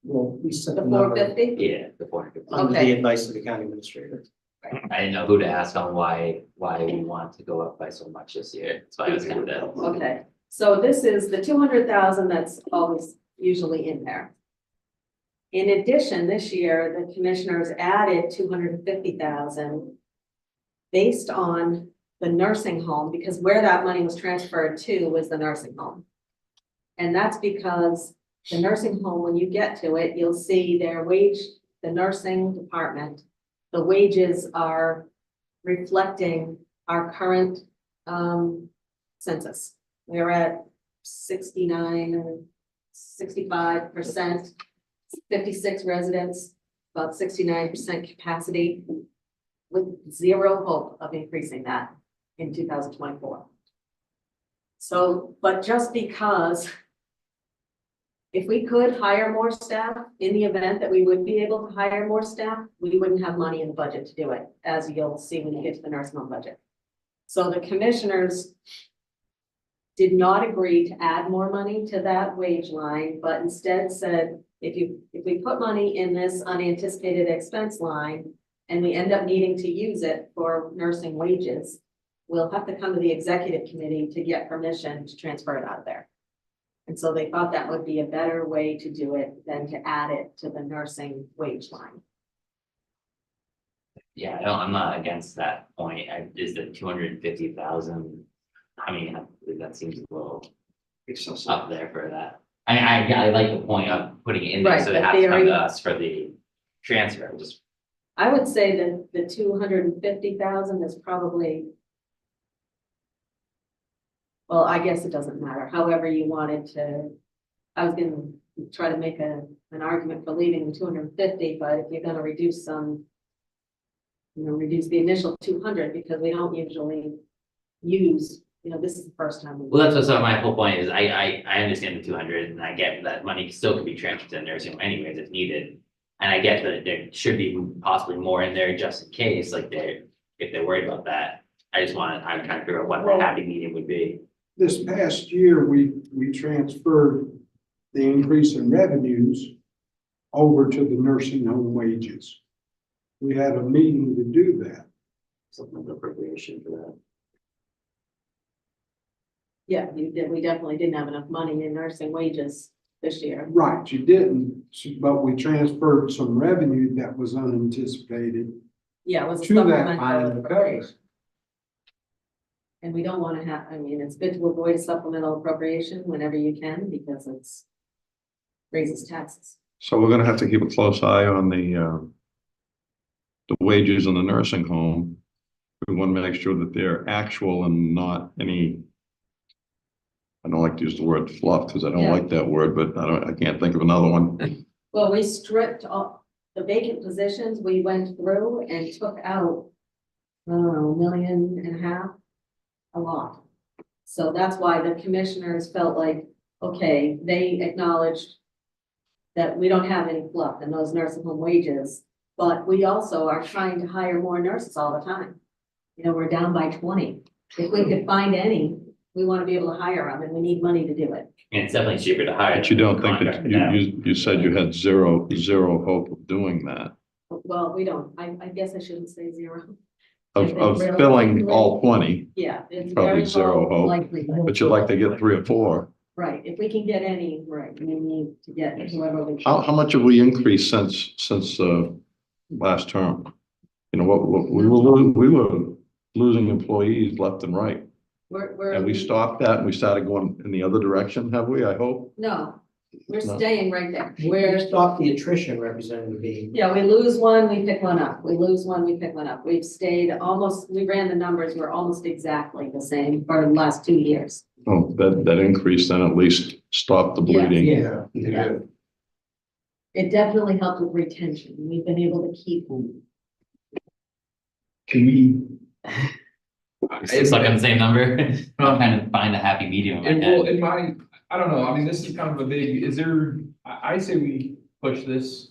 Well, we set The the number 450? Yeah, the 450. under Okay. the advice of the county administrator. I didn't know who to ask on why we want to go up by so much this year. That's why I was kind of. Okay, so this is the 200,000 that's always usually in there. In addition, this year, the commissioners added 250,000 based on the nursing home, because where that money was transferred to was the nursing home. And that's because the nursing home, when you get to it, you'll see their wage, the nursing department, the wages are reflecting our current census. We're at 69 or 65%, 56 residents, about 69% capacity, with zero hope of increasing that in 2024. So, but just because if we could hire more staff, in the event that we would be able to hire more staff, we wouldn't have money in the budget to do it, as you'll see when you get to the nursing home budget. So the commissioners did not agree to add more money to that wage line, but instead said, if we put money in this unanticipated expense line and we end up needing to use it for nursing wages, we'll have to come to the executive committee to get permission to transfer it out of there. And so they thought that would be a better way to do it than to add it to the nursing wage line. Yeah, I'm not against that point. Is the 250,000? I mean, that seems a little up there for that. I like the point of putting it in there, Right, so they but have they to come already- to us for the transfer, just. I would say that the 250,000 is probably. Well, I guess it doesn't matter, however you wanted to. I was gonna try to make an argument for leaving the 250, but if you're gonna reduce some. Reduce the initial 200 because we don't usually use, this is the first time. Well, that's what my whole point is. I understand the 200 and I get that money still could be transferred to nursing home anyways if needed. And I get that there should be possibly more in there just in case, like if they're worried about that. I'm trying to figure out what the happy medium would be. This past year, we transferred the increase in revenues over to the nursing home wages. We had a meeting to do that. Supplemental appropriation for that. Yeah, you did, we definitely didn't have enough money in nursing wages this year. Right, you didn't, but we transferred some revenue that was unanticipated Yeah, it was a to that supplemental line of appropriation. cover. And we don't want to have, it's good to avoid a supplemental appropriation whenever you can because it's raises taxes. So we're gonna have to keep a close eye on the wages in the nursing home. We want to make sure that they're actual and not any. I don't like to use the word fluff because I don't Yeah. like that word, but I can't think of another one. Well, we stripped all the vacant positions, we went through and took out, I don't know, $1.5 million, a lot. So that's why the commissioners felt like, okay, they acknowledged that we don't have any fluff in those nursing home wages, but we also are trying to hire more nurses all the time. We're down by 20. If we could find any, we want to be able to hire them and we need money to do it. And it's definitely cheaper to hire. But you don't think that, contract now. you said you had zero hope of doing that, Well, we don't, I guess I shouldn't say zero. of If they really- filling all 20, Yeah, it's Probably very zero low hope, likelihood. but you'd like to get 3 or 4. Right, if we can get any, right, we need to get whoever we How can. much have we increased since last term? We were losing employees left and right. We're. And we stopped that and we started going in the other direction, have we? I hope. No, we're No. staying right there. We're stop the attrition, Representative Bean. Yeah, we lose one, we pick one up. We lose one, we pick one up. We've stayed almost, we ran the numbers, we're almost exactly the same for the last 2 years. Oh, that increase then at least stopped the bleeding. Yeah. Yeah. It definitely helped with retention. We've been able to keep. Can we? It's stuck on the same number. I'm trying to find a happy medium in my And head. well, in my, I don't know, I mean, this is kind of a big, is there, I say we push this.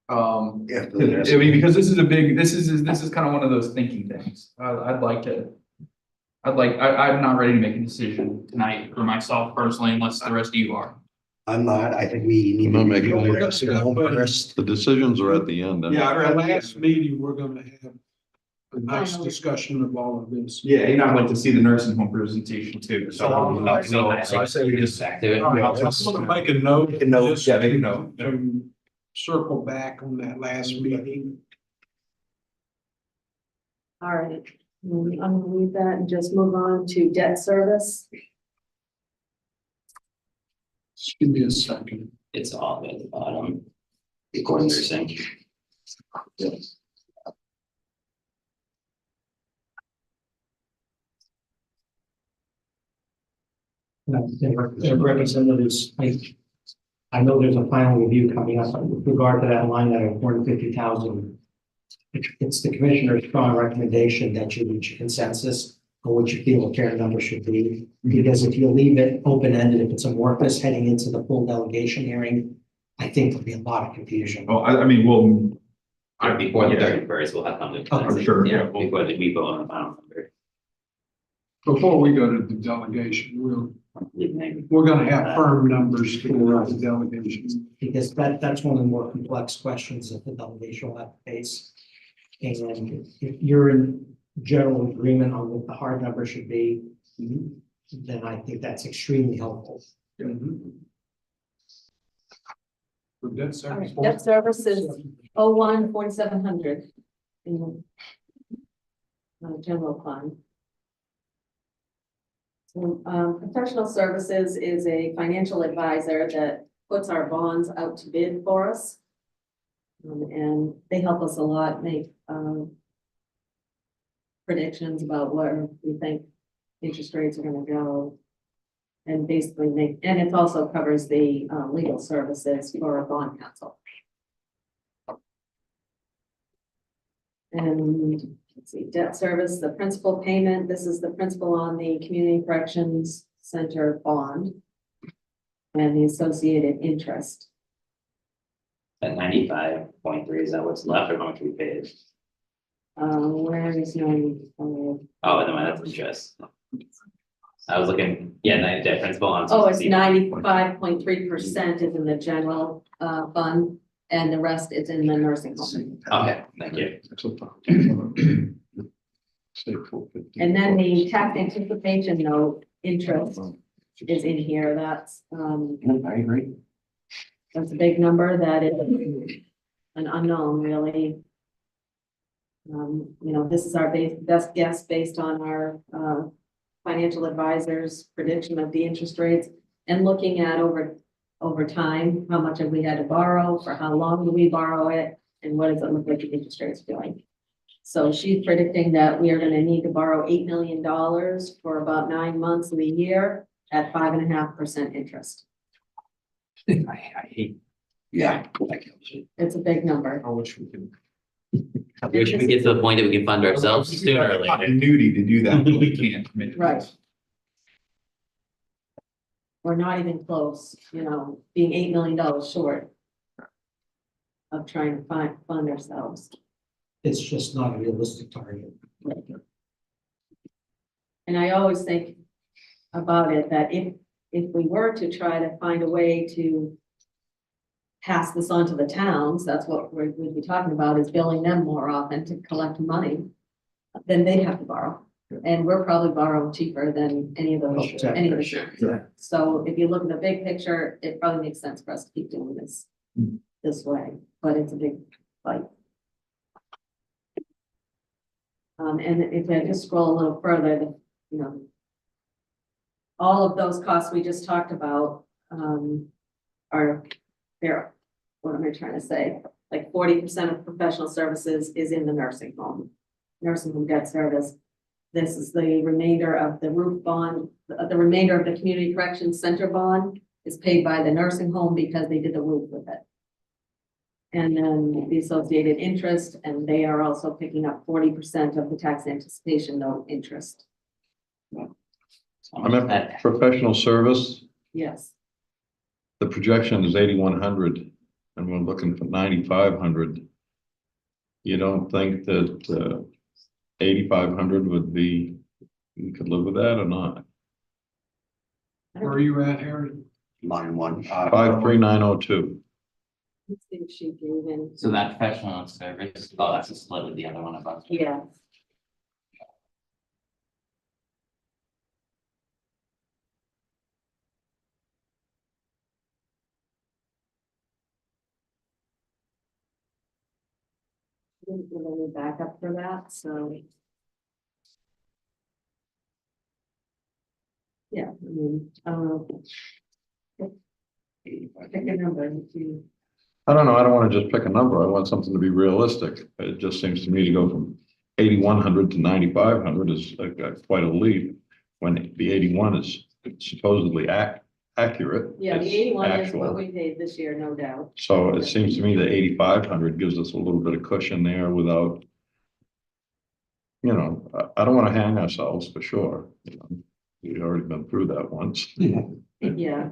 Yeah. I mean, because this is a big, this is kind of one of those thinking things. I'm not ready to make a decision tonight for myself personally, unless the rest of you are. I'm not, I think we need. We're not making to any- go nursing home first. The decisions are at the end. Yeah, our last meeting, we're gonna have a nice discussion of all of this. Yeah, and I went to see the nursing home presentation too, so I say we just. Back to it. All right, I'm gonna make a note. Make a note, just yeah, make a note. To circle back on that last meeting. All right, I'm gonna leave that and just move on to debt service. Just give me a second. It's all at the bottom. According to Nursing. Representatives, I know there's a final review coming up with regard to that line item, 450,000. It's the commissioner's strong recommendation that you reach a consensus or what you feel a fair number should be. Because if you leave it open-ended, if it's amorphous heading into the full delegation hearing, I think there'll be a lot of confusion. Oh, I mean, well, Before the Yeah. 31st, we'll have something. Oh, for sure. Yeah, before we vote on the final number. Before we go to the delegation, we're gonna have firm numbers for the delegation. Because that's one of the more complex questions that the delegation will have to face. And if you're in general agreement on what the hard number should be, then I think that's extremely helpful. For debt All service. right, debt services, 4700 in the general fund. So, professional services is a financial advisor that puts our bonds out to bid for us. And they help us a lot make, predictions about where we think interest rates are gonna go. And basically make, and it also covers the, legal services for bond counsel. And let's see, debt service, the principal payment, this is the principal on the Community Corrections Center bond. And the associated interest. At 95.3, is that what's left or how much we paid? Where is no, Oh, no, that's interest. I was looking, yeah, debt principal on. oh, it's 95.3% is in the general, fund. And the rest is in the nursing home. Okay, thank you. And then the tax anticipation note interest is in here. That's, I agree. that's a big number. That is an unknown, really. You know, this is our best guess based on our, financial advisor's prediction of the interest rates and looking at over time, how much have we had to borrow, for how long do we borrow it, and what does it look like the interest rates doing? So she's predicting that we are gonna need to borrow $8 million for about 9 months of the year at 5.5% interest. I hate. Yeah. It's a big number. I wish we could. I wish we get to the point that we can fund ourselves sooner or later. Continuity to do that, but we can't commit. to Right. this. We're not even close, you know, being $8 million short of trying to fund ourselves. It's just not a realistic target. And I always think about it that if we were to try to find a way to pass this on to the towns, that's what we'd be talking about, is billing them more often to collect money, then they have to borrow. And we're probably borrowing cheaper than any of those, any of the towns. Yeah. So if you look at the big picture, it probably makes sense for us to keep doing this way, but it's a big fight. And if I just scroll a little further, you know, all of those costs we just talked about, are there. What am I trying to say? Like 40% of professional services is in the nursing home debt service. This is the remainder of the roof bond, the remainder of the community corrections center bond is paid by the nursing home because they did the roof with it. And then the associated interest, and they are also picking up 40% of the tax anticipation note interest. I mean, professional service, Yes, the projection is 8,100 and we're looking for 9,500. You don't think that 8,500 would be, you could live with that or not? Where are you at, Harry? Line one. 53902. let's see if she gave in. So that professional service, oh, that's a split with the other one above. Yeah. Didn't give any backup for that, so. Yeah, I mean, pick a number if you. I don't know. I don't want to just pick a number. I want something to be realistic. It just seems to me to go from 8,100 to 9,500 is quite a leap when the 81 is supposedly accurate. Yeah, the It's 81 is actual. what we paid this year, no doubt. So it seems to me that 8,500 gives us a little bit of cushion there without you know, I don't want to hang ourselves for sure. You know, we've already been through that once. Yeah,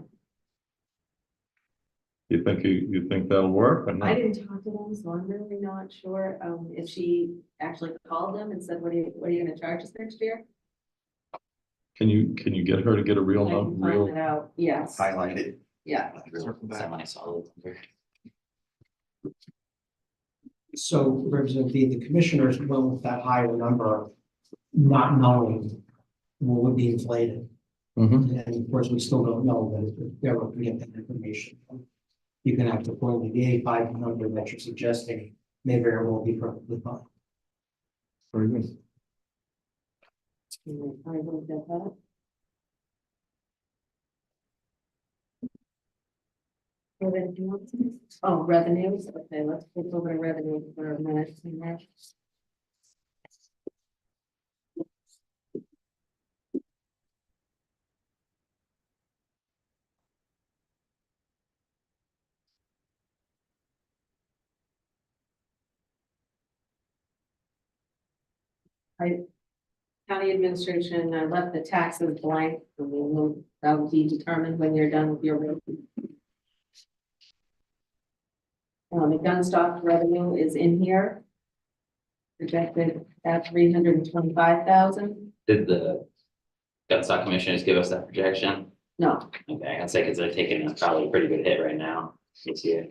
You think that'll work or I not? didn't talk to them, so I'm really not sure, if she actually called them and said, what are you gonna charge us next year? Can you get her to get a real I can find real? it out, yes, Highlight it. yeah. Semi-solid number. So Representative, the commissioners went with that higher number, not knowing what would be inflated. Mhm. And of course, we still don't know, but if they're looking to get that information. You can act accordingly. The 85 number that you're suggesting may very well be perfectly fine. Very good. I will get that. Oh, revenues, okay, let's flip over to revenue for a minute. County administration left the taxes blank, that will be determined when you're done with your review. The gun stock revenue is in here. Projected at 325,000. Did the gun stock commissioners give us that projection? No, Okay, I'd say because they're taking probably a pretty good hit right now this year.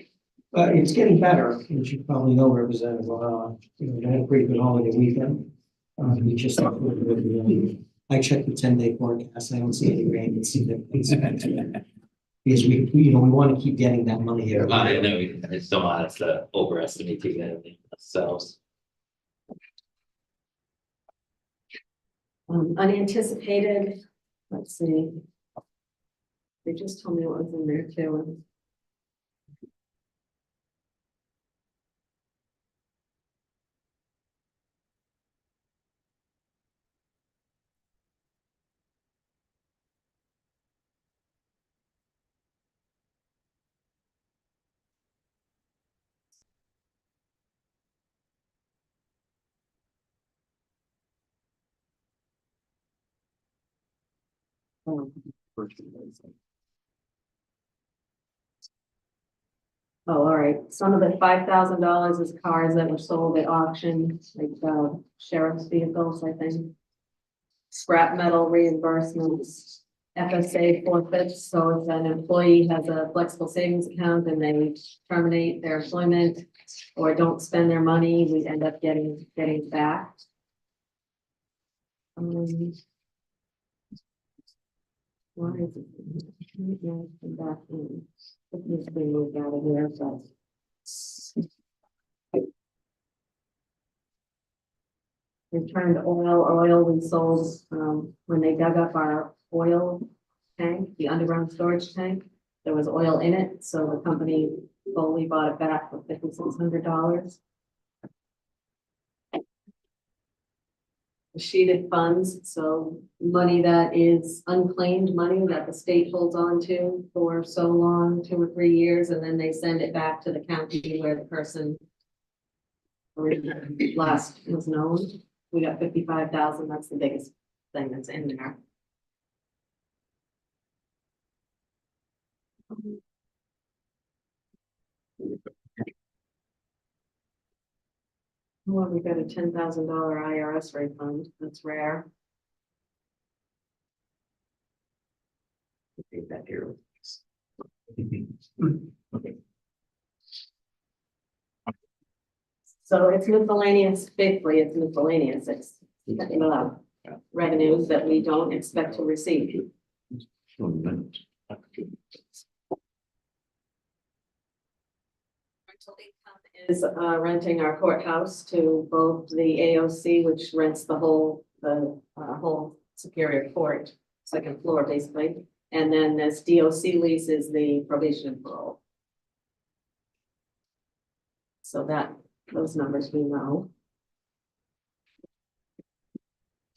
It's getting better, as you probably know, Representative, we had a pretty good holiday weekend. We just, I checked the 10-day forecast, I don't see any rain, it's significant. Because we, we want to keep getting that money here. I know, I just don't want us to overestimate too badly ourselves. Unanticipated, let's see. They just told me what was in there too. Oh, all right. Some of the $5,000 is cars that were sold at auction, like sheriff's vehicles, I think. Scrap metal reimbursements, FSA forfeits. So if an employee has a flexible savings account and they terminate their employment or don't spend their money, we end up getting back. Why is it back in? It needs to be moved out of here, but. Returned oil we sold, when they dug up our oil tank, the underground storage tank. There was oil in it, so the company fully bought it back for $5,600. Sheeted funds, so money that is unclaimed money that the state holds on to for so long, 2 or 3 years, and then they send it back to the county where the person last was known. We got 55,000, that's the biggest thing that's in there. Well, we got a $10,000 IRS refund, that's rare. I think that here. So it's miscellaneous, basically it's miscellaneous, it's revenues that we don't expect to receive. Rental income is renting our courthouse to both the AOC, which rents the whole Superior Court, second floor basically, and then this DOC lease is the probation and parole. So that, those numbers we know.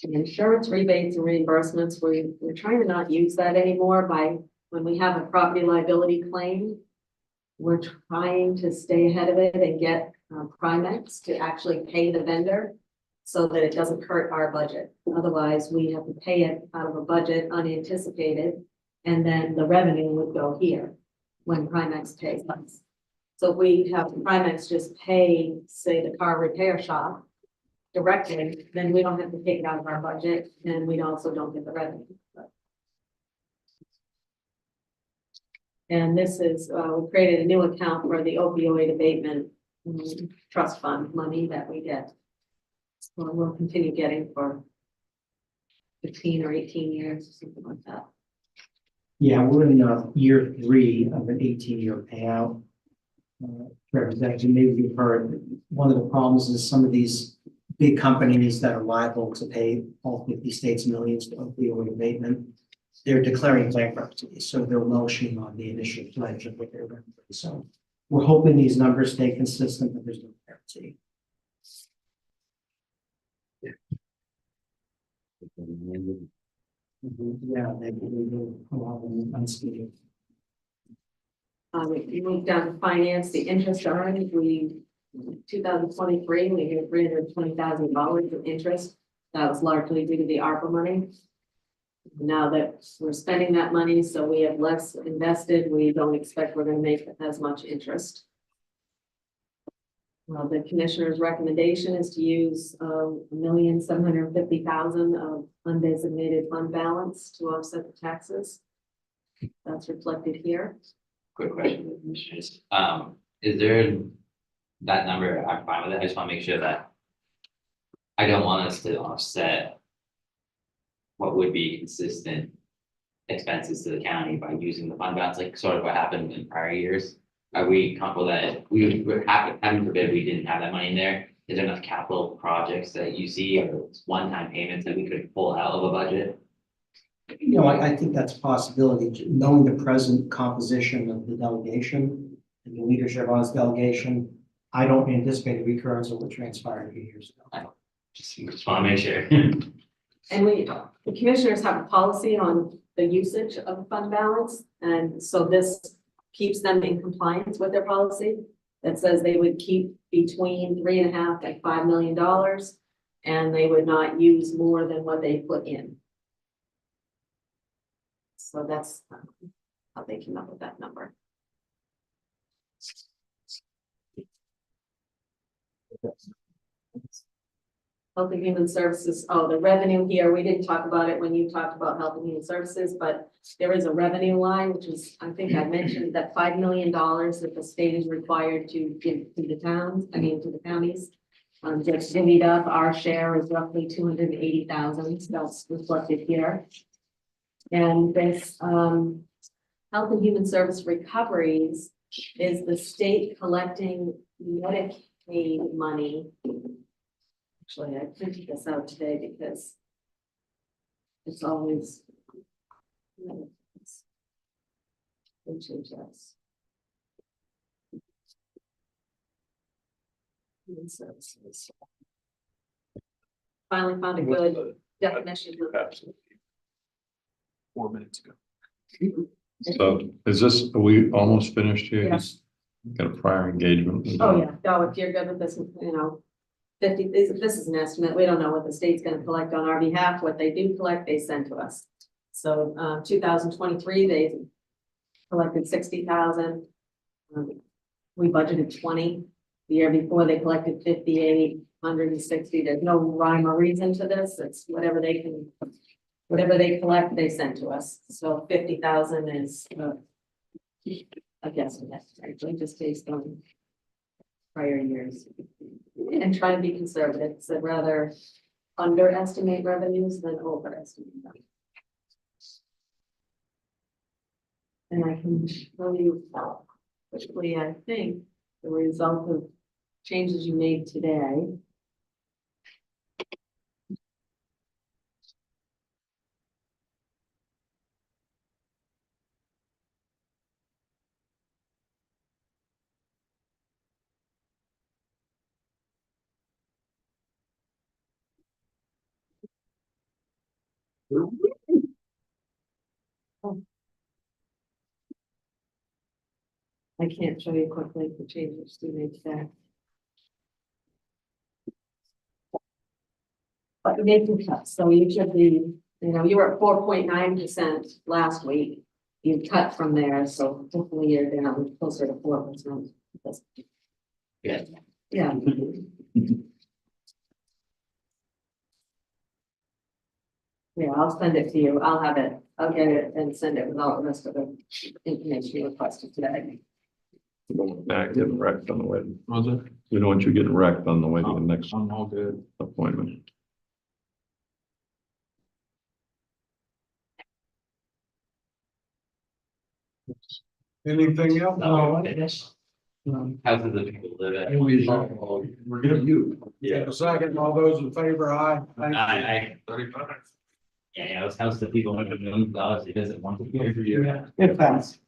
Insurance rebates and reimbursements, we're trying to not use that anymore by when we have a property liability claim. We're trying to stay ahead of it and get Primex to actually pay the vendor. so that it doesn't hurt our budget. Otherwise, we have to pay it out of a budget unanticipated, and then the revenue would go here when Primex pays us. So if we have Primex just pay, say, the car repair shop directly, then we don't have to take it out of our budget, and we also don't get the revenue. And this is, we created a new account for the opioid abatement trust fund money that we get. So we'll continue getting for 15 or 18 years or something like that. Yeah, we're in year 3 of an 18-year payout. Representative, maybe you've heard, one of the problems is some of these big companies that are liable to pay all 50 states millions to opioid abatement, they're declaring bankruptcy, so they're motioning on the initial pledge of what they're going to do. So we're hoping these numbers stay consistent, but there's no guarantee. Yeah, they will allow them unspeeding. We moved down to finance, the interest earned, 2023, we had $320,000 of interest. That was largely due to the ARPA money. Now that we're spending that money, so we have less invested, we don't expect we're gonna make as much interest. Well, the commissioner's recommendation is to use $1,750,000 of undesignated fund balance to offset the taxes. That's reflected here. Quick question, Commissioners. Is there that number? I'm fine with it. I just want to make sure that I don't want us to offset what would be consistent expenses to the county by using the fund balance, like sort of what happened in prior years. Are we comfortable that we would have, heaven forbid, we didn't have that money in there? Is there enough capital projects that you see or one-time payments that we could pull out of a budget? You know, I think that's a possibility, knowing the present composition of the delegation and the leadership on this delegation. I don't anticipate a recurrence of what transpired a few years ago. Just want to make sure. And the commissioners have a policy on the usage of the fund balance, and so this keeps them in compliance with their policy that says they would keep between $3.5 and $5 million, and they would not use more than what they put in. So that's how they came up with that number. Health and Human Services, oh, the revenue here, we didn't talk about it when you talked about Health and Human Services, but there is a revenue line, which is, I think I mentioned that $5 million that the state is required to give to the towns, I mean, to the counties. Just divvied up, our share is roughly 280,000, so that's reflected here. And this Health and Human Service recoveries is the state collecting Medicaid money. Actually, I printed this out today because it's always. HHS. Human Services. Finally found a good definition. Absolutely. 4 minutes ago. So is this, are we almost finished here? Yes. Got a prior engagement? Oh, yeah, no, if you're good with this, you know, 50, this is an estimate. We don't know what the state's gonna collect on our behalf. What they do collect, they send to us. So, 2023, they collected 60,000. We budgeted 20. The year before, they collected 58, 160. There's no rhyme or reason to this. It's whatever they collect, they send to us. So 50,000 is, I guess, actually just based on prior years. And try to be conservative, so rather underestimate revenues than overestimate them. And I can show you quickly, I think, the result of changes you made today. I can't show you quickly the changes you made today. But you made some cuts, so you should be, you were at 4.9% last week. You cut from there, so hopefully you're down closer to 4%. Yeah. Yeah. Yeah, I'll send it to you. I'll have it. I'll get it and send it with all the rest of the information you requested today. We don't want that getting wrecked on the way. Was it? We don't want you getting wrecked on the way to the next I'm all good. appointment. Anything else? Houses that people live at. We're good. You. Yeah. A second, all those in favor, aye. Thank you. I. Yeah, it's house that people have known, they visit once a year. It passed.